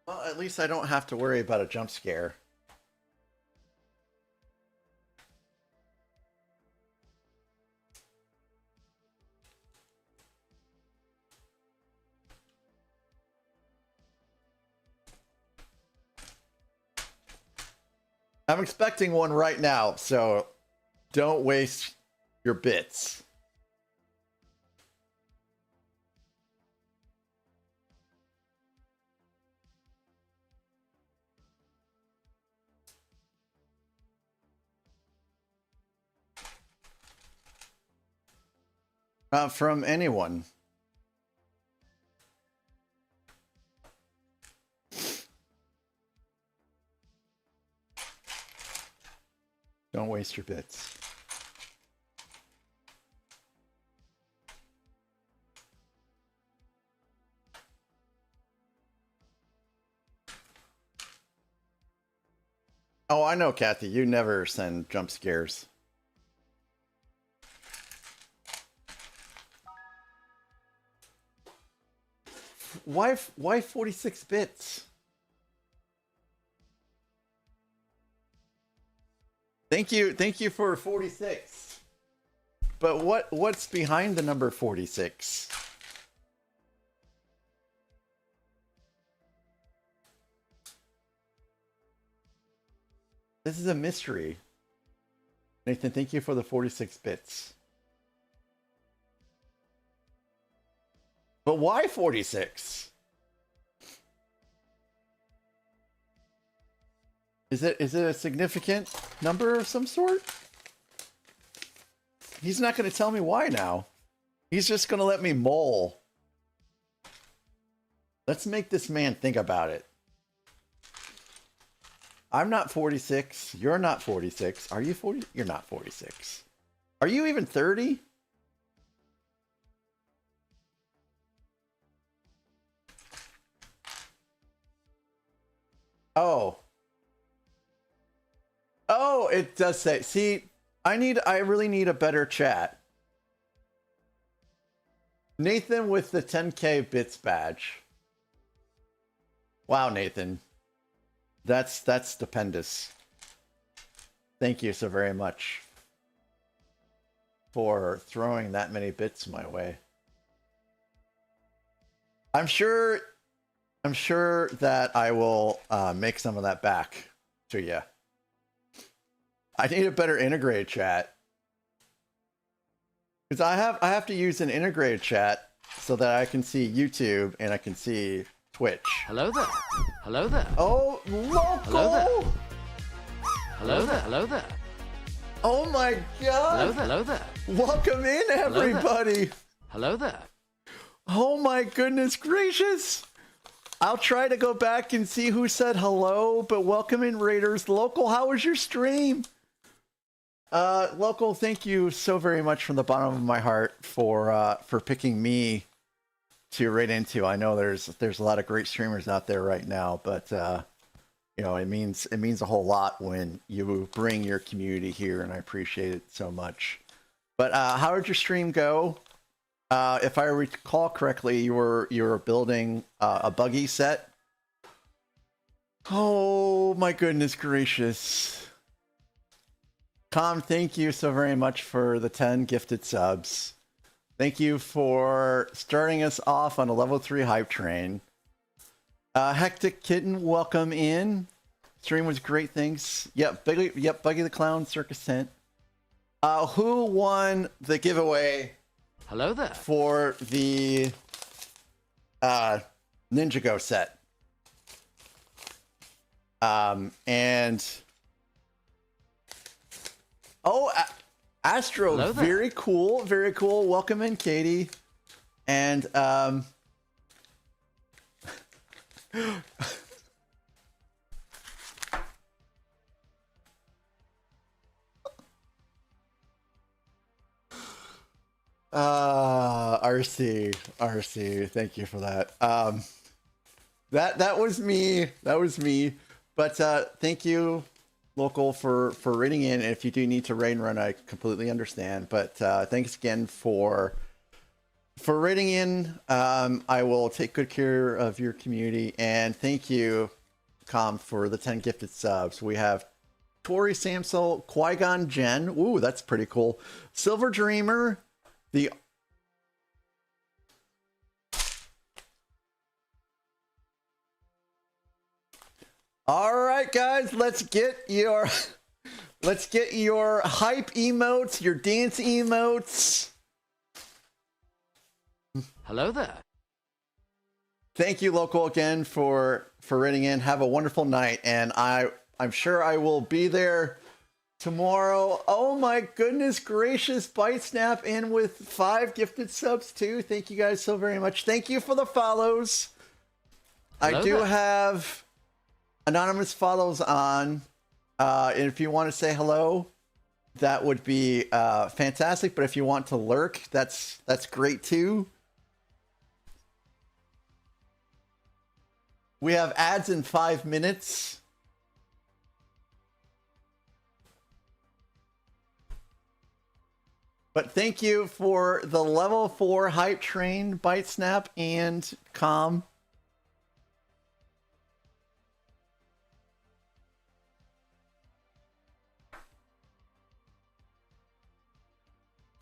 S2: Well, at least I don't have to worry about a jump scare. I'm expecting one right now, so don't waste your bits. From anyone. Don't waste your bits. Oh, I know, Kathy. You never send jump scares. Why 46 bits? Thank you for 46. But what's behind the number 46? This is a mystery. Nathan, thank you for the 46 bits. But why 46? Is it a significant number of some sort? He's not going to tell me why now. He's just going to let me mull. Let's make this man think about it. I'm not 46. You're not 46. Are you 40? You're not 46. Are you even 30? Oh. Oh, it does say. See, I really need a better chat. Nathan with the 10K bits badge. Wow, Nathan. That's stupendous. Thank you so very much for throwing that many bits my way. I'm sure that I will make some of that back to you. I need a better integrated chat. Because I have to use an integrated chat so that I can see YouTube and I can see Twitch.
S7: Hello there. Hello there.
S2: Oh, local!
S7: Hello there. Hello there. Hello there.
S2: Oh my god!
S7: Hello there. Hello there.
S2: Welcome in, everybody!
S7: Hello there.
S2: Oh my goodness gracious! I'll try to go back and see who said hello, but welcome in, Raiders. Local, how was your stream? Local, thank you so very much from the bottom of my heart for picking me to raid into. I know there's a lot of great streamers out there right now, but you know, it means a whole lot when you bring your community here, and I appreciate it so much. But how did your stream go? If I recall correctly, you were building a buggy set. Oh my goodness gracious. Tom, thank you so very much for the 10 gifted subs. Thank you for starting us off on a level 3 hype train. Hectic Kitten, welcome in. Stream was great, thanks. Yep, Buggy the Clown, Circus Tent. Who won the giveaway?
S7: Hello there. For
S2: the Ninjago set. And oh, Astro,
S7: hello there.
S2: Very cool, very cool. Welcome in, Katie. And RC, thank you for that. That was me. But thank you, Local, for raiding in. If you do need to raid and run, I completely understand. But thanks again for raiding in. I will take good care of your community, and thank you, Com, for the 10 gifted subs. We have Tori Samsel, Qui-Gon Jen. Ooh, that's pretty cool. Silver Dreamer. The All right, guys, let's get your hype emotes, your dance emotes.
S7: Hello there.
S2: Thank you, Local, again for writing in. Have a wonderful night, and I'm sure I will be there tomorrow. Oh my goodness gracious, Bite Snap in with 5 gifted subs too. Thank you guys so very much. Thank you for the follows.
S7: Hello
S2: I do
S7: there.
S2: have anonymous follows on. And if you want to say hello, that would be fantastic. But if you want to lurk, that's great too. We have ads in 5 minutes. But thank you for the level 4 hype train, Bite Snap, and Calm.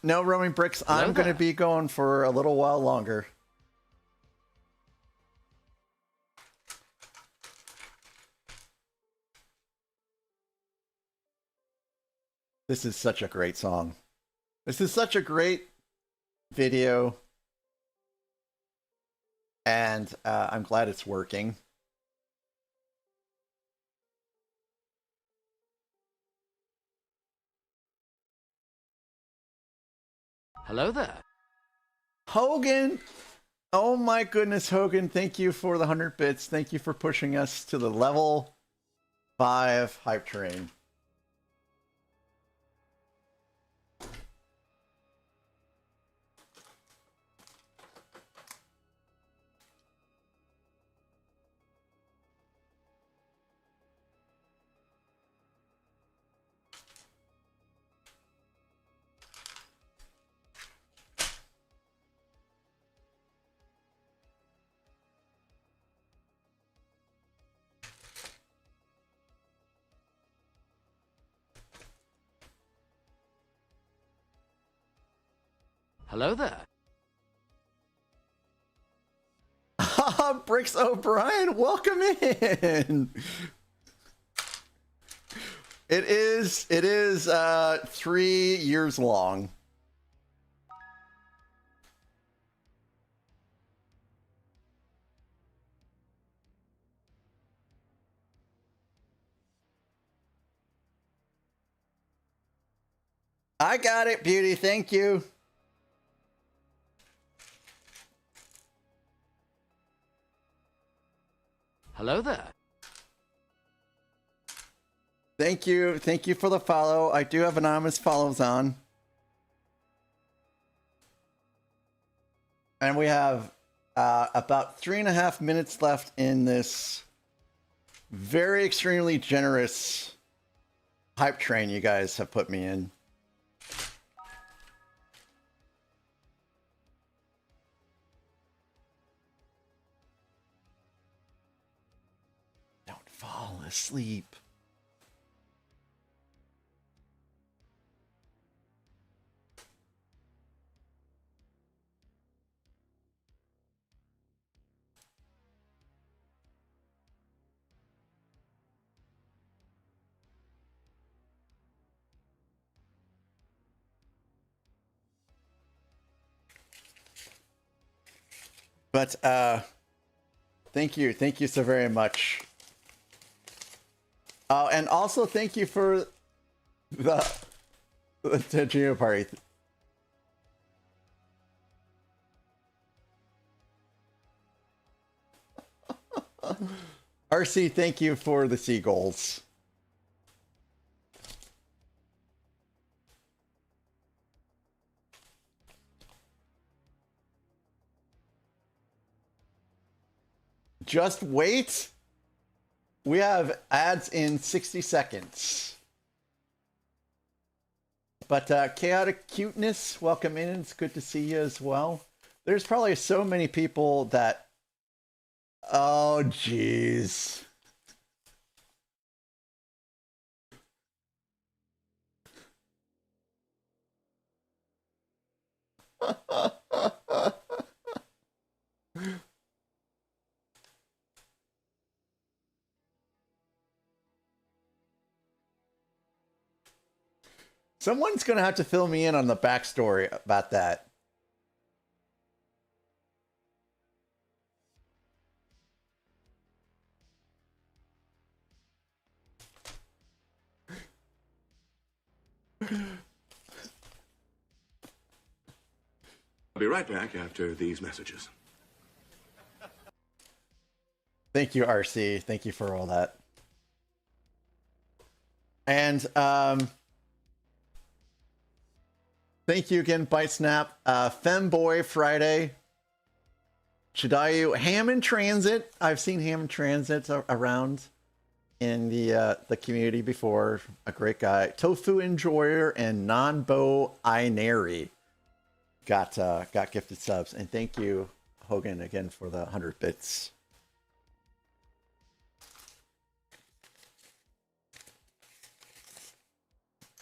S2: No, Roaming Bricks,
S7: Hello
S2: I'm going to
S7: there.
S2: be going for a little while longer. This is such a great song. This is such a great video. And I'm glad it's working.
S7: Hello there.
S2: Hogan! Oh my goodness, Hogan, thank you for the 100 bits. Thank you for pushing us to the level 5 hype train.
S7: Hello there.
S2: Bricks O'Brien, welcome in. It is 3 years long. I got it, Beauty. Thank you.
S7: Hello there.
S2: Thank you. Thank you for the follow. I do have anonymous follows on. And we have about 3.5 minutes left in this very extremely generous hype train you guys have put me in. Don't fall asleep. But thank you so very much. Oh, and also thank you for the Geo party. RC, thank you for the seagulls. Just wait. We have ads in 60 seconds. But Chaotic Cuteness, welcome in. It's good to see you as well. There's probably so many people that... Oh, jeez. Someone's gonna have to fill me in on the backstory about that.
S8: I'll be right back after these messages.
S2: Thank you, RC. Thank you for all that. And thank you again, Bite Snap. Femboy Friday. Chidayu, Ham in Transit. I've seen Ham in Transit around in the community before. A great guy. Tofu Enjoyer and Nanbo Ainari got gifted subs. And thank you, Hogan, again for the 100 bits.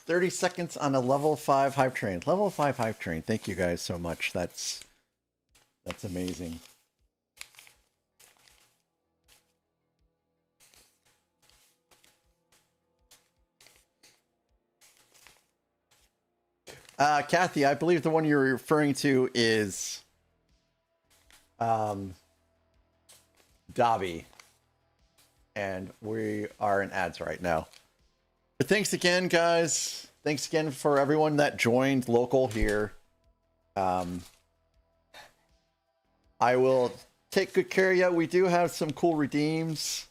S2: "30 seconds on a level 5 hype train." Level 5 hype train. Thank you guys so much. That's amazing. Kathy, I believe the one you're referring to is Dobby. And we are in ads right now. But thanks again, guys. Thanks again for everyone that joined local here. I will take good care of you. We do have some cool redeems.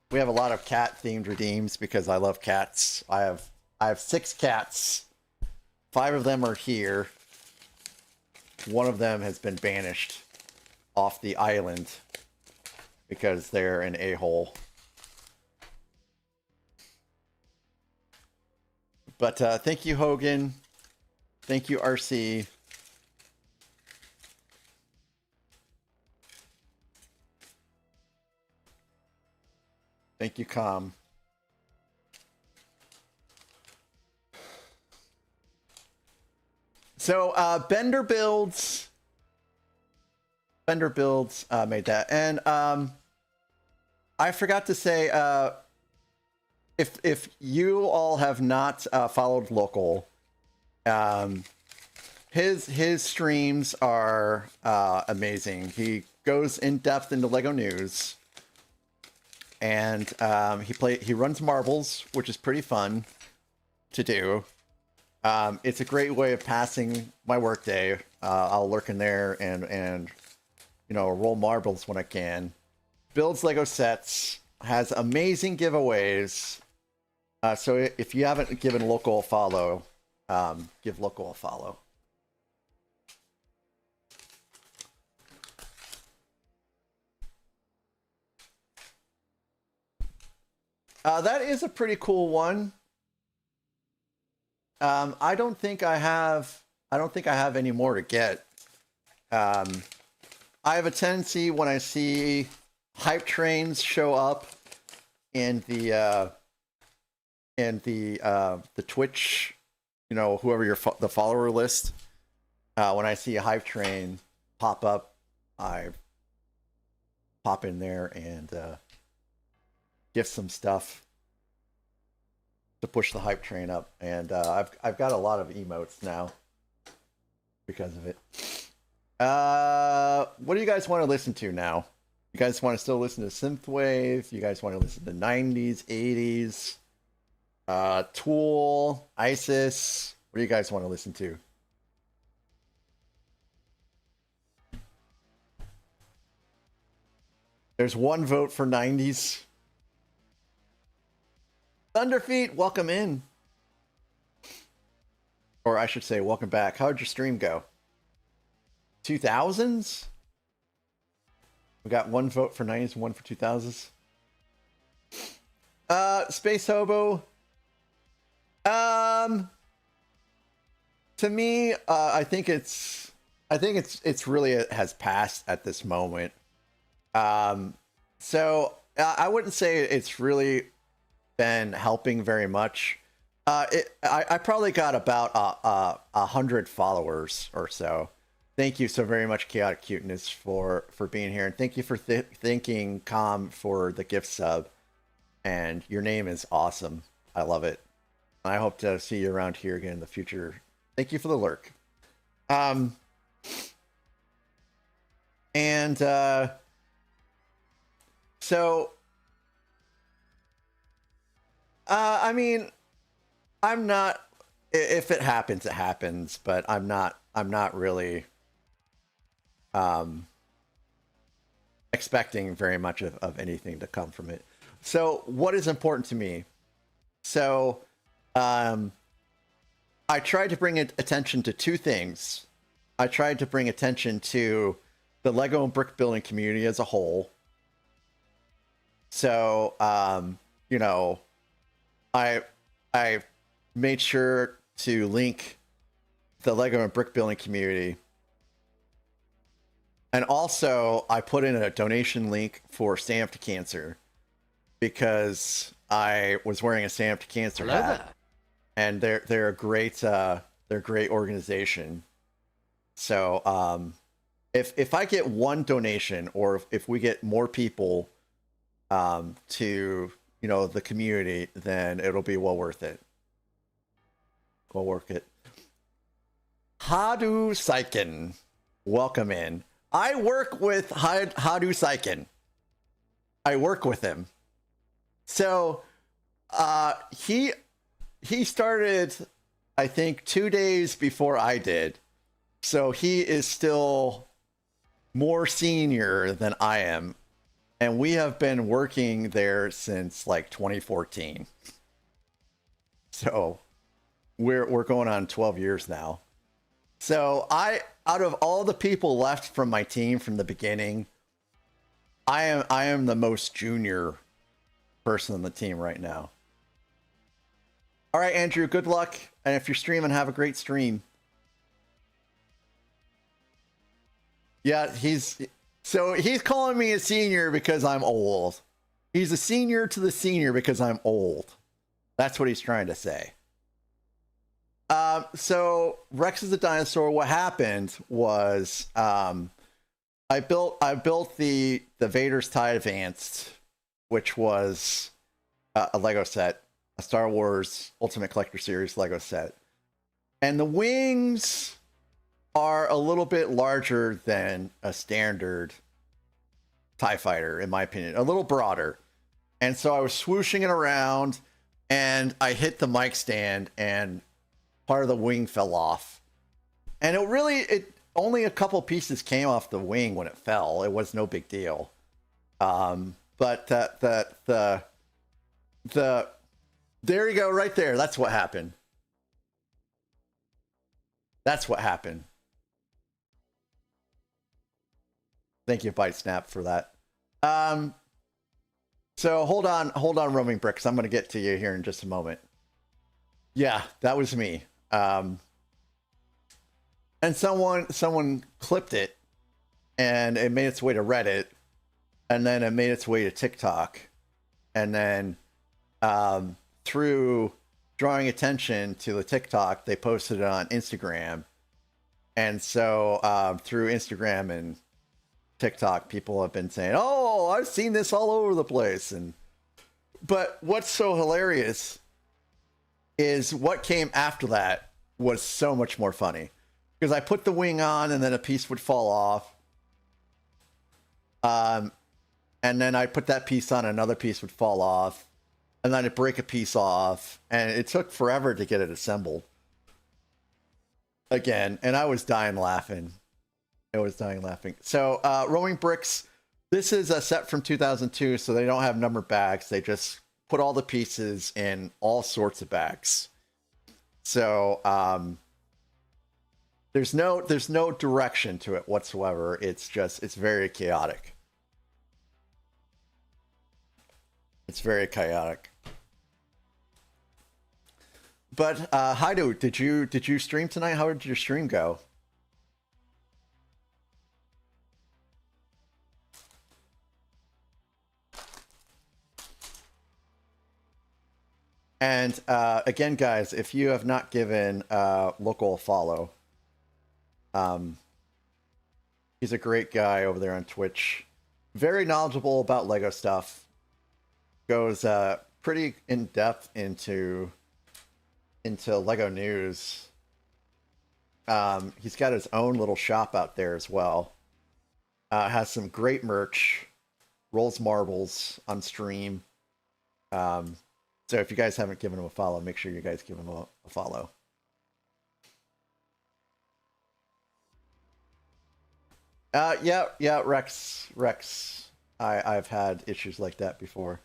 S2: We have a lot of cat-themed redeems because I love cats. I have 6 cats. 5 of them are here. 1 of them has been banished off the island because they're an a-hole. But thank you, Hogan. Thank you, RC. Thank you, Com. So Bender Builds made that, and I forgot to say, if you all have not followed local, his streams are amazing. He goes in depth into Lego news, and he runs marbles, which is pretty fun to do. It's a great way of passing my workday. I'll lurk in there and roll marbles when I can. Builds Lego sets, has amazing giveaways. So if you haven't given local a follow, give local a follow. That is a pretty cool one. I don't think I have any more to get. I have a tendency when I see hype trains show up in the Twitch, whoever the follower list. When I see a hype train pop up, I pop in there and gift some stuff to push the hype train up, and I've got a lot of emotes now because of it. What do you guys want to listen to now? You guys want to still listen to synthwave? You guys want to listen to 90s, 80s, Tool, ISIS? What do you guys want to listen to? There's 1 vote for 90s. Thunderfeet, welcome in. Or I should say, welcome back. How'd your stream go? 2000s? We got 1 vote for 90s and 1 for 2000s. Space Hobo. To me, I think it's really has passed at this moment. So I wouldn't say it's really been helping very much. I probably got about 100 followers or so. Thank you so very much, Chaotic Cuteness, for being here, and thank you for thanking Com for the gift sub. And your name is awesome. I love it. I hope to see you around here again in the future. Thank you for the lurk. So I mean, I'm not, if it happens, it happens, but I'm not really expecting very much of anything to come from it. So what is important to me? So I tried to bring attention to two things. I tried to bring attention to the Lego and brick building community as a whole. So, you know, I made sure to link the Lego and brick building community. And also, I put in a donation link for Stand Up to Cancer because I was wearing a Stand Up to Cancer
S7: Hello
S2: hat.
S7: there.
S2: And they're a great organization. So if I get one donation, or if we get more people to, you know, the community, then it'll be well worth it. Well worth it. Hadu Saiken, welcome in. I work with Hadu Saiken. I work with him. So he started, I think, 2 days before I did. So he is still more senior than I am. And we have been working there since like 2014. So we're going on 12 years now. So out of all the people left from my team from the beginning, I am the most junior person on the team right now. All right, Andrew, good luck. And if you're streaming, have a great stream. Yeah, he's calling me a senior because I'm old. He's a senior to the senior because I'm old. That's what he's trying to say. So Rex is a dinosaur. What happened was I built the Vader's TIE Advanced, which was a Lego set, a Star Wars Ultimate Collector Series Lego set. And the wings are a little bit larger than a standard TIE fighter, in my opinion, a little broader. And so I was swooshing it around and I hit the mic stand and part of the wing fell off. And it only a couple pieces came off the wing when it fell. It was no big deal. But there you go, right there. That's what happened. That's what happened. Thank you, Bite Snap, for that. So hold on, Roaming Bricks. I'm going to get to you here in just a moment. Yeah, that was me. And someone clipped it, and it made its way to Reddit, and then it made its way to TikTok, and then through drawing attention to the TikTok, they posted it on Instagram, and so through Instagram and TikTok, people have been saying, "Oh, I've seen this all over the place." But what's so hilarious is what came after that was so much more funny, because I put the wing on and then a piece would fall off, and then I put that piece on, another piece would fall off, and then I'd break a piece off, and it took forever to get it assembled again, and I was dying laughing. So, Roaming Bricks, this is a set from 2002, so they don't have numbered bags. They just put all the pieces in all sorts of bags. So, there's no direction to it whatsoever. It's very chaotic. It's very chaotic. But Haidu, did you stream tonight? How did your stream go? And again, guys, if you have not given Local a follow, he's a great guy over there on Twitch. Very knowledgeable about Lego stuff. Goes pretty in depth into into Lego News. He's got his own little shop out there as well. Has some great merch, rolls marbles on stream. So if you guys haven't given him a follow, make sure you guys give him a follow. Yeah, Rex. I've had issues like that before.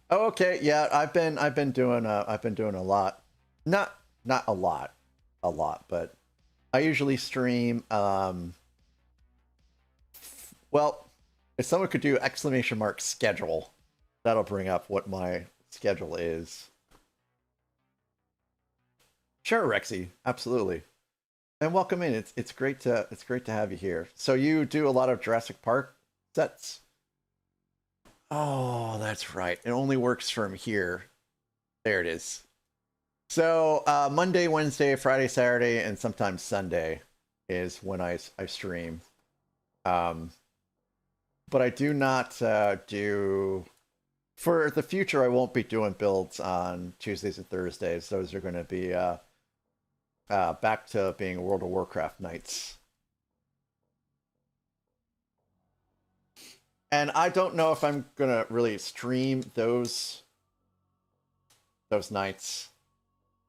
S2: Oh, okay. Yeah, I've been doing a lot. Not a lot, but I usually stream well, if someone could do ! schedule, that'll bring up what my schedule is. Sure, Rexy, absolutely. And welcome in. It's great to have you here. So you do a lot of Jurassic Park sets? Oh, that's right. It only works from here. There it is. So Monday, Wednesday, Friday, Saturday, and sometimes Sunday is when I stream. But I do not do... For the future, I won't be doing builds on Tuesdays and Thursdays. Those are going to be back to being World of Warcraft nights. And I don't know if I'm going to really stream those nights.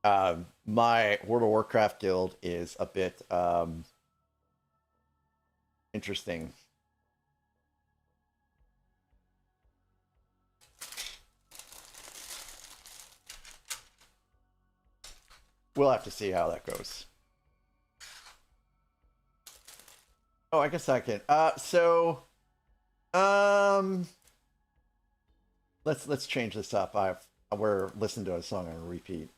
S2: My World of Warcraft guild is a bit interesting. We'll have to see how that goes. Oh, I guess I can. Let's change this up. We're listening to a song on repeat.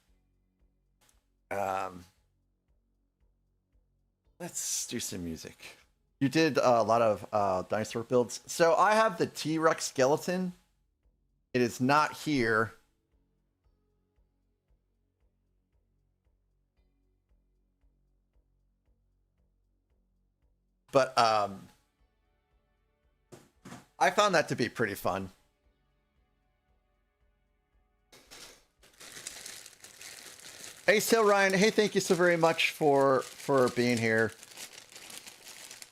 S2: Let's do some music. You did a lot of dinosaur builds. So I have the T-Rex skeleton. It is not here. But I found that to be pretty fun. Hey, still Ryan. Hey, thank you so very much for being here.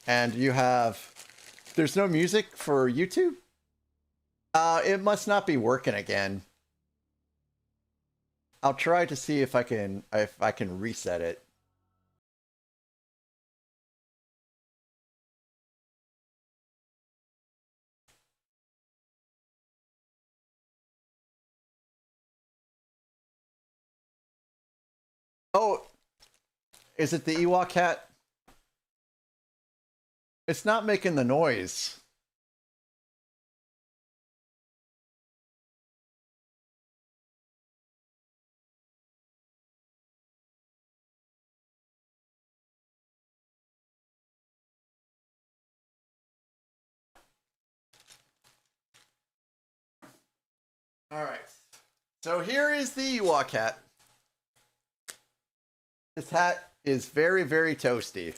S2: And you have... There's no music for YouTube? It must not be working again. I'll try to see if I can reset it. Oh, is it the Ewok cat? It's not making the noise. All right. So here is the Ewok hat. This hat is very, very toasty.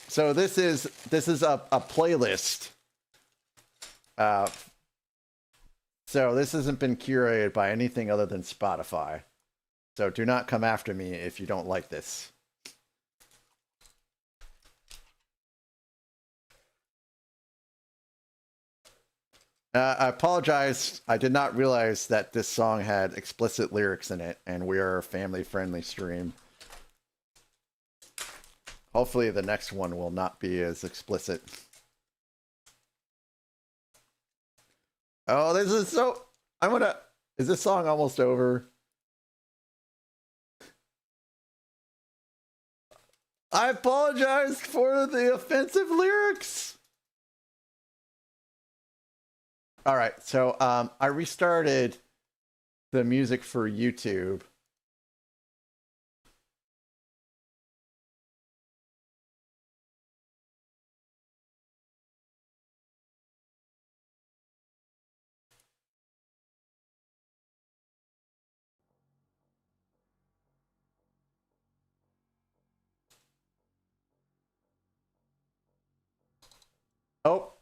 S2: So this is a playlist. So this hasn't been curated by anything other than Spotify. So do not come after me if you don't like this. I apologize. I did not realize that this song had explicit lyrics in it, and we are a family-friendly stream. Hopefully the next one will not be as explicit. Oh, this is so... Is this song almost over? I apologize for the offensive lyrics. All right, so I restarted the music for YouTube. Oh.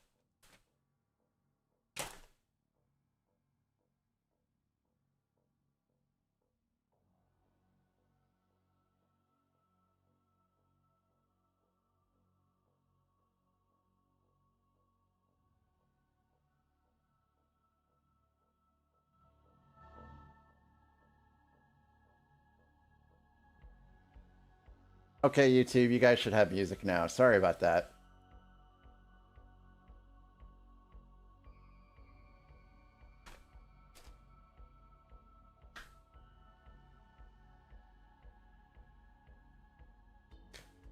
S2: Okay, YouTube, you guys should have music now. Sorry about that.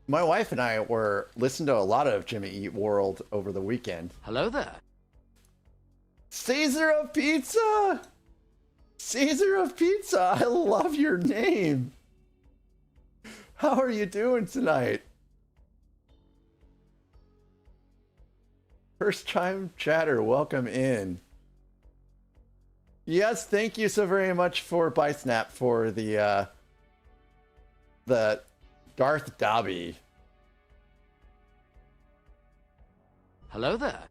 S2: My wife and I were listening to a lot of Jimmy Eat World over the weekend.
S7: Hello there.
S2: Caesar of Pizza! Caesar of Pizza, I love your name. How are you doing tonight? First time chatter, welcome in. Yes, thank you so very much for Bysnap for the Darth Dobby.
S7: Hello there.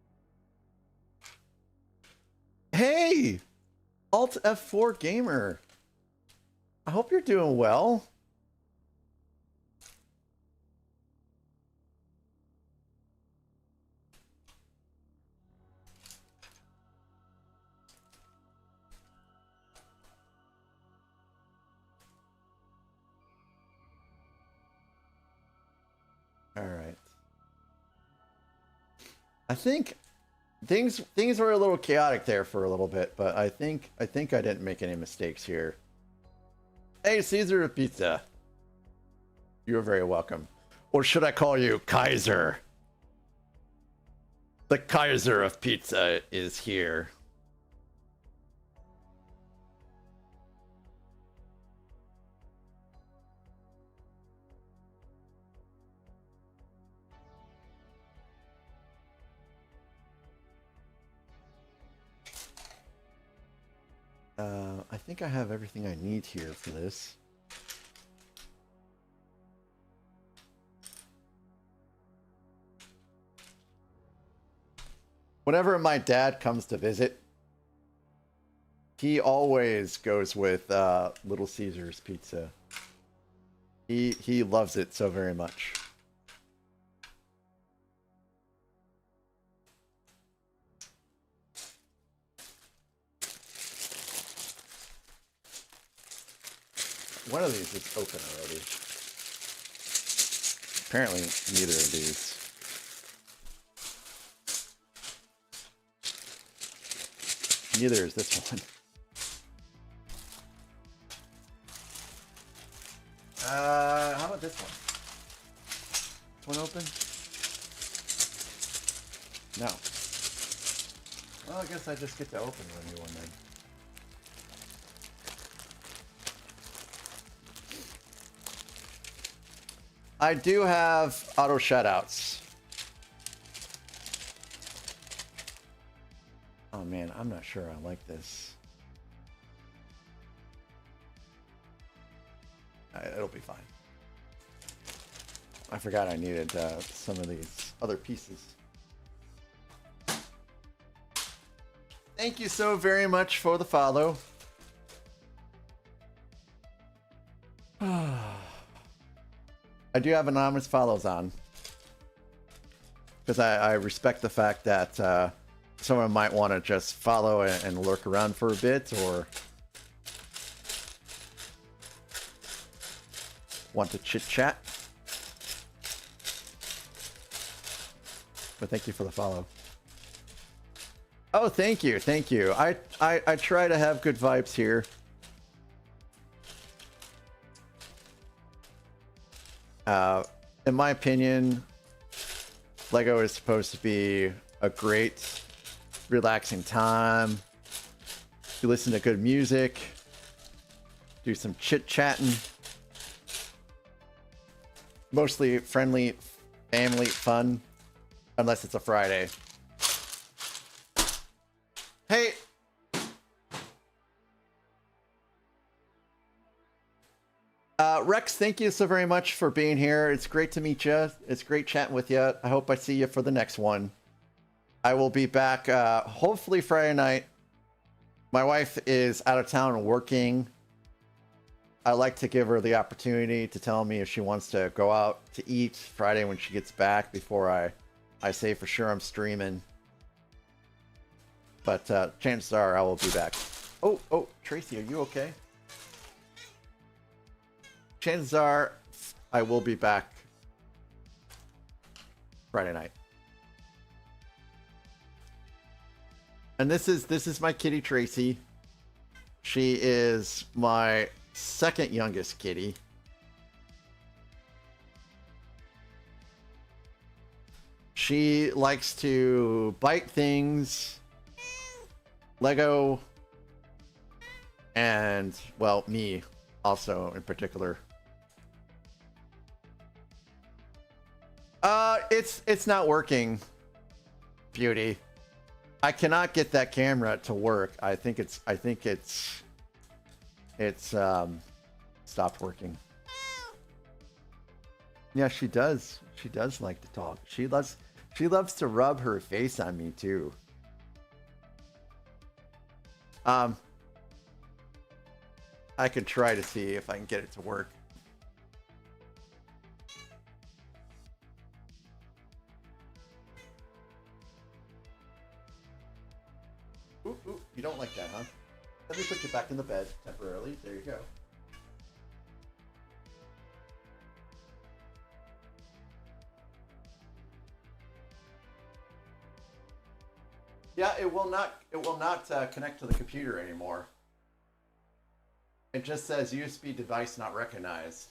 S2: Hey! Alt F4 Gamer. I hope you're doing well. All right. I think things were a little chaotic there for a little bit, but I think I didn't make any mistakes here. Hey, Caesar of Pizza. You're very welcome. Or should I call you Kaiser? The Kaiser of Pizza is here. I think I have everything I need here for this. Whenever my dad comes to visit, he always goes with Little Caesar's Pizza. He loves it so very much. One of these is open already. Apparently, neither of these. Neither is this one. How about this one? This one open? No. Well, I guess I just get to open a new one then. I do have auto shutouts. Oh man, I'm not sure I like this. It'll be fine. I forgot I needed some of these other pieces. Thank you so very much for the follow. I do have anonymous follows on. Because I respect the fact that someone might want to just follow and lurk around for a bit, or want to chit-chat. But thank you for the follow. Oh, thank you, thank you. I try to have good vibes here. In my opinion, Lego is supposed to be a great, relaxing time. You listen to good music, do some chit-chatting. Mostly friendly, family fun, unless it's a Friday. Hey! Rex, thank you so very much for being here. It's great to meet you. It's great chatting with you. I hope I see you for the next one. I will be back hopefully Friday night. My wife is out of town working. I like to give her the opportunity to tell me if she wants to go out to eat Friday when she gets back before I say for sure I'm streaming. But chances are I will be back. Oh, Tracy, are you okay? Chances are I will be back Friday night. And this is my kitty Tracy. She is my second youngest kitty. She likes to bite things, Lego, and, well, me also in particular. It's not working, Beauty. I cannot get that camera to work. I think it's stopped working. Yeah, she does. She does like to talk. She loves to rub her face on me too. I could try to see if I can get it to work. Ooh, you don't like that, huh? Let me put you back in the bed temporarily. There you go. Yeah, it will not connect to the computer anymore. It just says USB device not recognized.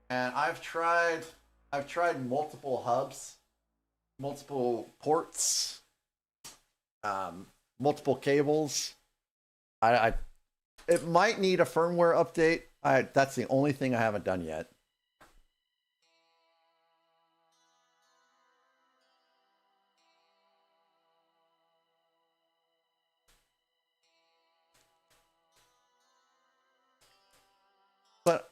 S2: And I've tried multiple hubs, multiple ports, multiple cables. It might need a firmware update. That's the only thing I haven't done yet. But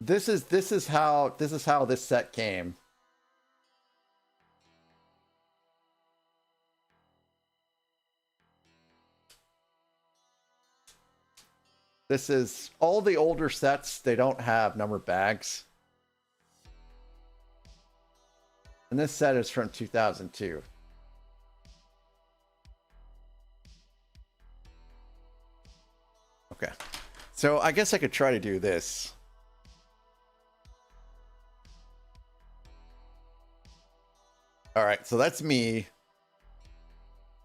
S2: this is how this set came. This is all the older sets. They don't have number bags. And this set is from 2002. Okay. So I guess I could try to do this. All right. So that's me.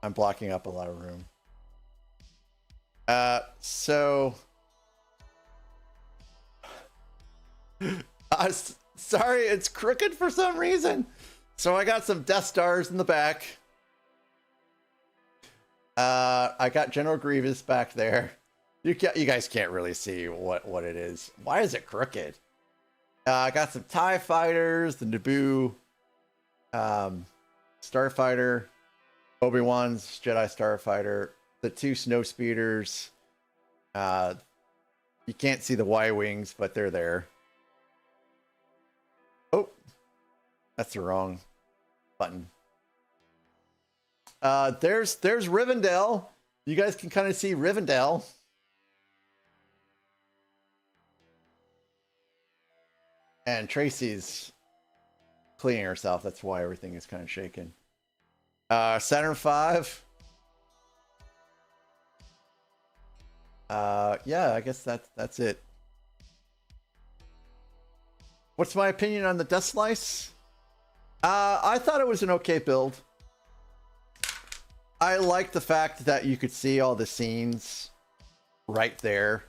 S2: I'm blocking up a lot of room. So sorry, it's crooked for some reason. So I got some Death Stars in the back. I got General Grievous back there. You guys can't really see what it is. Why is it crooked? I got some TIE fighters, the Naboo, Starfighter, Obi-Wan's Jedi Starfighter, the two Snowspeeders. You can't see the Y-wings, but they're there. Oh, that's the wrong button. There's Rivendell. You guys can kind of see Rivendell. And Tracy's cleaning herself. That's why everything is kind of shaking. Saturn V. Yeah, I guess that's it. What's my opinion on the Death Slice? I thought it was an okay build. I like the fact that you could see all the scenes right there.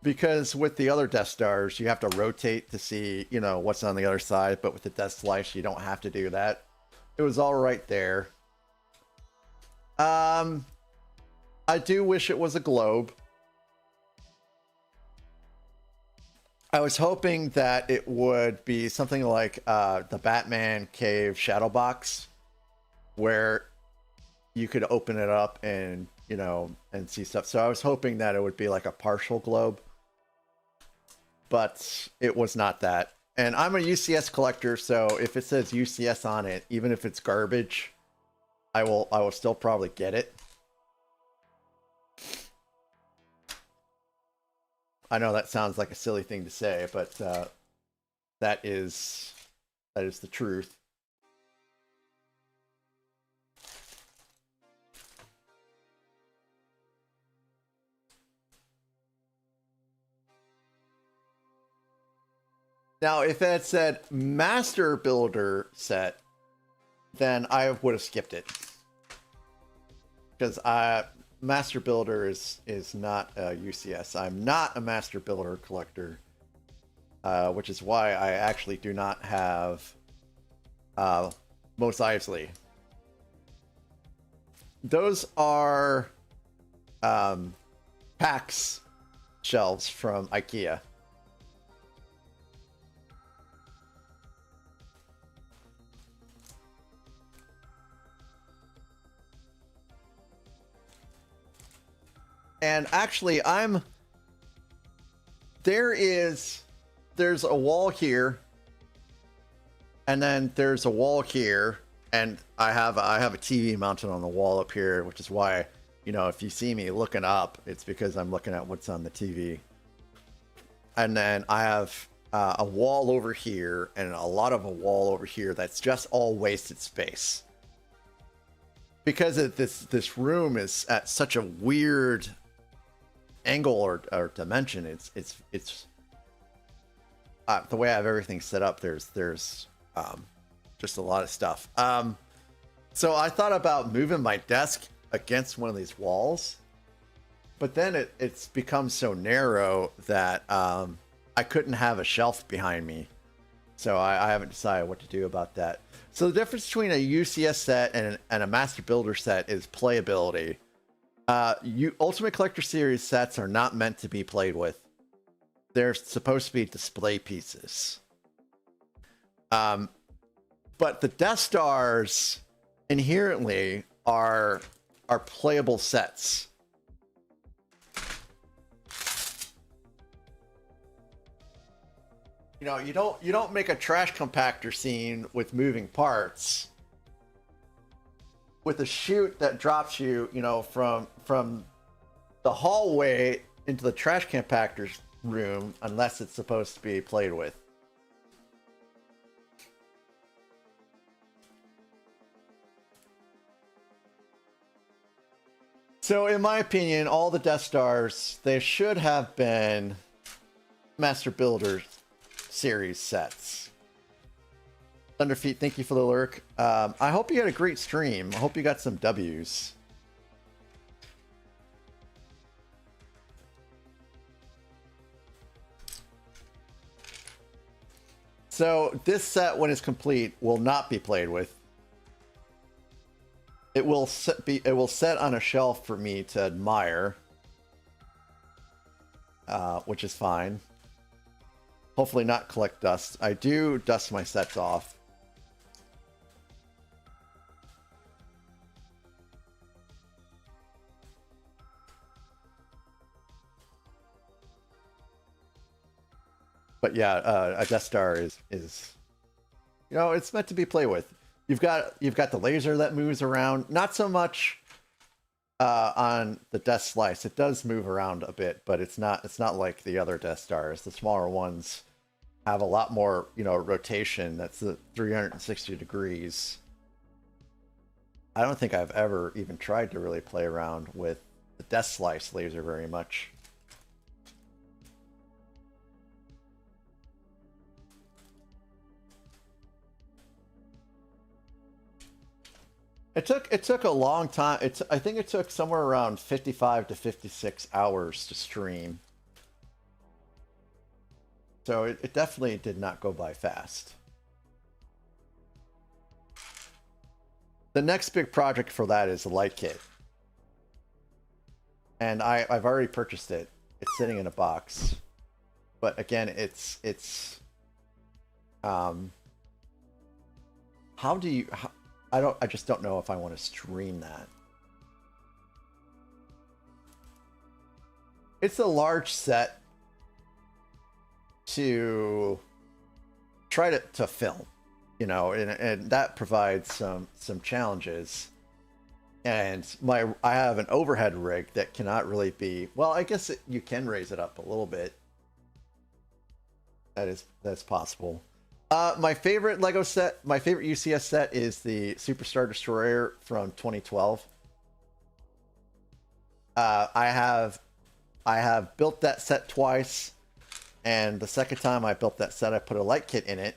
S2: Because with the other Death Stars, you have to rotate to see, you know, what's on the other side. But with the Death Slice, you don't have to do that. It was all right there. I do wish it was a globe. I was hoping that it would be something like the Batman Cave Shadow Box, where you could open it up and, you know, and see stuff. So I was hoping that it would be like a partial globe, but it was not that. And I'm a UCS collector, so if it says UCS on it, even if it's garbage, I will still probably get it. I know that sounds like a silly thing to say, but that is the truth. Now, if it had said Master Builder set, then I would have skipped it. Because Master Builder is not UCS. I'm not a Master Builder collector. Which is why I actually do not have Mos Eisley. Those are PAX shelves from IKEA. And actually, there's a wall here, and then there's a wall here, and I have a TV mounted on the wall up here, which is why, you know, if you see me looking up, it's because I'm looking at what's on the TV. And then I have a wall over here, and a lot of a wall over here that's just all wasted space. Because this room is at such a weird angle or dimension, it's the way I have everything set up, there's just a lot of stuff. So I thought about moving my desk against one of these walls, but then it's become so narrow that I couldn't have a shelf behind me. So I haven't decided what to do about that. So the difference between a UCS set and a Master Builder set is playability. Ultimate Collector Series sets are not meant to be played with. They're supposed to be display pieces. But the Death Stars inherently are playable sets. You know, you don't make a trash compactor scene with moving parts with a chute that drops you, you know, from the hallway into the trash compactor's room, unless it's supposed to be played with. So in my opinion, all the Death Stars, they should have been Master Builder series sets. Thunderfeet, thank you for the lurk. I hope you had a great stream. I hope you got some W's. So this set, when it's complete, will not be played with. It will set on a shelf for me to admire, which is fine. Hopefully not collect dust. I do dust my sets off. But yeah, a Death Star is you know, it's meant to be played with. You've got the laser that moves around. Not so much on the Death Slice. It does move around a bit, but it's not like the other Death Stars. The smaller ones have a lot more, you know, rotation. That's the 360 degrees. I don't think I've ever even tried to really play around with the Death Slice laser very much. It took a long time. I think it took somewhere around 55 to 56 hours to stream. So it definitely did not go by fast. The next big project for that is the light kit. And I've already purchased it. It's sitting in a box. But again, I just don't know if I want to stream that. It's a large set to try to film, you know, and that provides some challenges. And I have an overhead rig that cannot really be, well, I guess you can raise it up a little bit. That's possible. My favorite Lego set, my favorite UCS set is the Super Star Destroyer from 2012. I have built that set twice, and the second time I built that set, I put a light kit in it.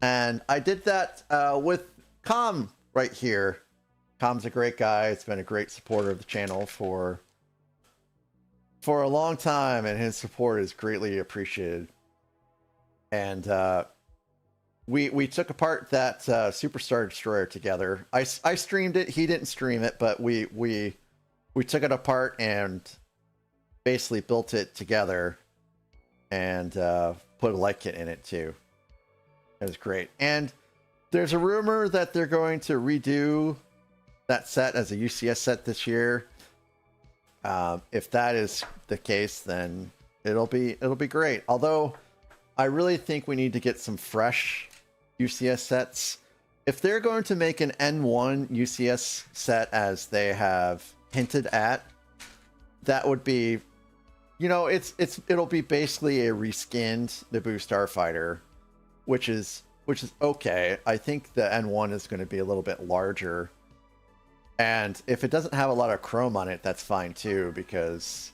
S2: And I did that with Com right here. Com's a great guy. It's been a great supporter of the channel for a long time, and his support is greatly appreciated. And we took apart that Super Star Destroyer together. I streamed it. He didn't stream it, but we took it apart and basically built it together, and put a light kit in it too. It was great. And there's a rumor that they're going to redo that set as a UCS set this year. If that is the case, then it'll be great. Although I really think we need to get some fresh UCS sets. If they're going to make an N1 UCS set as they have hinted at, that would be, you know, it'll be basically a reskinned Naboo Starfighter, which is okay. I think the N1 is going to be a little bit larger. And if it doesn't have a lot of chrome on it, that's fine too, because,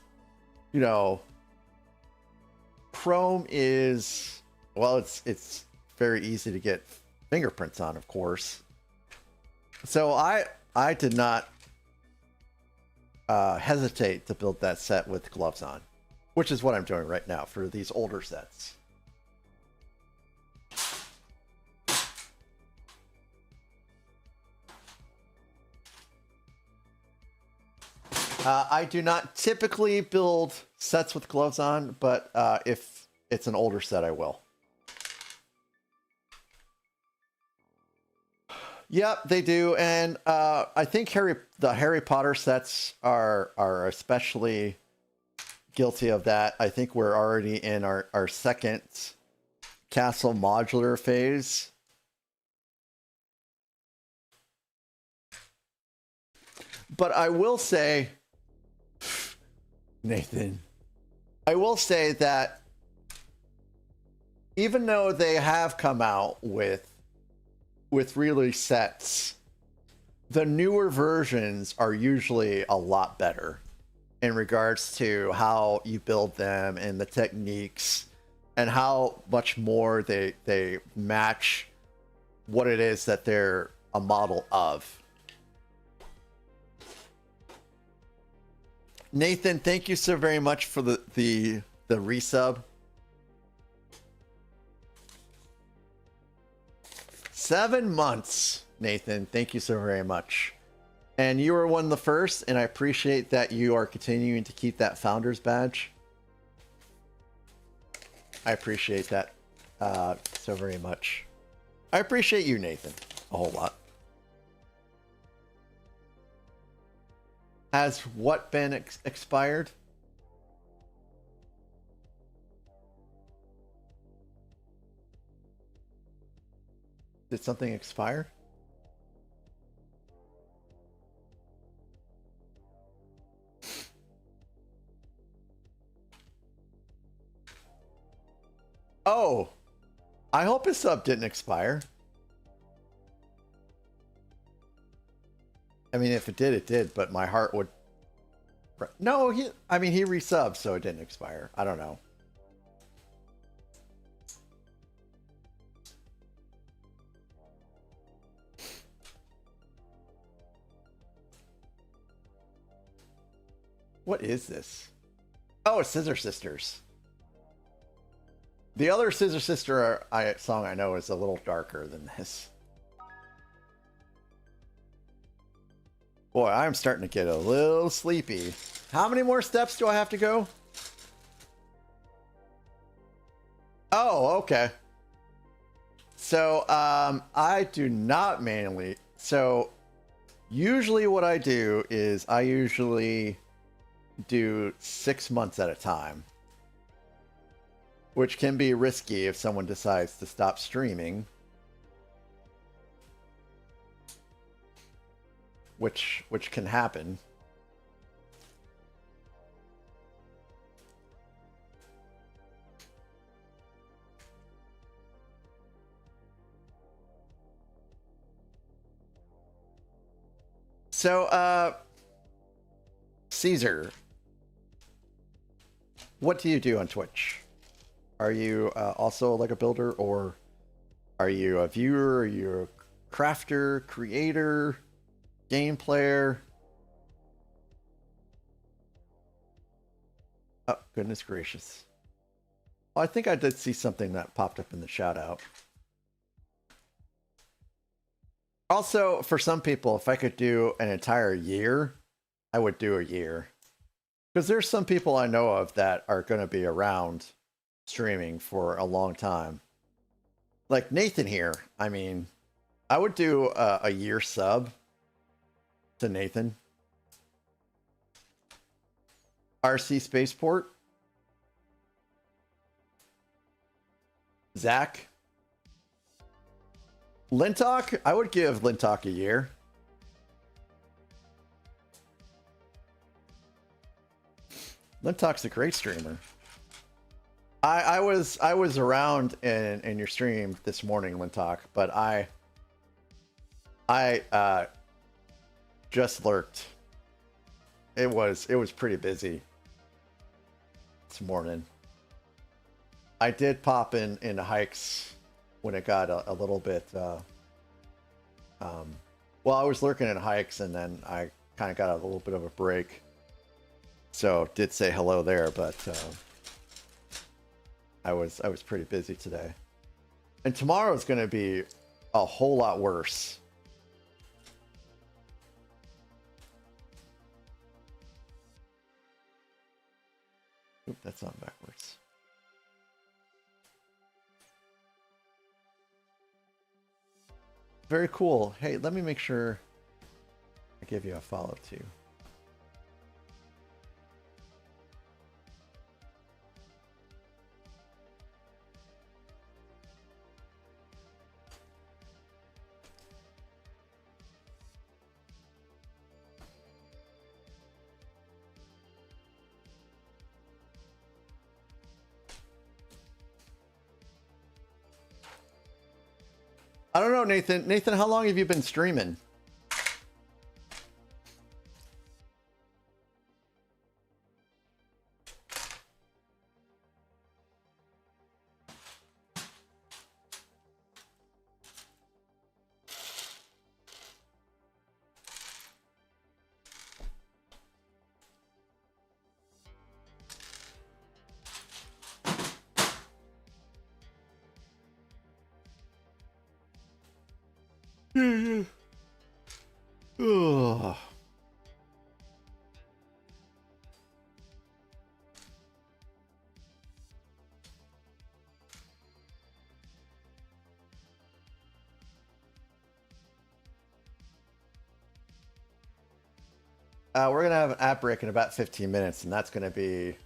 S2: you know, chrome is, well, it's very easy to get fingerprints on, of course. So I did not hesitate to build that set with gloves on, which is what I'm doing right now for these older sets. I do not typically build sets with gloves on, but if it's an older set, I will. Yep, they do, and I think the Harry Potter sets are especially guilty of that. I think we're already in our second castle modular phase. But I will say, Nathan, I will say that even though they have come out with really sets, the newer versions are usually a lot better in regards to how you build them and the techniques and how much more they match what it is that they're a model of. Nathan, thank you so very much for the resub. 7 months, Nathan. Thank you so very much. And you were one of the first, and I appreciate that you are continuing to keep that founder's badge. I appreciate that so very much. I appreciate you, Nathan, a whole lot. Has what been expired? Did something expire? Oh, I hope his sub didn't expire. I mean, if it did, it did, but my heart would... No, he resubbed, so it didn't expire. I don't know. What is this? Oh, it's Scissor Sisters. The other Scissor Sister song I know is a little darker than this. Boy, I'm starting to get a little sleepy. How many more steps do I have to go? Oh, okay. So, I do not manually. So, usually what I do is I usually do 6 months at a time. which can be risky if someone decides to stop streaming. Which can happen. So, Caesar, what do you do on Twitch? Are you also like a builder, or are you a viewer? Are you a crafter, creator, game player? Oh, goodness gracious. Oh, I think I did see something that popped up in the shout out. Also, for some people, if I could do an entire year, I would do a year. Because there's some people I know of that are going to be around streaming for a long time. Like Nathan here. I mean, I would do a year sub to Nathan. RC Spaceport. Zach. Lintalk, I would give Lintalk a year. Lintalk's a great streamer. I was around in your stream this morning, Lintalk, but I just lurked. It was pretty busy this morning. I did pop in hikes when it got a little bit well, I was lurking in hikes, and then I kind of got a little bit of a break, so did say hello there, but I was pretty busy today, and tomorrow's going to be a whole lot worse. Oop, that's on backwards. Very cool. Hey, let me make sure I give you a follow too. I don't know, Nathan. Nathan, how long have you been streaming? Ugh. We're gonna have an app break in about 15 minutes, and that's gonna be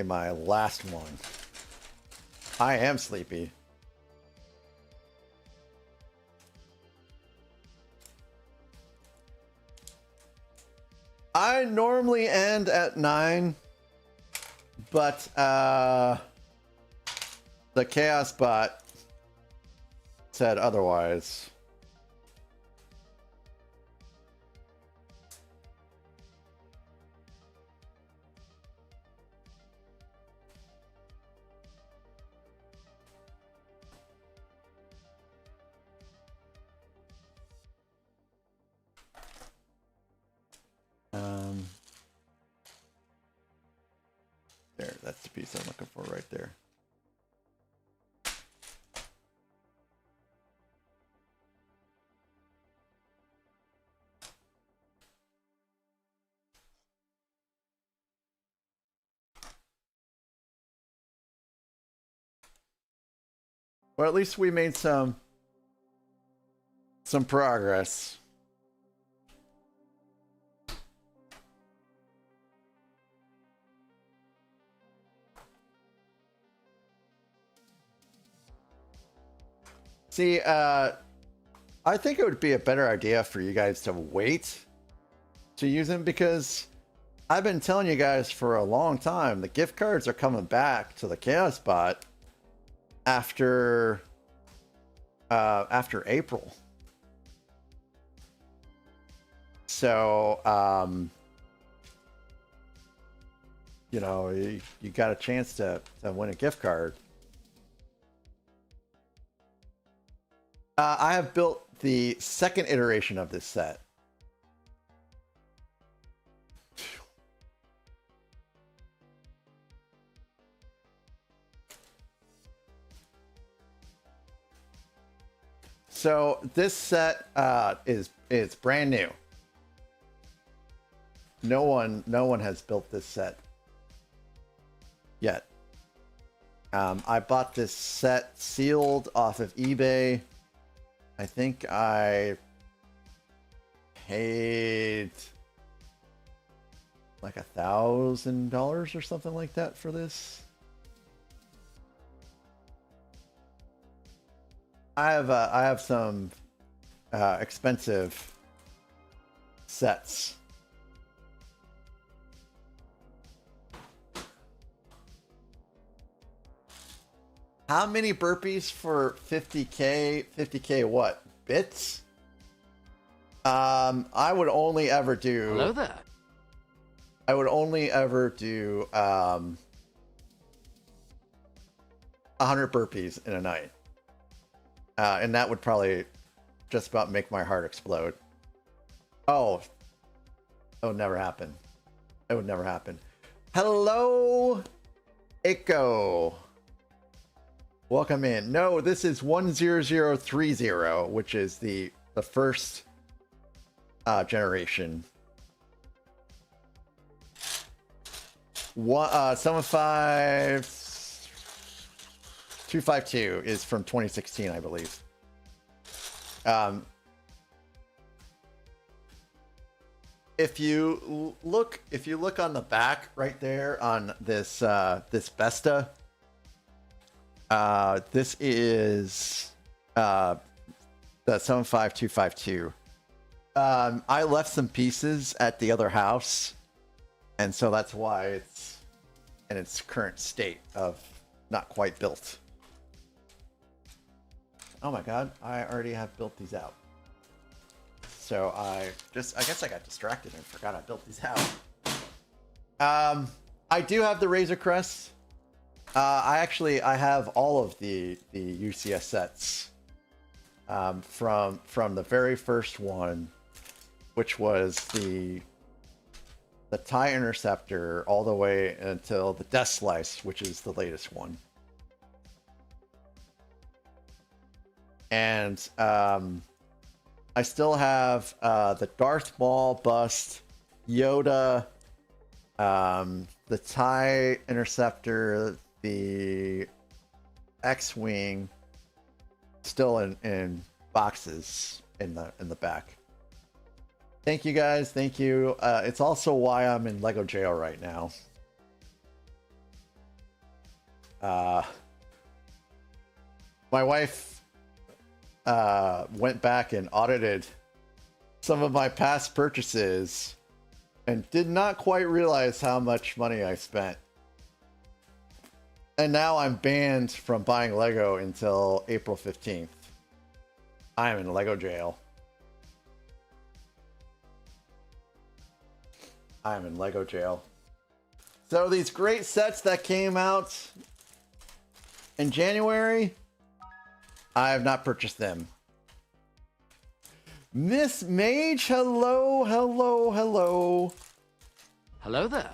S2: my last one. I am sleepy. I normally end at 9, but the Chaos Bot said otherwise. There, that's the piece I'm looking for right there. Well, at least we made some progress. See, I think it would be a better idea for you guys to wait to use them, because I've been telling you guys for a long time the gift cards are coming back to the Chaos Bot after April. So you know, you got a chance to win a gift card. I have built the second iteration of this set. So this set is brand new. No one has built this set yet. I bought this set sealed off of eBay. I think I paid like $1,000 or something like that for this. I have some expensive sets. How many burpees for 50K? 50K what? Bits? I would only ever do...
S7: Hello there.
S2: I would only ever do 100 burpees in a night. And that would probably just about make my heart explode. Oh. That would never happen. It would never happen. Hello, Echo. Welcome in. No, this is 10030, which is the first generation. 75252 is from 2016, I believe. If you look on the back right there on this this Vesta, this is the 75252. I left some pieces at the other house, and so that's why it's in its current state of not quite built. Oh my god, I already have built these out. So I guess I got distracted and forgot I built these out. I do have the Razor Crest. I have all of the UCS sets from the very first one, which was the TIE Interceptor, all the way until the Death Slice, which is the latest one. And I still have the Darth Maul bust, Yoda, the TIE Interceptor, the X-Wing, still in boxes in the back. Thank you guys, thank you. It's also why I'm in Lego jail right now. My wife went back and audited some of my past purchases and did not quite realize how much money I spent. And now I'm banned from buying Lego until April 15th. I am in Lego jail. I am in Lego jail. So these great sets that came out in January, I have not purchased them. Miss Mage, hello, hello, hello.
S7: Hello there.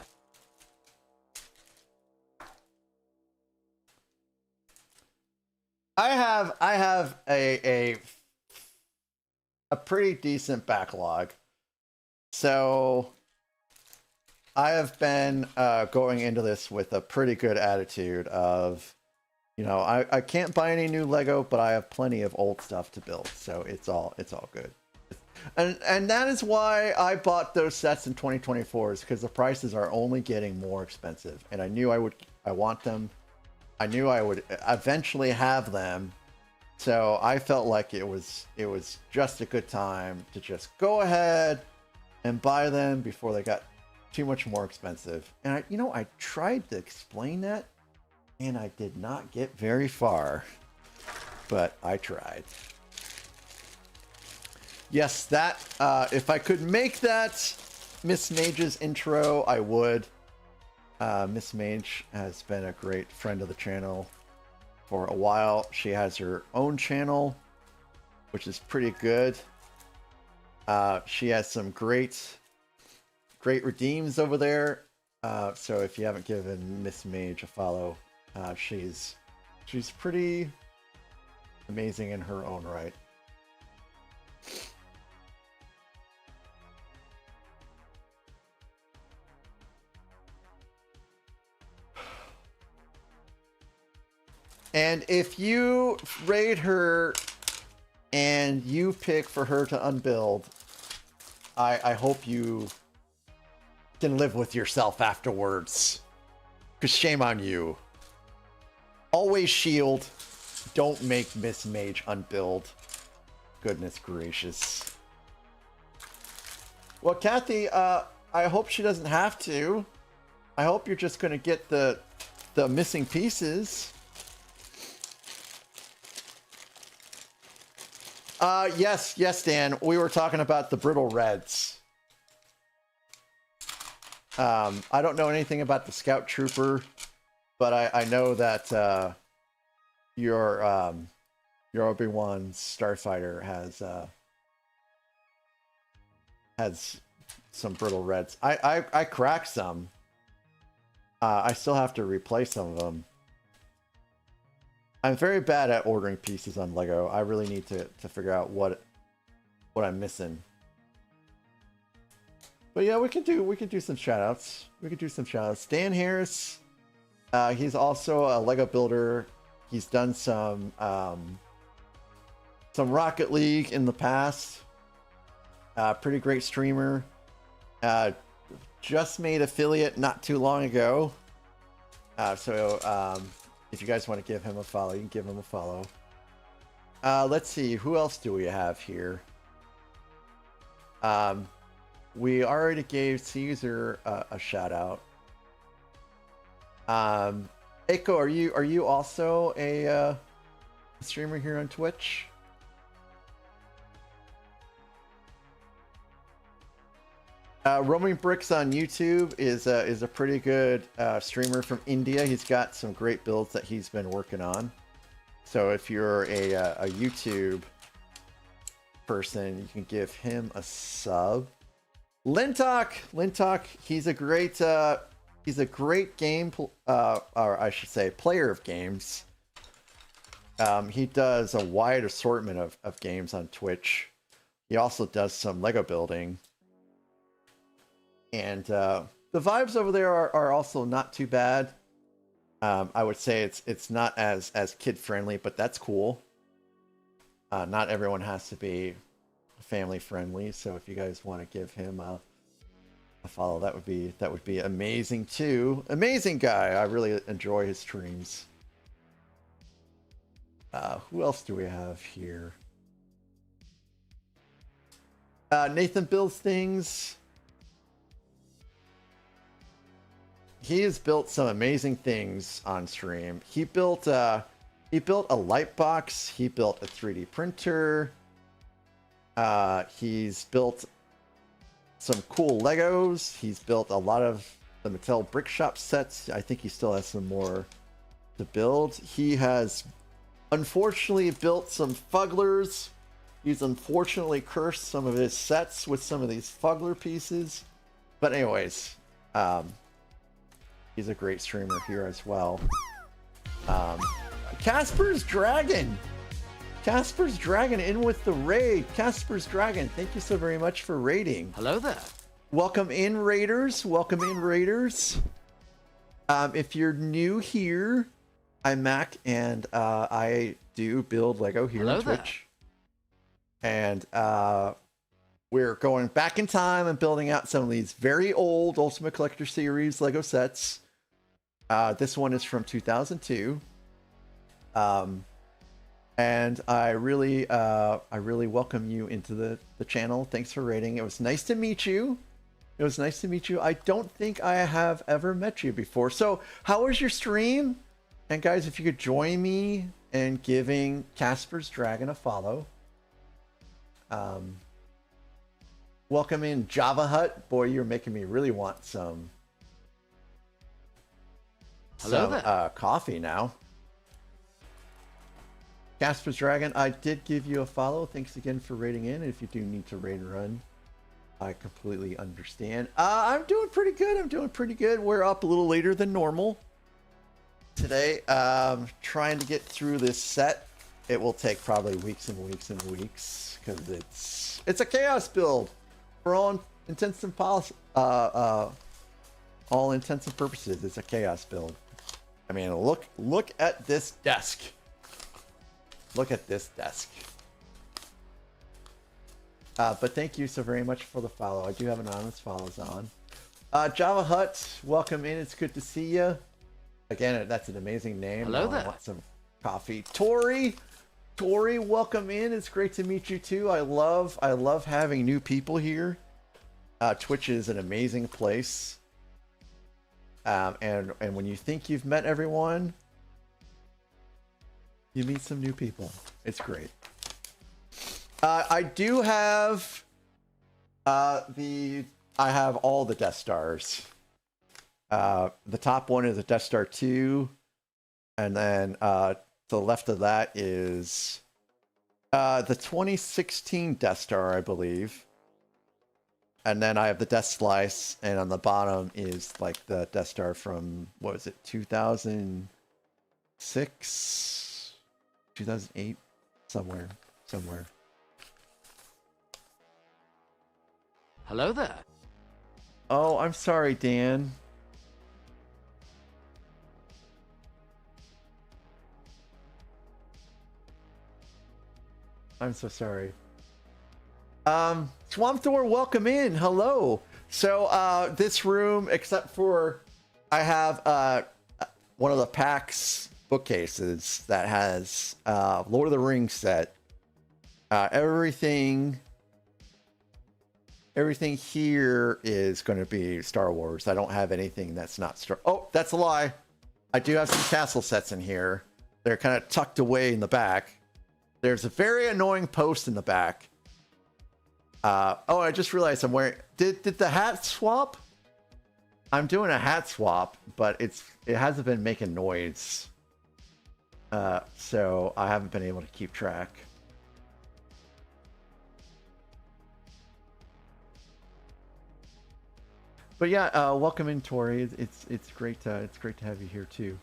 S2: I have a pretty decent backlog. So I have been going into this with a pretty good attitude of, you know, I can't buy any new Lego, but I have plenty of old stuff to build, so it's all good. And that is why I bought those sets in 2024, is because the prices are only getting more expensive, and I knew I want them. I knew I would eventually have them, So I felt like it was just a good time to just go ahead and buy them before they got too much more expensive. And I tried to explain that, and I did not get very far, but I tried. Yes, that if I could make that Miss Mage's intro, I would. Miss Mage has been a great friend of the channel for a while. She has her own channel, which is pretty good. She has some great redeems over there. So if you haven't given Miss Mage a follow, she's pretty amazing in her own right. And if you raid her and you pick for her to unbuild, I hope you can live with yourself afterwards. Because shame on you. Always shield. Don't make Miss Mage unbuild. Goodness gracious. Well, Kathy, I hope she doesn't have to. I hope you're just going to get the missing pieces. Yes, Dan. We were talking about the brittle reds. I don't know anything about the Scout Trooper, but I know that your Obi-Wan Starfighter has some brittle reds. I cracked some. I still have to replace some of them. I'm very bad at ordering pieces on Lego. I really need to figure out what I'm missing. But yeah, we can do some shout outs. Dan Harris, he's also a Lego builder. He's done some Rocket League in the past. Pretty great streamer. Just made affiliate not too long ago. If you guys want to give him a follow, you can give him a follow. Let's see, who else do we have here? We already gave Caesar a shout out. Eiko, are you also a streamer here on Twitch? Roaming Bricks on YouTube is a pretty good streamer from India. He's got some great builds that he's been working on. So if you're a YouTube person, you can give him a sub. Lintalk, he's a great game, or I should say, player of games. He does a wide assortment of games on Twitch. He also does some Lego building. And the vibes over there are also not too bad. I would say it's not as kid friendly, but that's cool. Not everyone has to be family friendly, so if you guys want to give him a follow, that would be amazing too. Amazing guy. I really enjoy his streams. Who else do we have here? Nathan Builds Things. He has built some amazing things on stream. He built a light box. He built a 3D printer. He's built some cool Legos. He's built a lot of the Mattel Brick Shop sets. I think he still has some more to build. He has unfortunately built some Fugglers. He's unfortunately cursed some of his sets with some of these Fuggler pieces. But anyways, he's a great streamer here as well. Casper's Dragon in with the raid. Casper's Dragon, thank you so very much for raiding.
S7: Hello there.
S2: Welcome in, Raiders. If you're new here, I'm Mac, and I do build Lego here on Twitch. And we're going back in time and building out some of these very old Ultimate Collector Series Lego sets. This one is from 2002. And I really welcome you into the channel. Thanks for rating. It was nice to meet you. It was nice to meet you. I don't think I have ever met you before. So how was your stream? And guys, if you could join me in giving Casper's Dragon a follow. Welcome in Java Hut. Boy, you're making me really want some coffee now. Casper's Dragon, I did give you a follow. Thanks again for rating in. If you do need to raid and run, I completely understand. I'm doing pretty good. We're up a little later than normal today. Trying to get through this set. It will take probably weeks and weeks and weeks because it's a chaos build for all intents and all intents and purposes. It's a chaos build. I mean, look at this desk. Look at this desk. But thank you so very much for the follow. I do have anonymous follows on. Java Hut, welcome in. It's good to see you. Again, that's an amazing name.
S7: Hello there.
S2: I want some coffee. Tori, welcome in. It's great to meet you too. I love having new people here. Twitch is an amazing place. And when you think you've met everyone, you meet some new people. It's great. I do have I have all the Death Stars. The top one is a Death Star 2, and then to the left of that is the 2016 Death Star, I believe. And then I have the Death Slice, and on the bottom is like the Death Star from, what was it, 2006, 2008, somewhere.
S7: Hello there.
S2: Oh, I'm sorry, Dan. I'm so sorry. Swamp Thor, welcome in. Hello. So this room, except for I have one of the PAX bookcases that has Lord of the Rings set. Everything here is going to be Star Wars. I don't have anything that's not Star. Oh, that's a lie. I do have some castle sets in here. They're kind of tucked away in the back. There's a very annoying post in the back. Oh, I just realized I'm wearing. Did the hat swap? I'm doing a hat swap, but it hasn't been making noise. So I haven't been able to keep track. But yeah, welcome in, Tori. It's great to have you here too.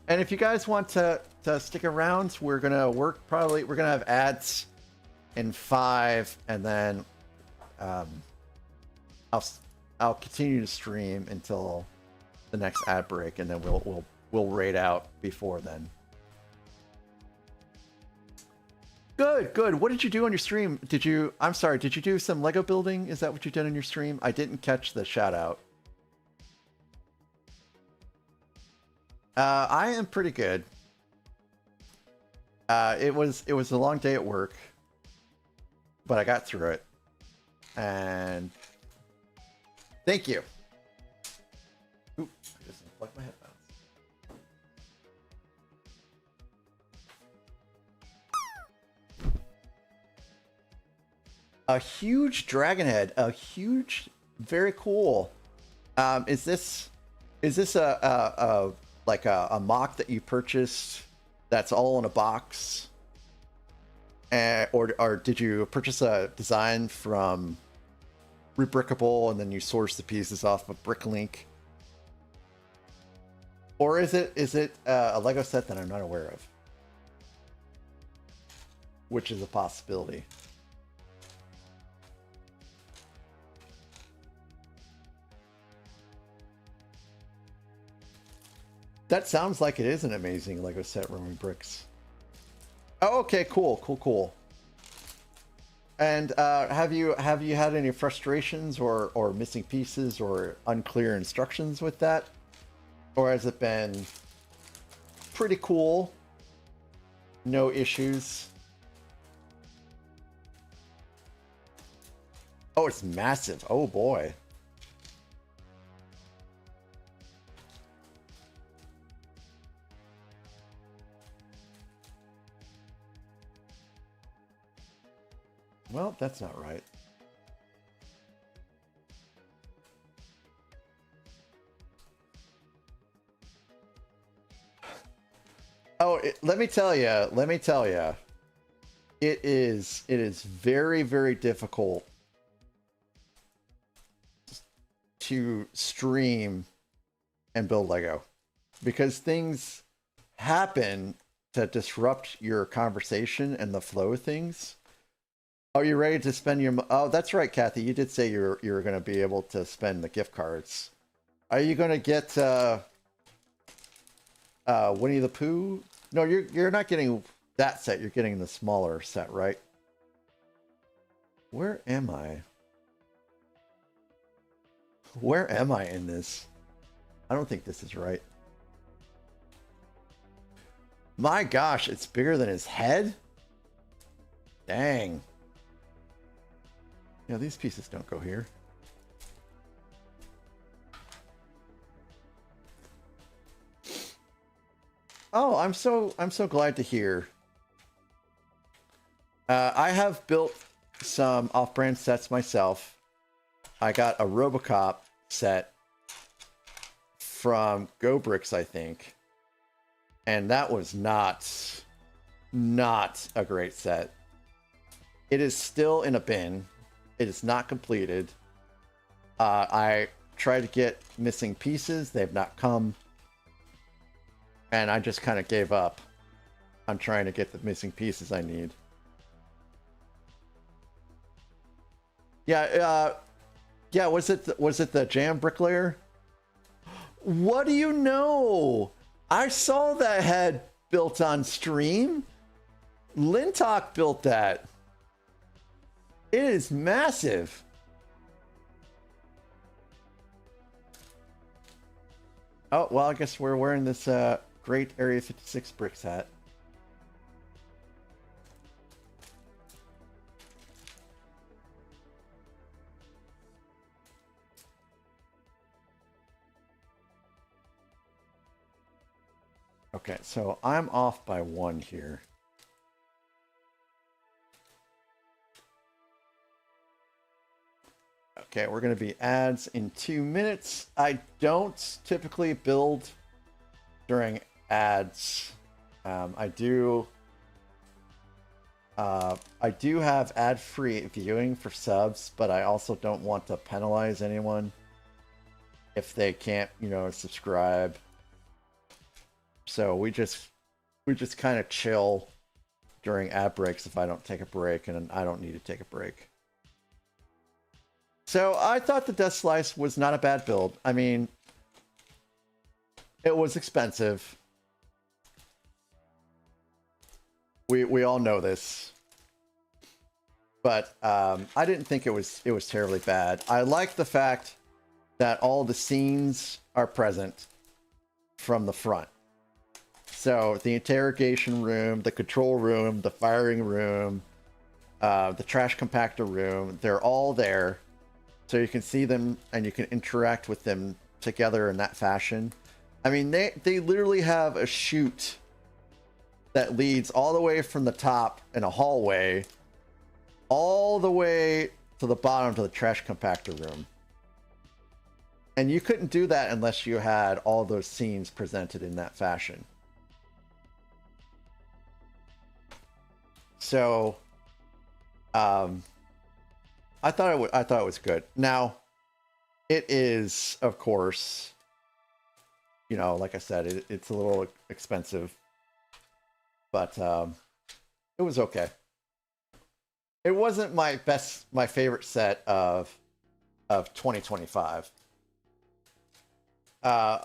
S2: And if you guys want to stick around, we're gonna have ads in 5, and then I'll continue to stream until the next ad break, and then we'll raid out before then. Good. What did you do on your stream? Did you do some Lego building? Is that what you did on your stream? I didn't catch the shout out. I am pretty good. It was a long day at work, but I got through it. And thank you. Oop, I just unplugged my headphones. A huge dragon head. Very cool. Is this a mock that you purchased that's all in a box? Or did you purchase a design from Rebrickable and then you source the pieces off of Bricklink? Or is it a Lego set that I'm not aware of? Which is a possibility. That sounds like it is an amazing Lego set, Roaming Bricks. Oh, okay, cool. And have you had any frustrations or missing pieces or unclear instructions with that? Or has it been pretty cool? no issues. Oh, it's massive. Oh boy. Well, that's not right. Oh, let me tell you. It is very, very difficult to stream and build Lego because things happen to disrupt your conversation and the flow of things. Are you ready to spend your... Oh, that's right, Kathy. You did say you were going to be able to spend the gift cards. Are you going to get Winnie the Pooh? No, you're not getting that set. You're getting the smaller set, right? Where am I? Where am I in this? I don't think this is right. My gosh, it's bigger than his head? Dang. Yeah, these pieces don't go here. Oh, I'm so glad to hear. I have built some off-brand sets myself. I got a Robocop set from GoBricks, I think. And that was not a great set. It is still in a bin. It is not completed. I tried to get missing pieces. They have not come. And I just kind of gave up on trying to get the missing pieces I need. Yeah, yeah. Was it the Jam Bricklayer? What do you know? I saw that head built on stream. Lintalk built that. It is massive. Oh well, I guess we're wearing this great Area 56 bricks hat. Okay, so I'm off by 1 here. Okay, we're going to be ads in 2 minutes. I don't typically build during ads. I do have ad-free viewing for subs, but I also don't want to penalize anyone if they can't, subscribe. So we just kind of chill during ad breaks if I don't take a break, and I don't need to take a break. So I thought the Death Slice was not a bad build. I mean, it was expensive. We all know this. But I didn't think it was terribly bad. I like the fact that all the scenes are present from the front. So the interrogation room, the control room, the firing room, the trash compactor room, they're all there. So you can see them and you can interact with them together in that fashion. I mean, they literally have a chute that leads all the way from the top in a hallway all the way to the bottom to the trash compactor room. And you couldn't do that unless you had all those scenes presented in that fashion. So, I thought it was good. Now, it is, of course, like I said, it's a little expensive, but it was okay. It wasn't my favorite set of 2025. I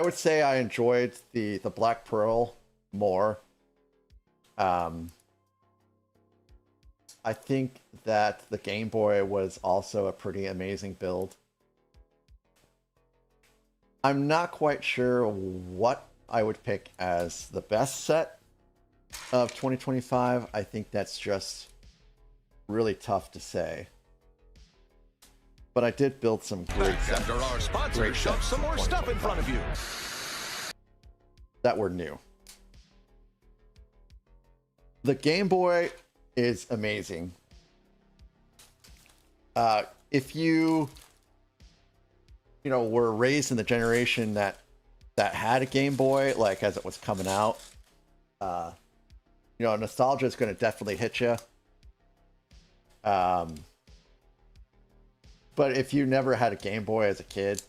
S2: would say I enjoyed the Black Pearl more. I think that the Game Boy was also a pretty amazing build. I'm not quite sure what I would pick as the best set, of 2025, I think that's just really tough to say. But I did build some great
S9: Back after our sponsor shoves some more stuff in front of you.
S2: that were new. The Game Boy is amazing. If you were raised in the generation that had a Game Boy, like as it was coming out, nostalgia is going to definitely hit you. But if you never had a Game Boy as a kid,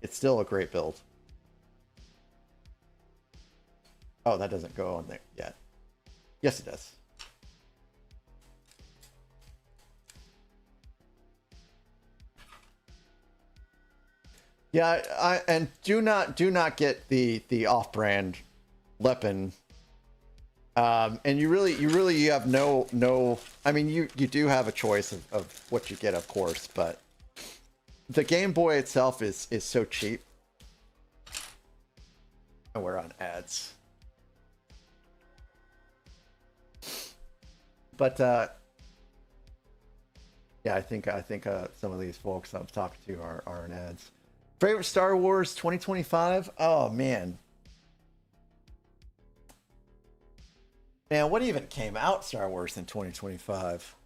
S2: it's still a great build. Oh, that doesn't go on there yet. Yes, it does. Yeah, and do not get the off-brand weapon. And you really have no. I mean, you do have a choice of what you get, of course, but the Game Boy itself is so cheap. And we're on ads. But yeah, I think some of these folks I've talked to are in ads. Favorite Star Wars 2025? Oh man, what even came out Star Wars in 2025?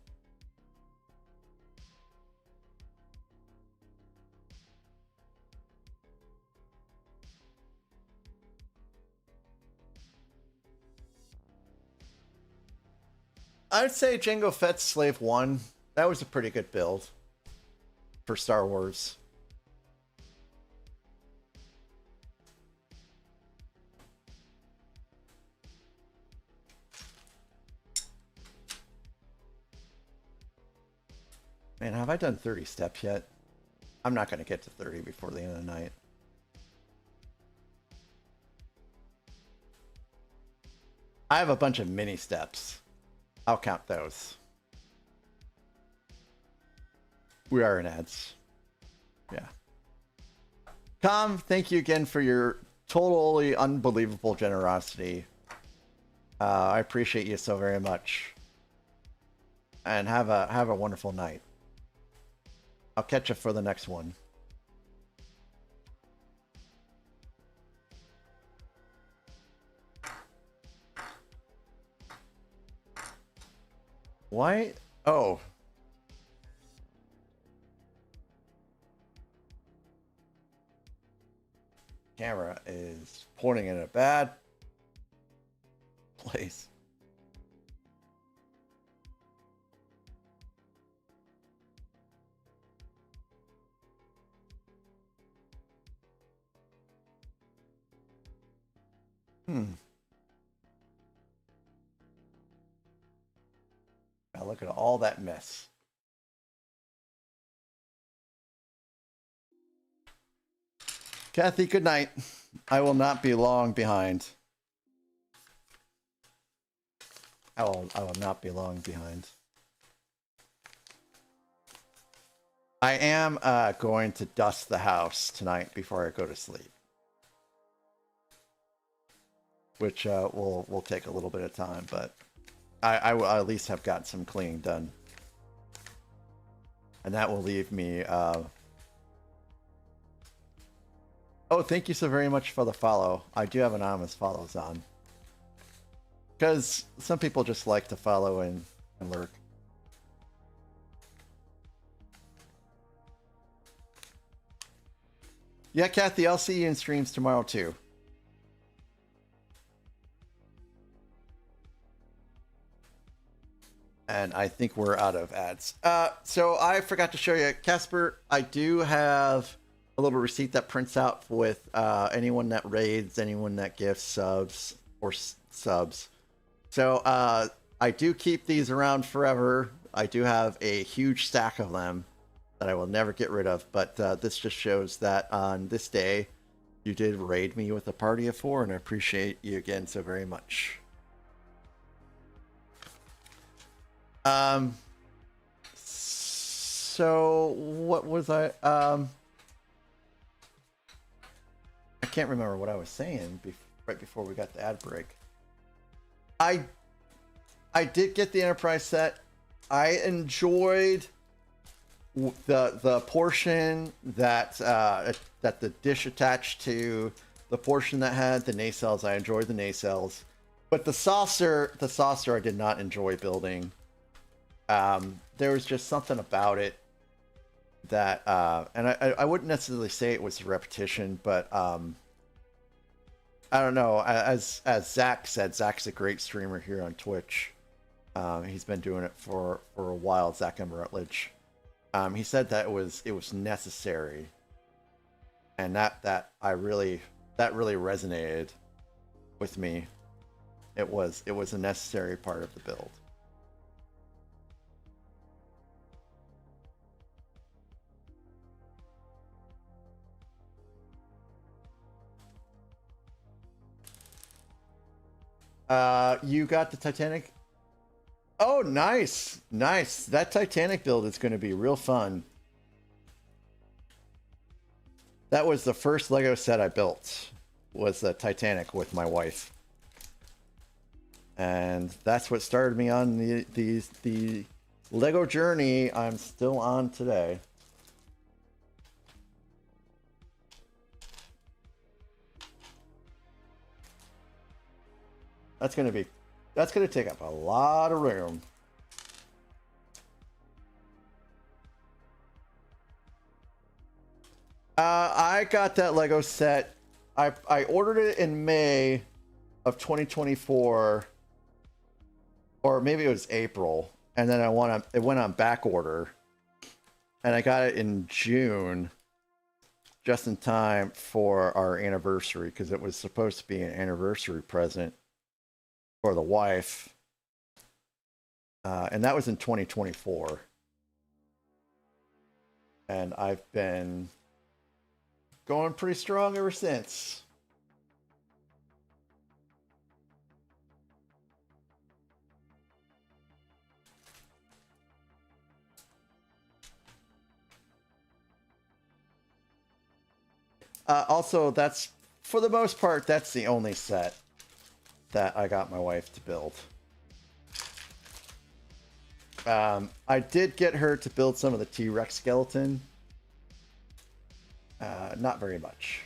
S2: I'd say Jango Fett's Slave 1. That was a pretty good build for Star Wars. Man, have I done 30 steps yet? I'm not going to get to 30 before the end of the night. I have a bunch of mini steps. I'll count those. We are in ads. Yeah. Tom, thank you again for your totally unbelievable generosity. I appreciate you so very much. And have a wonderful night. I'll catch you for the next one. Why? Oh. Camera is pointing in a bad place. Now look at all that mess. Kathy, good night. I will not be long behind. I will not be long behind. I am going to dust the house tonight before I go to sleep. Which will take a little bit of time, but I will at least have got some cleaning done. And that will leave me... Oh, thank you so very much for the follow. I do have anonymous follows on. Because some people just like to follow and lurk. Yeah, Kathy, I'll see you in streams tomorrow too. And I think we're out of ads. So I forgot to show you, Casper, I do have a little receipt that prints out with anyone that raids, anyone that gifts subs or subs. So I do keep these around forever. I do have a huge stack of them that I will never get rid of. But this just shows that on this day, you did raid me with a party of 4, and I appreciate you again so very much. So what was I can't remember what I was saying right before we got the ad break. I did get the Enterprise set. I enjoyed the portion that that the dish attached to, the portion that had the nacelles. I enjoyed the nacelles, but the saucer I did not enjoy building. There was just something about it that, and I wouldn't necessarily say it was repetition, but I don't know. As Zach said, Zach's a great streamer here on Twitch. He's been doing it for a while. Zach M. Rutledge. He said that it was necessary, and that really resonated with me. It was a necessary part of the build. You got the Titanic. Oh, nice. Nice. That Titanic build is going to be real fun. That was the first Lego set I built, was the Titanic with my wife. And that's what started me on the Lego journey I'm still on today. That's going to take up a lot of room. I got that Lego set. I ordered it in May of 2024, or maybe it was April, and then it went on back order, and I got it in June, just in time for our anniversary, because it was supposed to be an anniversary present for the wife, and that was in 2024, and I've been going pretty strong ever since. Also, that's, for the most part, that's the only set that I got my wife to build. I did get her to build some of the T-Rex skeleton. Not very much.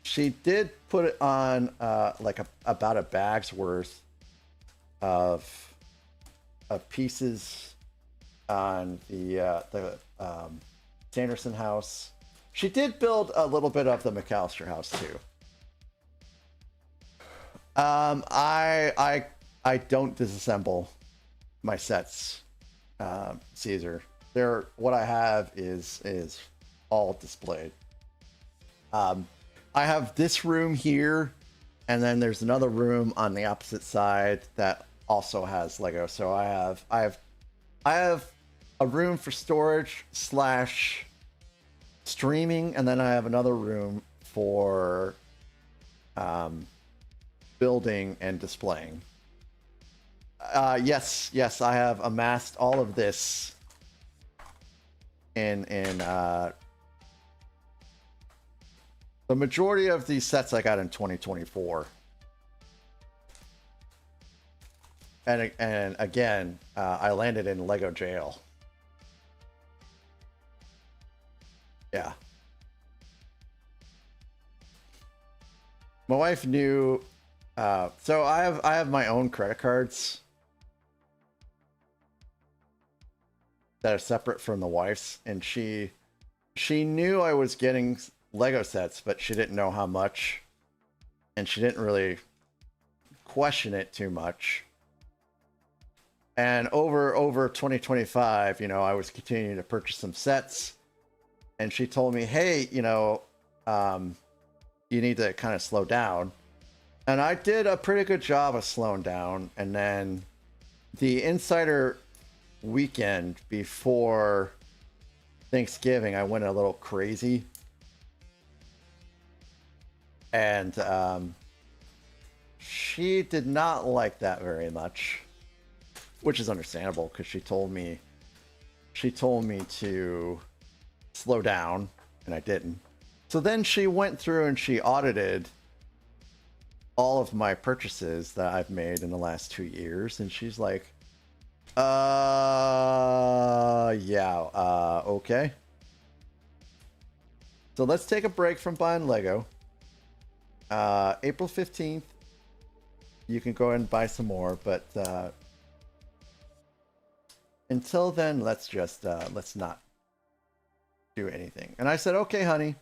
S2: She did put it on like about a bag's worth of pieces on the Sanderson house. She did build a little bit of the McAllister house too. I don't disassemble my sets, Caesar. What I have is all displayed. I have this room here, and then there's another room on the opposite side that also has Lego. So I have a room for storage / streaming, and then I have another room for building and displaying. Yes, I have amassed all of this in the majority of these sets I got in 2024. And again, I landed in Lego jail. Yeah. My wife knew. So I have my own credit cards that are separate from the wife's, and she knew I was getting Lego sets, but she didn't know how much, and she didn't really question it too much. And over 2025, I was continuing to purchase some sets, and she told me, hey, you need to kind of slow down. And I did a pretty good job of slowing down. And then the Insider weekend before Thanksgiving, I went a little crazy. And she did not like that very much, which is understandable because she told me she told me to slow down, and I didn't. So then she went through and she audited all of my purchases that I've made in the last 2 years, and she's like, okay. So let's take a break from buying Lego. April 15th, you can go ahead and buy some more, but until then, let's not do anything. And I said, okay, honey.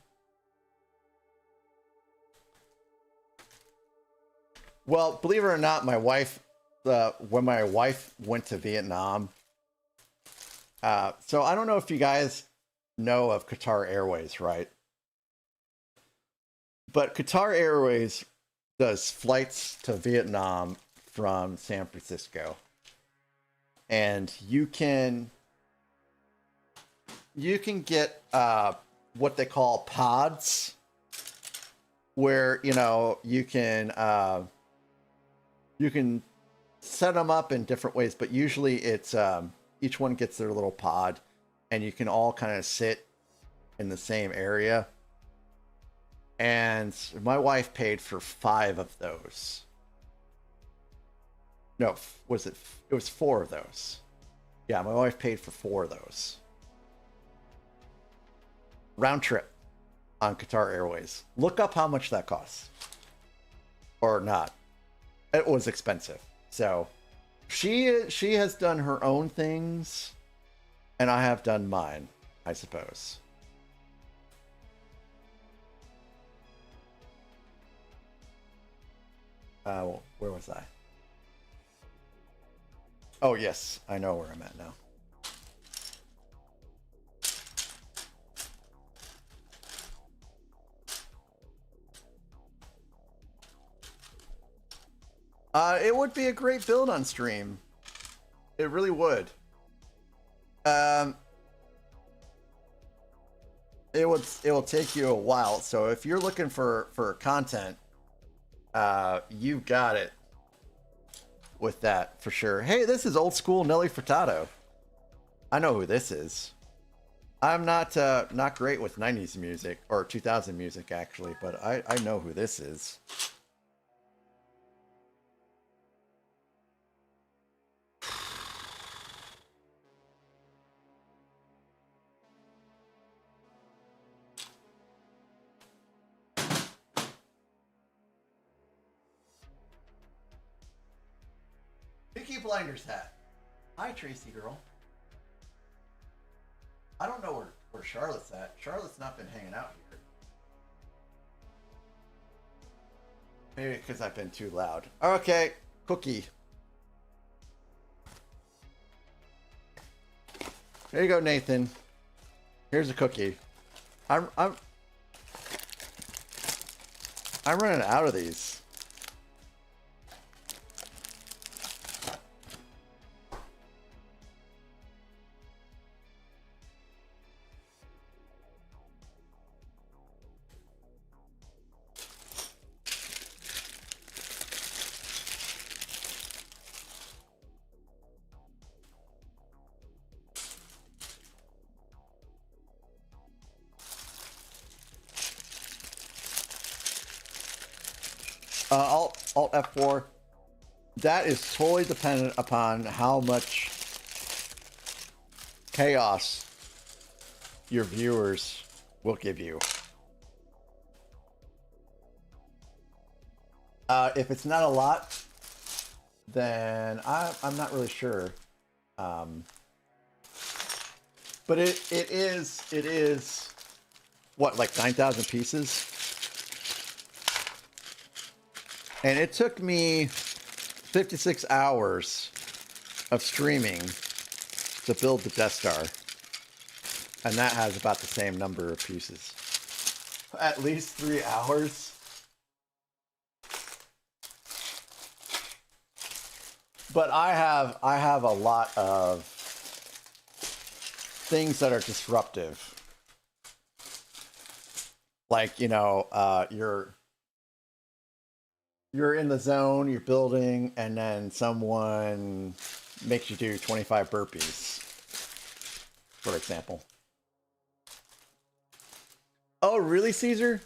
S2: Well, believe it or not, my wife, when my wife went to Vietnam, so I don't know if you guys know of Qatar Airways, right? But Qatar Airways does flights to Vietnam from San Francisco. And you can get what they call pods, where, you know, you can set them up in different ways, but usually it's each one gets their little pod, and you can all kind of sit in the same area. And my wife paid for 5 of those. No, it was 4 of those. Yeah, my wife paid for 4 of those. Round trip on Qatar Airways. Look up how much that costs. Or not. It was expensive. So she has done her own things, and I have done mine, I suppose. Where was I? Oh, yes. I know where I'm at now. It would be a great build on stream. It really would. It will take you a while. So if you're looking for content, you've got it with that for sure. Hey, this is old school Nelly Furtado. I know who this is. I'm not great with 90s music, or 2000 music actually, but I know who this is. Peaky Blinders hat. Hi, Tracy girl. I don't know where Charlotte's at. Charlotte's not been hanging out here. Maybe because I've been too loud. Okay, cookie. There you go, Nathan. Here's a cookie. I'm running out of these. Alt F4. That is totally dependent upon how much chaos your viewers will give you. If it's not a lot, then I'm not really sure. But it is what, like 9,000 pieces? And it took me 56 hours of streaming to build the Death Star. And that has about the same number of pieces. At least 3 hours. But I have a lot of things that are disruptive. Like, you know, you're in the zone, you're building, and then someone makes you do 25 burpees. for example. Oh, really, Caesar?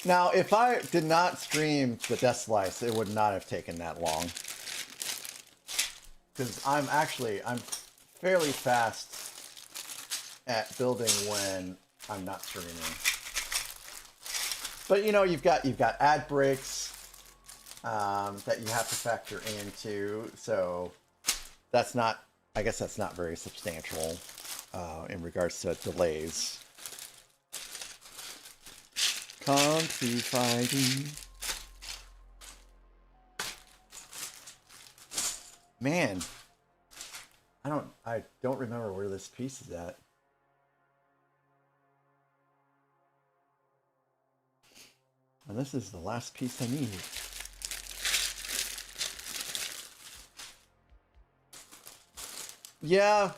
S2: Now, if I did not stream the Death Slice, it would not have taken that long. Because I'm fairly fast at building when I'm not streaming. But you know, you've got ad breaks that you have to factor into, so that's not, I guess that's not very substantial in regards to delays. Come to fighting. Man, I don't remember where this piece is at. And this is the last piece I need. Yeah,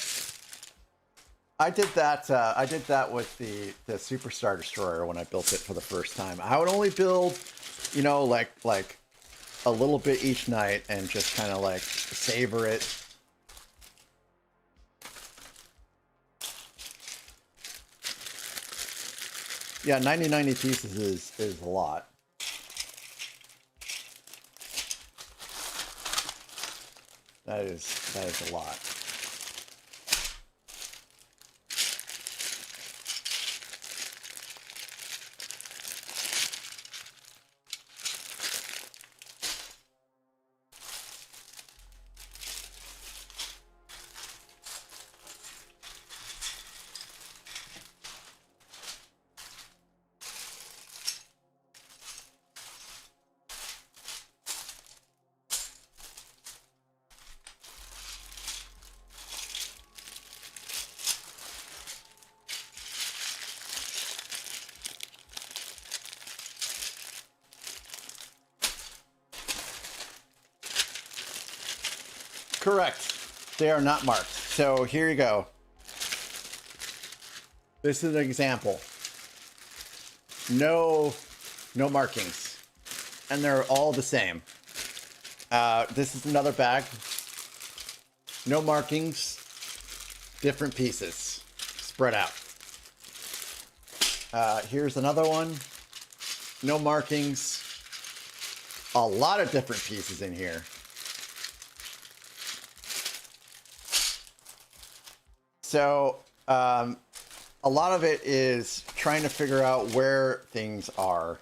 S2: I did that. I did that with the Super Star Destroyer when I built it for the first time. I would only build, you know, like a little bit each night and just kind of like savor it. Yeah, 90 pieces is a lot. That is a lot. Correct. They are not marked. So here you go. This is an example. No markings. And they're all the same. This is another bag. No markings. Different pieces. Spread out. Here's another one. No markings. A lot of different pieces in here. So, a lot of it is trying to figure out where things are.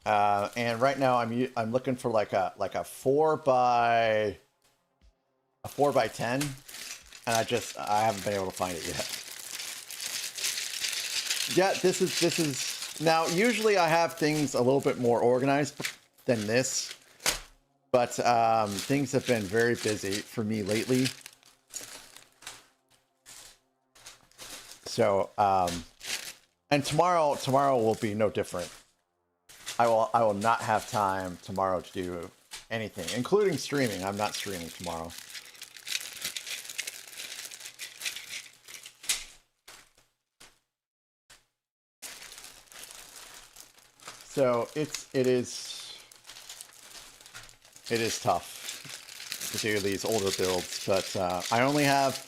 S2: And right now I'm looking for like a 4x10, and I haven't been able to find it yet. Yeah, this is now usually I have things a little bit more organized than this, but things have been very busy for me lately. So, and tomorrow will be no different. I will not have time tomorrow to do anything, including streaming. I'm not streaming tomorrow. So it is tough to do these older builds, but I only have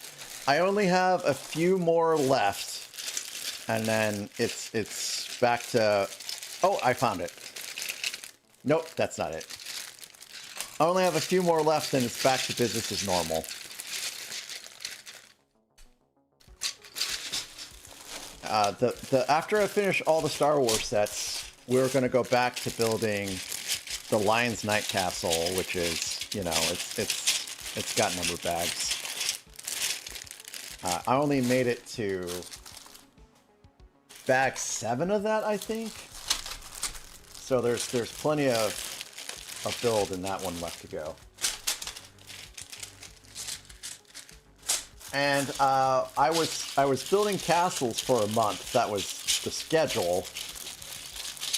S2: a few more left, and then it's back to... Oh, I found it. Nope, that's not it. I only have a few more left, and it's back to business as normal. After I finish all the Star Wars sets, we're going to go back to building the Lion's Night Castle, which is, you know, it's got number bags. I only made it to bag 7 of that, I think. So there's plenty of build in that one left to go. And I was building castles for a month. That was the schedule.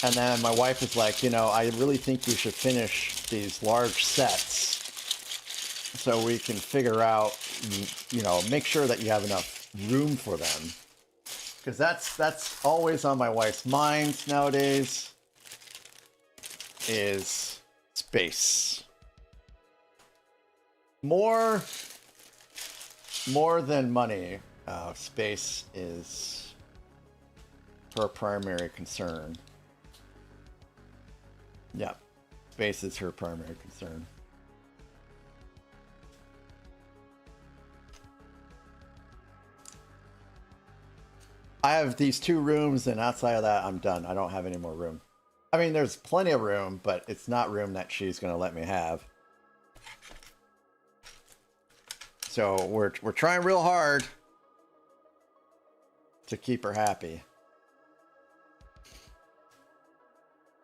S2: And then my wife was like, you know, I really think you should finish these large sets so we can figure out, you know, make sure that you have enough room for them. Because that's always on my wife's mind nowadays, is space. more than money, space is her primary concern. Yeah, space is her primary concern. I have these 2 rooms, and outside of that, I'm done. I don't have any more room. I mean, there's plenty of room, but it's not room that she's going to let me have. So we're trying real hard to keep her happy.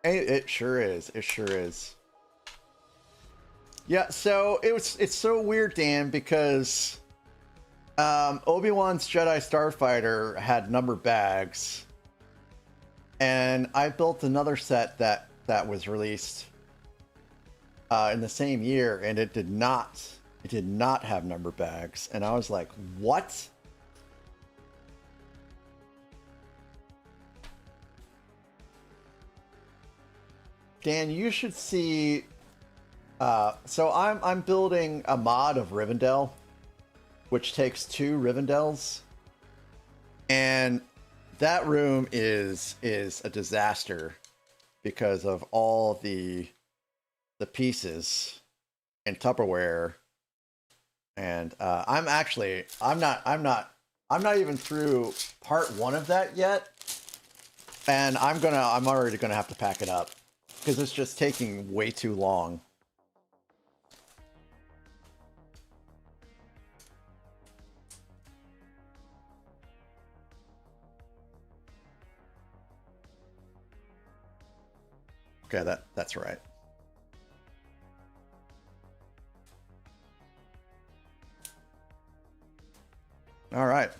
S2: It sure is. It sure is. Yeah, so it's so weird, Dan, because Obi-Wan's Jedi Starfighter had number bags, and I built another set that was released in the same year, and it did not have number bags, and I was like, what? Dan, you should see. So I'm building a mod of Rivendell, which takes 2 Rivendels, and that room is a disaster because of all the pieces and Tupperware, and I'm not even through part 1 of that yet, and I'm already gonna have to pack it up because it's just taking way too long. Okay, that's right. All right.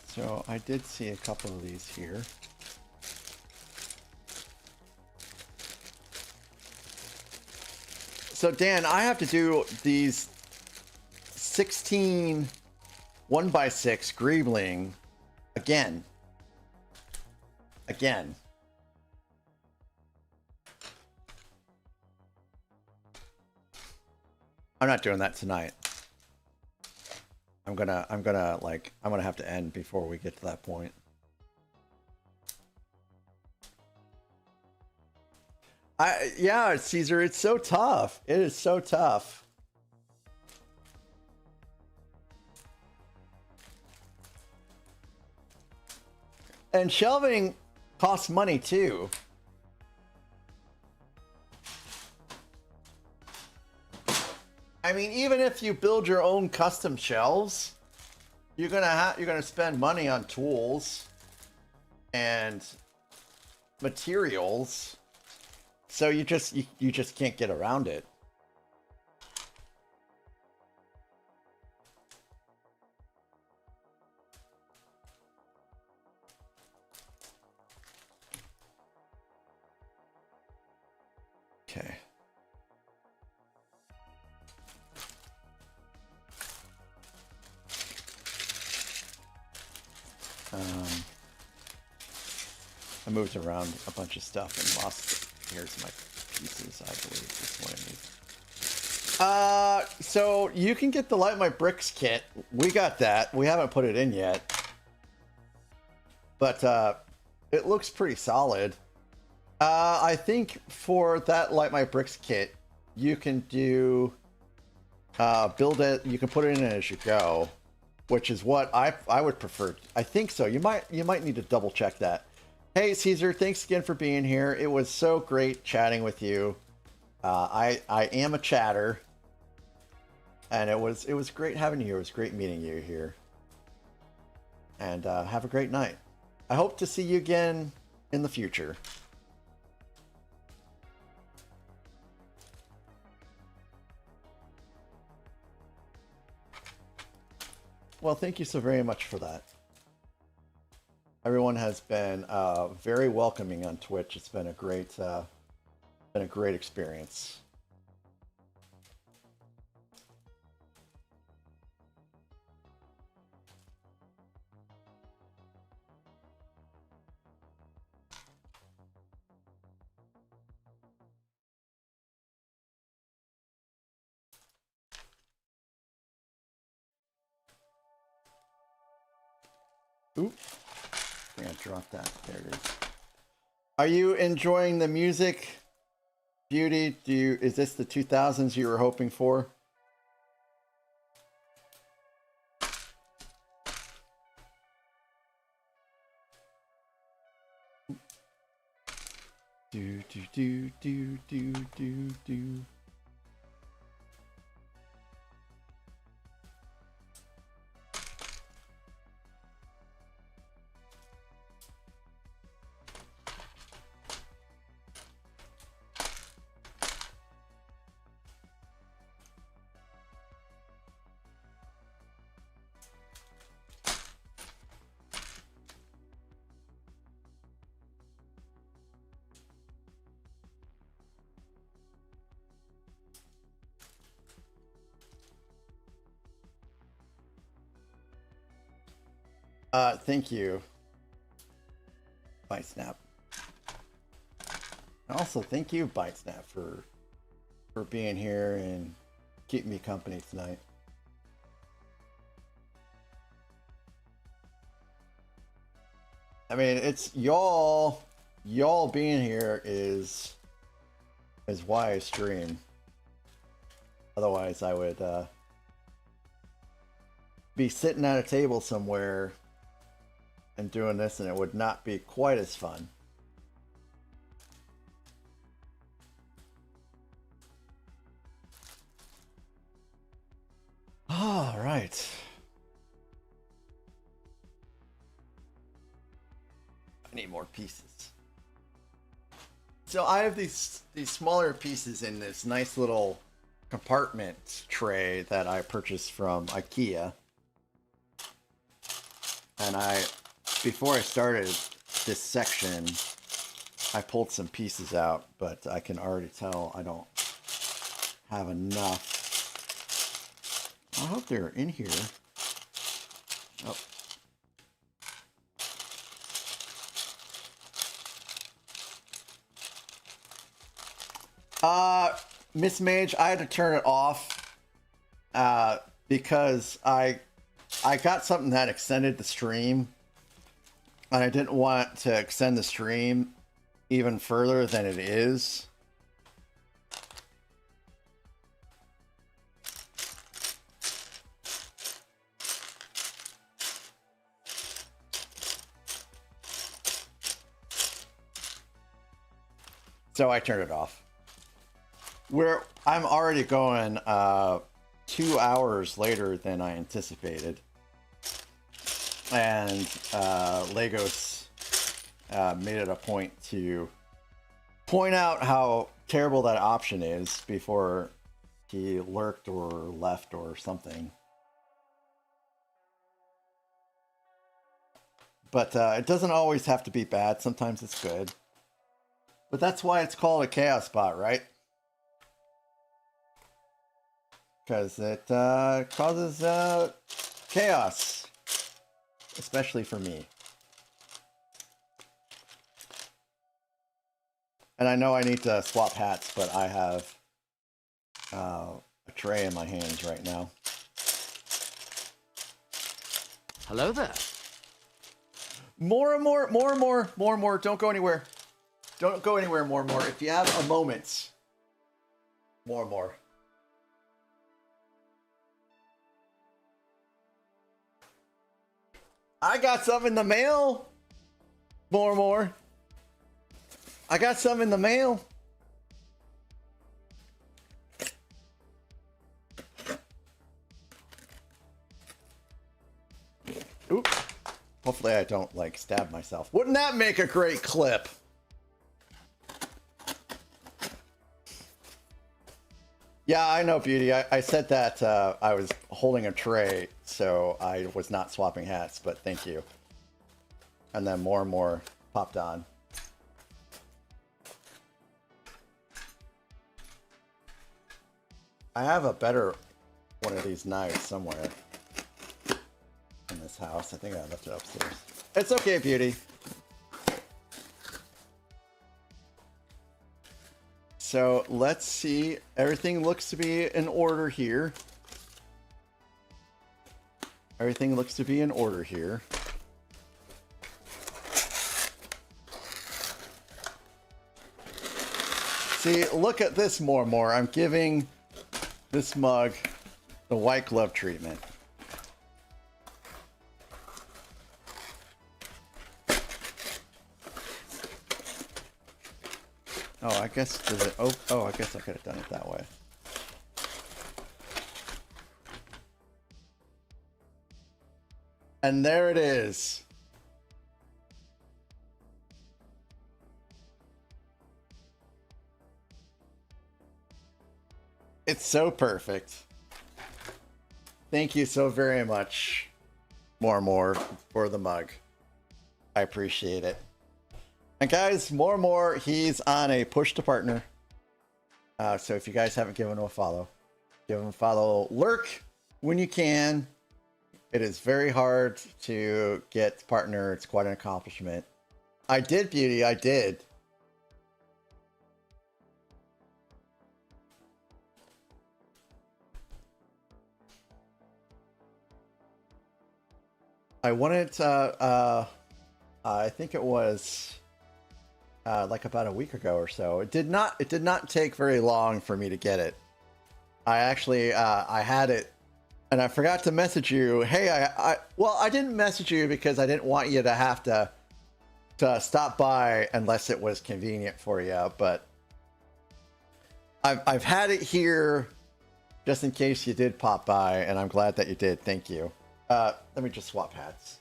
S2: So I did see a couple of these here. So Dan, I have to do these 16 1x6 Greebling again. I'm not doing that tonight. I'm gonna have to end before we get to that point. Yeah, Caesar, it's so tough. It is so tough. And shelving costs money too. I mean, even if you build your own custom shelves, you're gonna spend money on tools and materials. So you just can't get around it. Okay. I moved around a bunch of stuff and lost. Here's my pieces. I believe this one I need. So you can get the Light My Bricks kit. We got that. We haven't put it in yet, but it looks pretty solid. I think for that Light My Bricks kit, you can do build it. You can put it in as you go, which is what I would prefer. I think so. You might need to double check that. Hey Caesar, thanks again for being here. It was so great chatting with you. I am a chatter, and it was great having you here. It was great meeting you here. And have a great night. I hope to see you again in the future. Well, thank you so very much for that. Everyone has been very welcoming on Twitch. It's been a great experience. Oop. I think I dropped that. There it is. Are you enjoying the music, Beauty? Is this the 2000s you were hoping for? Do do do do do do do. Thank you, BiteSnap. Also, thank you, BiteSnap, for being here and keeping me company tonight. I mean, it's y'all being here is why I stream. Otherwise, I would be sitting at a table somewhere and doing this, and it would not be quite as fun. All right. I need more pieces. So I have these smaller pieces in this nice little compartment tray that I purchased from IKEA. And before I started this section, I pulled some pieces out, but I can already tell I don't have enough. I hope they're in here. Oh. Miss Mage, I had to turn it off because I got something that extended the stream, and I didn't want to extend the stream even further than it is. So I turned it off. I'm already going 2 hours later than I anticipated. And Legos made it a point to point out how terrible that option is before he lurked or left or something. But it doesn't always have to be bad. Sometimes it's good. But that's why it's called a chaos bot, right? Because it causes chaos. Especially for me. And I know I need to swap hats, but I have a tray in my hands right now.
S7: Hello there.
S2: More and more. Don't go anywhere. Don't go anywhere, more. If you have a moment. More. I got some in the mail. More. I got some in the mail. Oop. Hopefully I don't, like, stab myself. Wouldn't that make a great clip? Yeah, I know, Beauty. I said that I was holding a tray, so I was not swapping hats, but thank you. And then more popped on. I have a better one of these knives somewhere in this house. I think I left it upstairs. It's okay, Beauty. So let's see. Everything looks to be in order here. See, look at this more. I'm giving this mug the white glove treatment. Oh, I guess does it? Oh, I guess I could have done it that way. And there it is. It's so perfect. Thank you so very much, more for the mug. I appreciate it. And guys, more, he's on a push to partner. So if you guys haven't given him a follow, give him a follow. Lurk when you can. It is very hard to get partner. It's quite an accomplishment. I did, Beauty. I did. I wanted to, I think it was like about a week ago or so. It did not take very long for me to get it. I actually, I had it and I forgot to message you. Hey, well, I didn't message you because I didn't want you to have to stop by unless it was convenient for you. But I've had it here just in case you did pop by, and I'm glad that you did. Thank you. Let me just swap hats.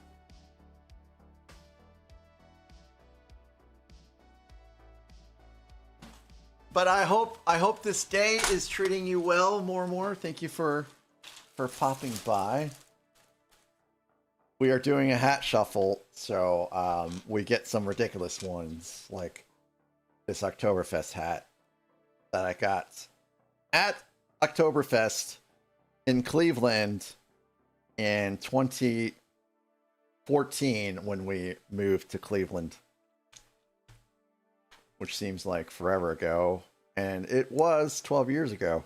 S2: But I hope this day is treating you well. More. Thank you for popping by. We are doing a hat shuffle, so we get some ridiculous ones like this Oktoberfest hat that I got at Oktoberfest in Cleveland in 2014 when we moved to Cleveland, which seems like forever ago, and it was 12 years ago.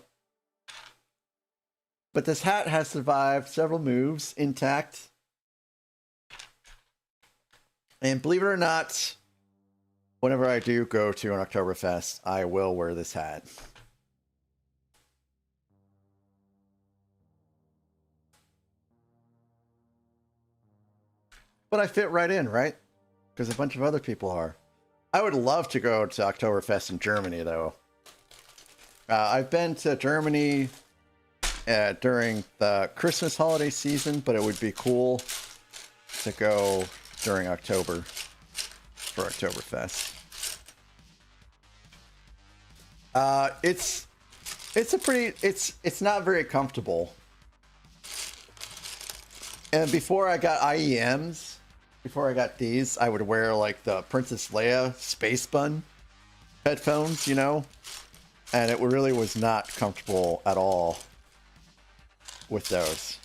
S2: But this hat has survived several moves intact. And believe it or not, whenever I do go to an Oktoberfest, I will wear this hat. But I fit right in, right? Because a bunch of other people are. I would love to go to Oktoberfest in Germany, though. I've been to Germany during the Christmas holiday season, but it would be cool to go during October for Oktoberfest. It's not very comfortable. And before I got IEMs, before I got these, I would wear like the Princess Leia space bun headphones, you know, and it really was not comfortable at all with those.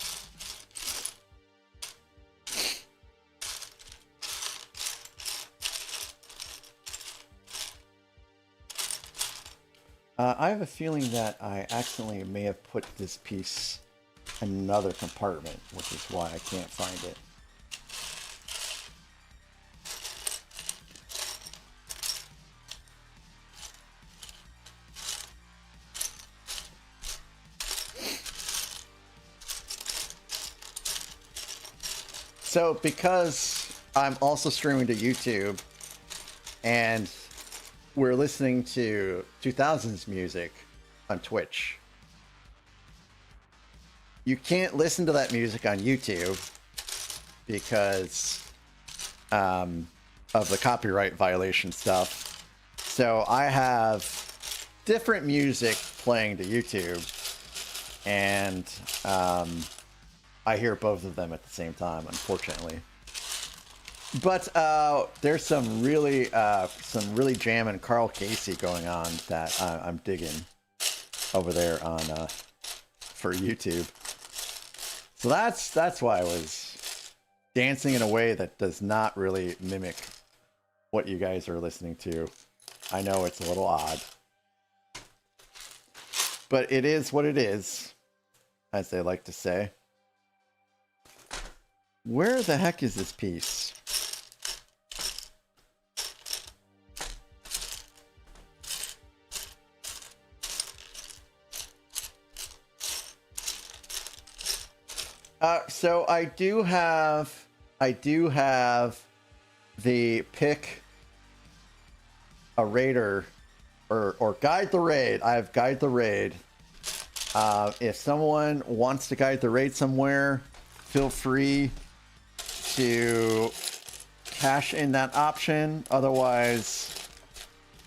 S2: I have a feeling that I accidentally may have put this piece in another compartment, which is why I can't find it. So because I'm also streaming to YouTube and we're listening to 2000s music on Twitch, you can't listen to that music on YouTube because of the copyright violation stuff. So I have different music playing to YouTube, and I hear both of them at the same time, unfortunately. But there's some really jamming Carl Casey going on that I'm digging over there on for YouTube. So that's why I was dancing in a way that does not really mimic what you guys are listening to. I know it's a little odd, but it is what it is, as they like to say. Where the heck is this piece? So I do have the pick a raider or guide the raid. I have guide the raid. If someone wants to guide the raid somewhere, feel free to cash in that option. Otherwise,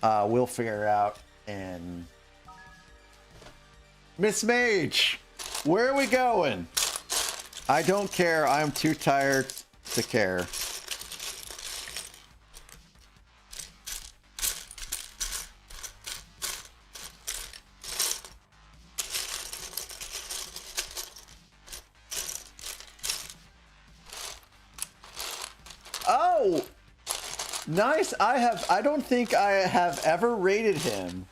S2: we'll figure it out. And Miss Mage, where are we going? I don't care. I'm too tired to care. Oh, nice. I don't think I have ever rated him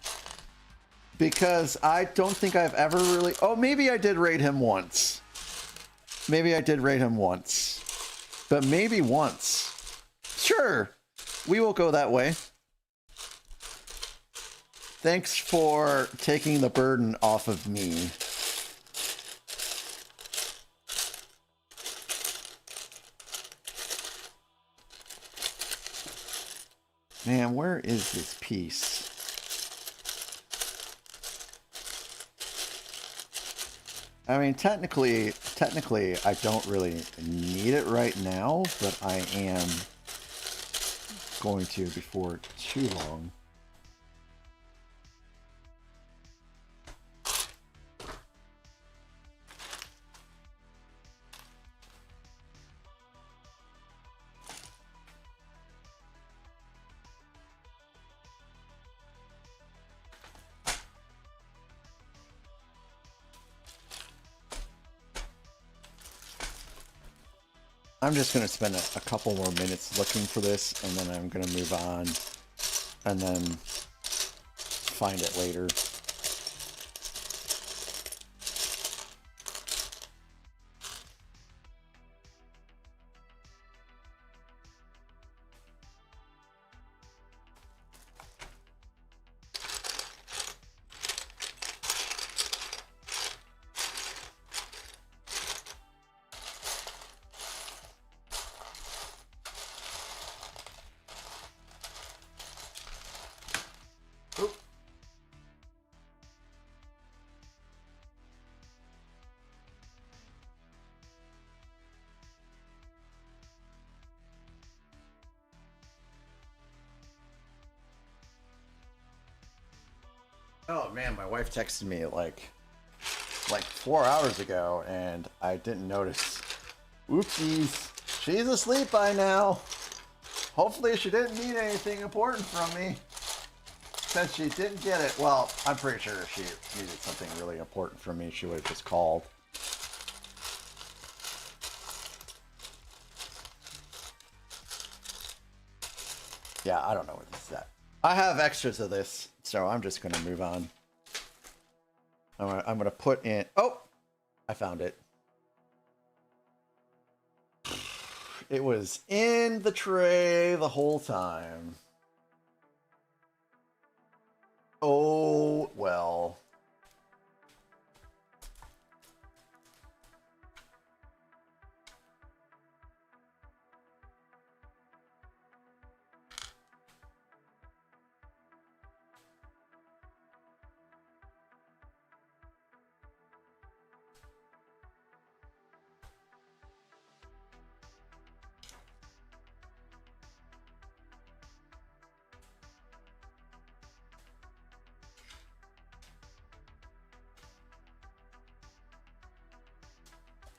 S2: because I don't think I've ever really. Oh, maybe I did rate him once. Maybe I did rate him once, but maybe once. Sure, we will go that way. Thanks for taking the burden off of me. Man, where is this piece? I mean, technically, I don't really need it right now, but I am going to before too long. I'm just going to spend a couple more minutes looking for this, and then I'm going to move on, and then find it later. Oh man, my wife texted me like 4 hours ago, and I didn't notice. Oopsies. She's asleep by now. Hopefully she didn't need anything important from me. Since she didn't get it, well, I'm pretty sure if she needed something really important from me, she would have just called. Yeah, I don't know what this is at. I have extras of this, so I'm just going to move on. I'm going to put in... Oh! I found it. It was in the tray the whole time. Oh, well.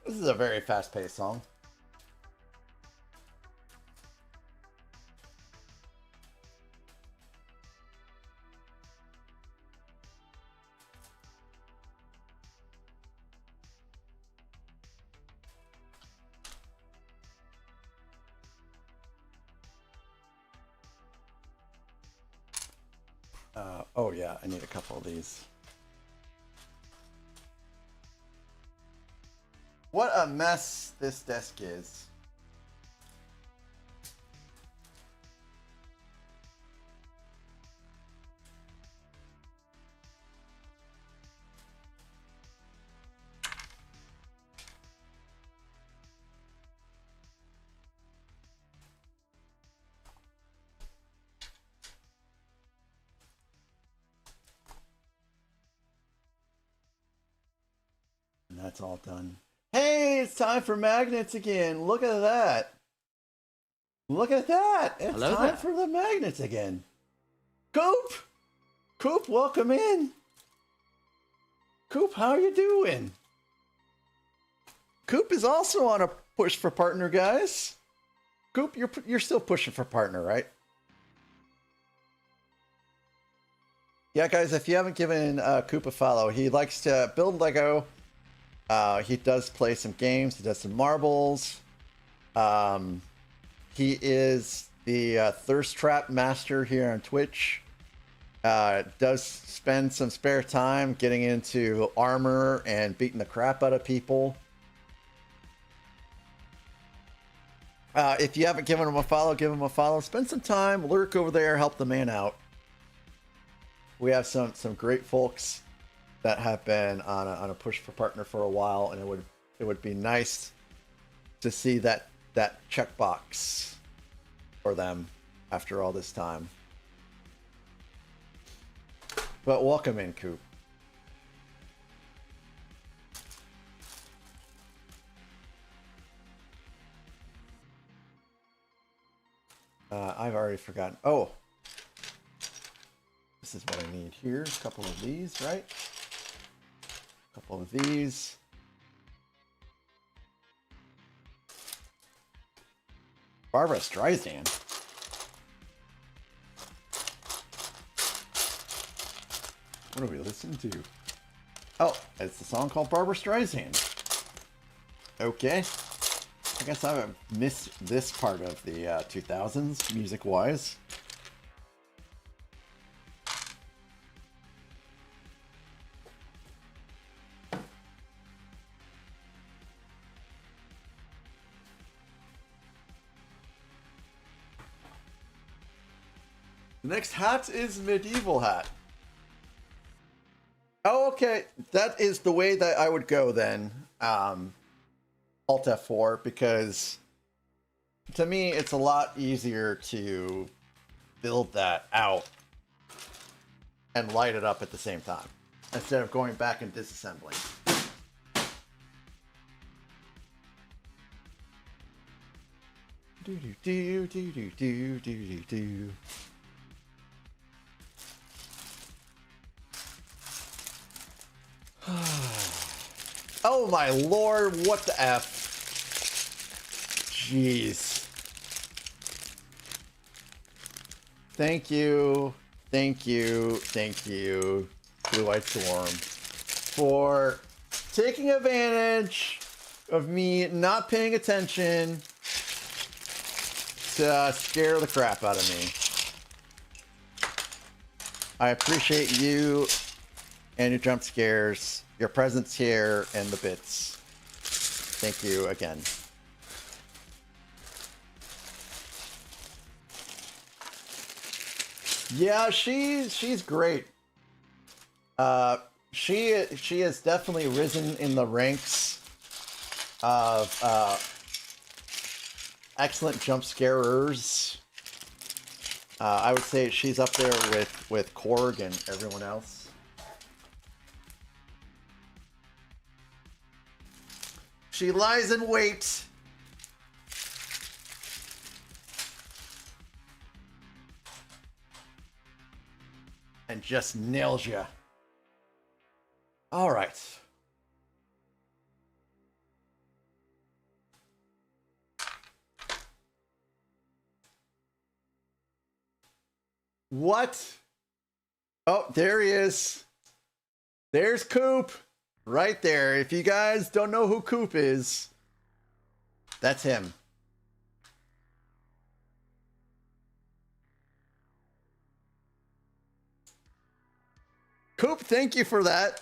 S2: This is a very fast-paced song. Oh yeah, I need a couple of these. What a mess this desk is. that's all done. Hey, it's time for magnets again. Look at that. Look at that. It's
S7: Hello
S2: time
S7: there.
S2: for the magnets again. Coop! Coop, welcome in. Coop, how you doing? Coop is also on a push for partner, guys. Coop, you're still pushing for partner, right? Yeah, guys, if you haven't given Coop a follow, he likes to build Lego. He does play some games. He does some marbles. He is the Thirst Trap Master here on Twitch. Does spend some spare time getting into armor and beating the crap out of people. If you haven't given him a follow, give him a follow. Spend some time, lurk over there, help the man out. We have some great folks that have been on a push for partner for a while, and it would be nice to see that checkbox for them after all this time. But welcome in, Coop. I've already forgotten. Oh, this is what I need here. A couple of these, right? A couple of these. Barbara Streisand. What are we listening to? Oh, it's a song called Barbara Streisand. Okay. I guess I haven't missed this part of the 2000s, music-wise. The next hat is medieval hat. Oh, okay. That is the way that I would go then. Alt F4, because to me it's a lot easier to build that out and light it up at the same time instead of going back and disassembling. Do do do do do do do do. Oh my lord, what the F? Jeez. Thank you, Blue Eyed Storm, for taking advantage of me not paying attention to scare the crap out of me. I appreciate you and your jump scares, your presence here, and the bits. Thank you again. Yeah, she's great. She has definitely risen in the ranks of excellent jump scarers. I would say she's up there with Korg and everyone else. She lies in wait. And just nails you. All right. What? Oh, there he is. There's Coop. Right there. If you guys don't know who Coop is, that's him. Coop, thank you for that.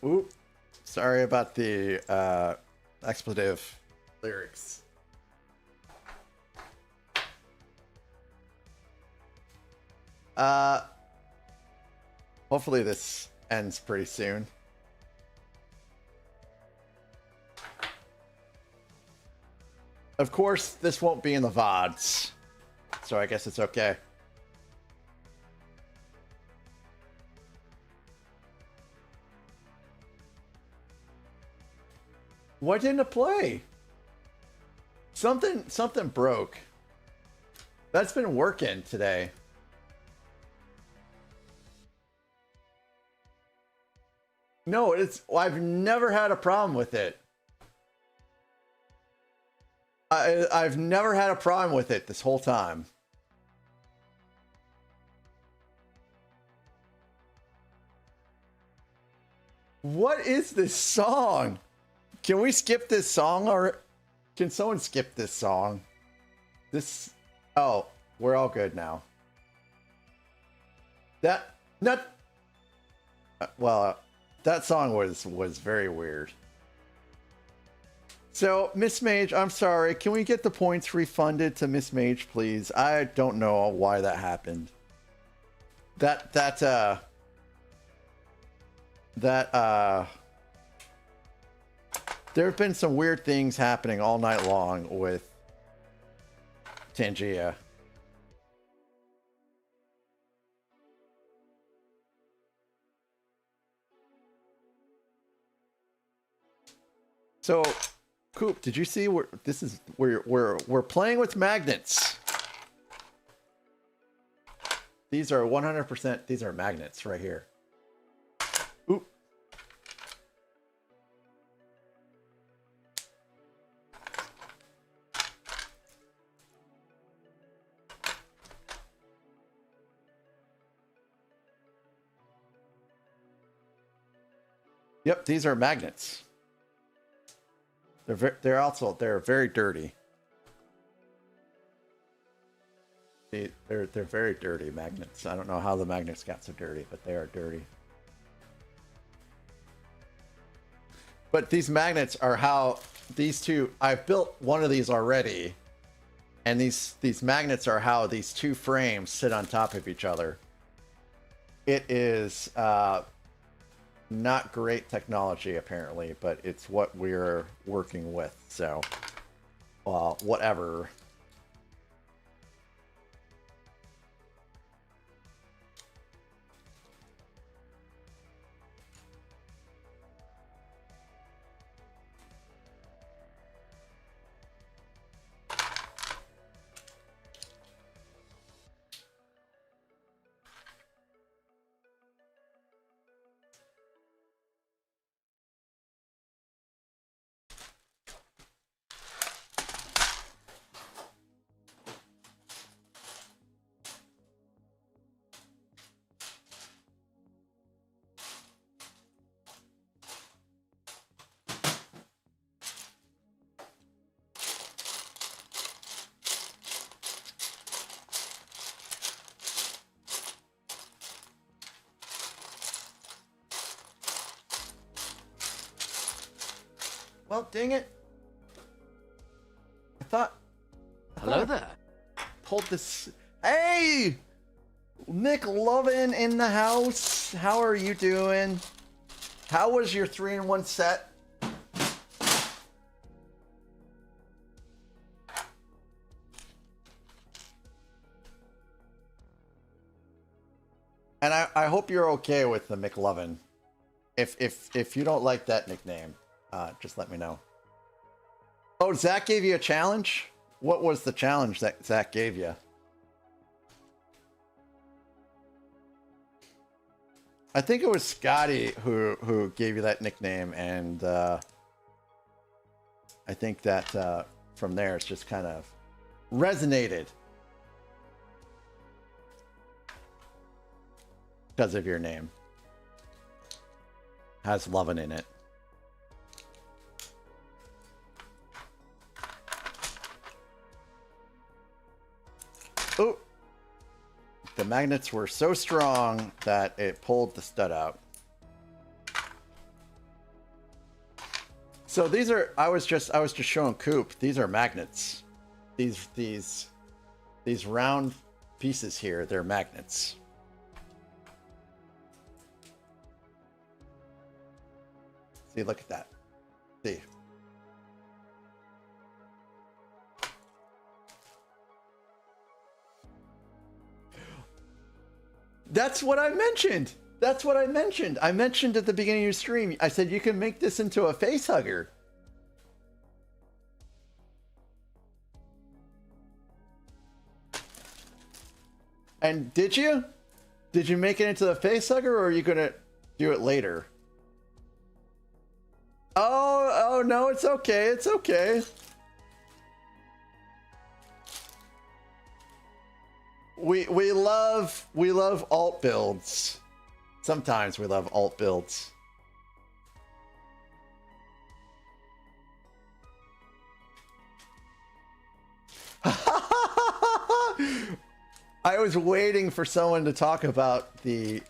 S2: Oop. Sorry about the expletive lyrics. Hopefully this ends pretty soon. Of course, this won't be in the VODs, so I guess it's okay. Why didn't it play? Something broke. That's been working today. No, I've never had a problem with it. I've never had a problem with it this whole time. What is this song? Can we skip this song, or can someone skip this song? Oh, we're all good now. That song was very weird. So, Miss Mage, I'm sorry. Can we get the points refunded to Miss Mage, please? I don't know why that happened. There have been some weird things happening all night long with Tangia. So, Coop, did you see where this is? We're playing with magnets. These are 100%. These are magnets right here. Oop. Yep, these are magnets. They're very dirty. They're very dirty magnets. I don't know how the magnets got so dirty, but they are dirty. But these magnets are how these two. I've built one of these already, and these magnets are how these two frames sit on top of each other. It is not great technology apparently, but it's what we're working with. So, whatever. Well, dang it. I thought
S7: Hello there.
S2: Pulled this. Hey! Nick Lovin in the house. How are you doing? How was your 3-in-1 set? And I hope you're okay with the McLovin. If you don't like that nickname, just let me know. Oh, Zach gave you a challenge? What was the challenge that Zach gave you? I think it was Scotty who gave you that nickname, and I think that from there it's just kind of resonated because of your name. Has lovin' in it. Oh, the magnets were so strong that it pulled the stud out. So these are, I was just showing Coop, these are magnets. These round pieces here, they're magnets. See, look at that. See. That's what I mentioned. That's what I mentioned. I mentioned at the beginning of your stream. I said you can make this into a face hugger. And did you? Did you make it into a face hugger, or are you gonna do it later? Oh no, it's okay. It's okay. We love alt builds. Sometimes we love alt builds. I was waiting for someone to talk about the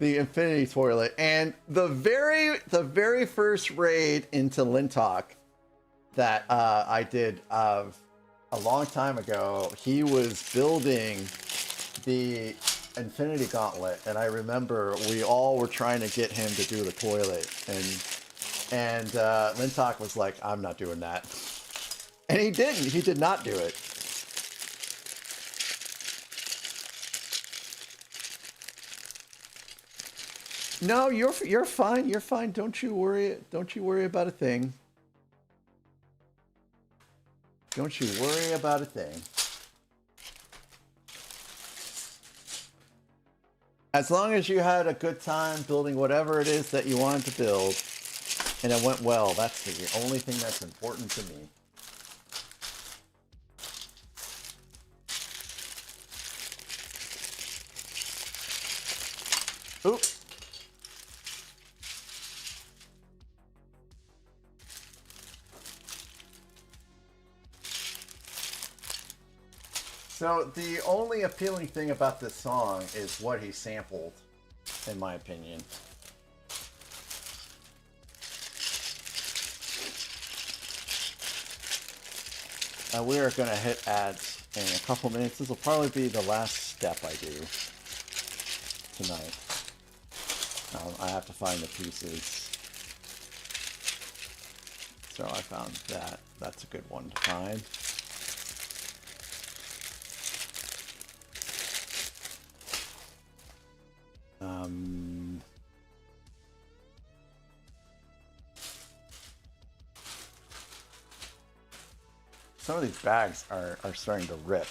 S2: infinity toilet, and the very first raid into Lintalk that I did a long time ago, he was building the infinity gauntlet, and I remember we all were trying to get him to do the toilet, and Lintalk was like, "I'm not doing that," and he didn't. He did not do it. No, you're fine. You're fine. Don't you worry. Don't you worry about a thing. Don't you worry about a thing. As long as you had a good time building whatever it is that you wanted to build, and it went well, that's the only thing that's important to me. Oop. So the only appealing thing about this song is what he sampled, in my opinion. We are going to hit ads in a couple minutes. This will probably be the last step I do tonight. I have to find the pieces. So I found that. That's a good one to find. Some of these bags are starting to rip,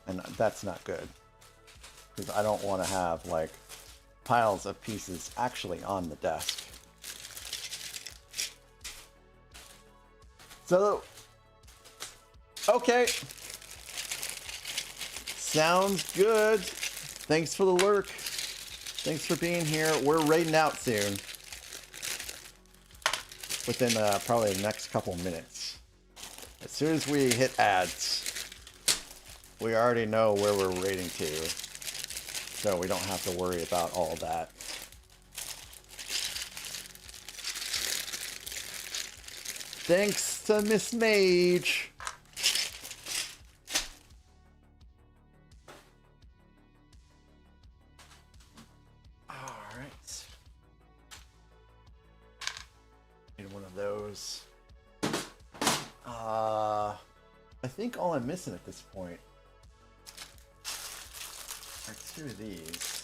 S2: and that's not good, because I don't want to have like piles of pieces actually on the desk. So, okay, sounds good. Thanks for the lurk. Thanks for being here. We're raiding out soon, within probably the next couple minutes. As soon as we hit ads, we already know where we're raiding to, so we don't have to worry about all that. Thanks to Miss Mage. Alright. Need one of those. I think all I'm missing at this point are two of these.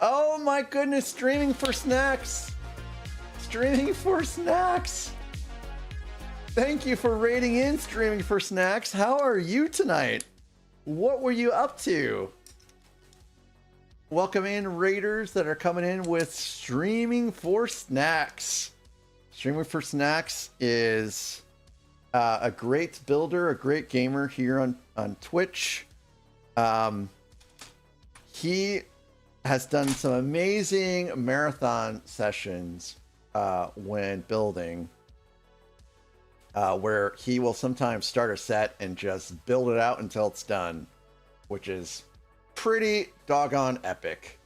S2: Oh my goodness, streaming for snacks! Streaming for snacks! Thank you for raiding in, streaming for snacks. How are you tonight? What were you up to? Welcome in raiders that are coming in with streaming for snacks. Streaming for snacks is a great builder, a great gamer here on Twitch. He has done some amazing marathon sessions when building, where he will sometimes start a set and just build it out until it's done, which is pretty doggone epic.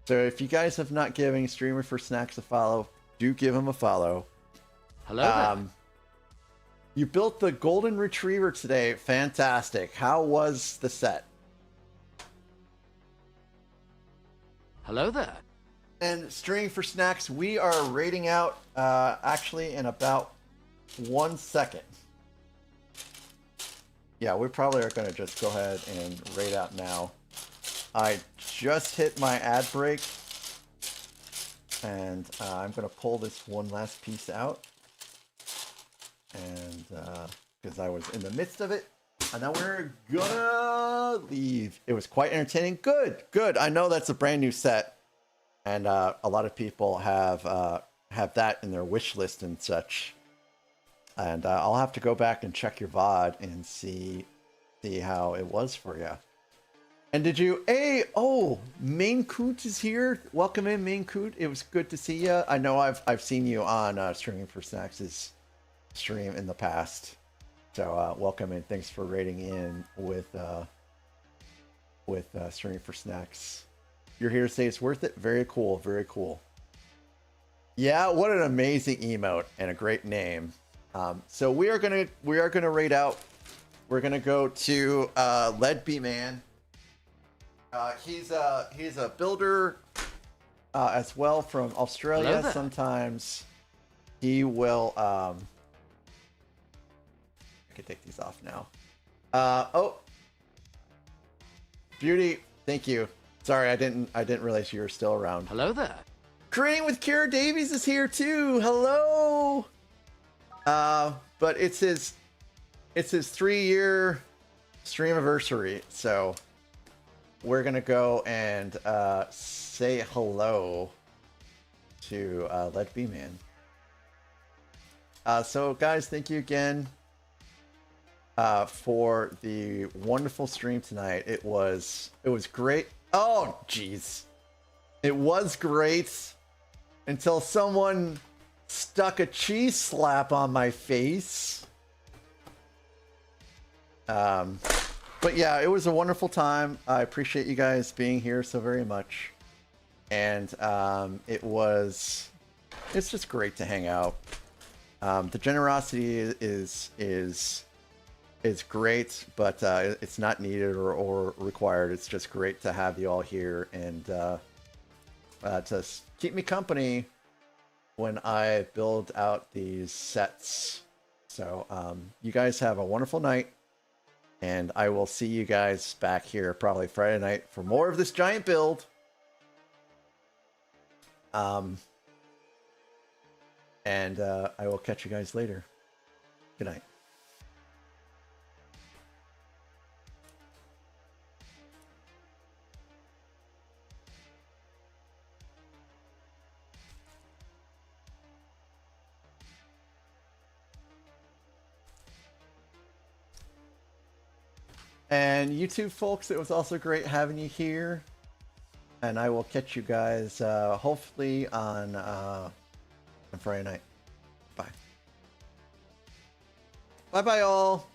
S2: So if you guys have not given Streamer for Snacks a follow, do give him a follow.
S7: Hello there.
S2: You built the golden retriever today. Fantastic. How was the set?
S7: Hello there.
S2: And Streaming for Snacks, we are rating out actually in about 1 second. Yeah, we probably are going to just go ahead and rate out now. I just hit my ad break, and I'm going to pull this one last piece out. And because I was in the midst of it, and now we're gonna leave. It was quite entertaining. Good, good. I know that's a brand new set, and a lot of people have that in their wish list and such. And I'll have to go back and check your VOD and see how it was for you. And did you? Hey, oh, Main Coot is here. Welcome in, Main Coot. It was good to see you. I know I've seen you on Streaming for Snacks' stream in the past. So welcome and thanks for rating in with Streaming for Snacks. You're here to say it's worth it. Very cool, very cool. Yeah, what an amazing emote and a great name. So we are gonna rate out. We're gonna go to Lead B Man. He's a builder as well from Australia. Sometimes he will. I can take these off now. Oh, Beauty, thank you. Sorry, I didn't realize you were still around.
S7: Hello there.
S2: Creating with Kira Davies is here too. Hello. But it's his 3-year stream anniversary, so we're gonna go and say hello to Let Be Man. So guys, thank you again for the wonderful stream tonight. It was great. Oh jeez, it was great until someone stuck a cheese slap on my face. But yeah, it was a wonderful time. I appreciate you guys being here so very much. And it's just great to hang out. The generosity is great, but it's not needed or required. It's just great to have you all here and to keep me company when I build out these sets. So you guys have a wonderful night, and I will see you guys back here probably Friday night for more of this giant build. And I will catch you guys later. Good night. And you too, folks, it was also great having you here. And I will catch you guys hopefully on Friday night. Bye. Bye-bye, all.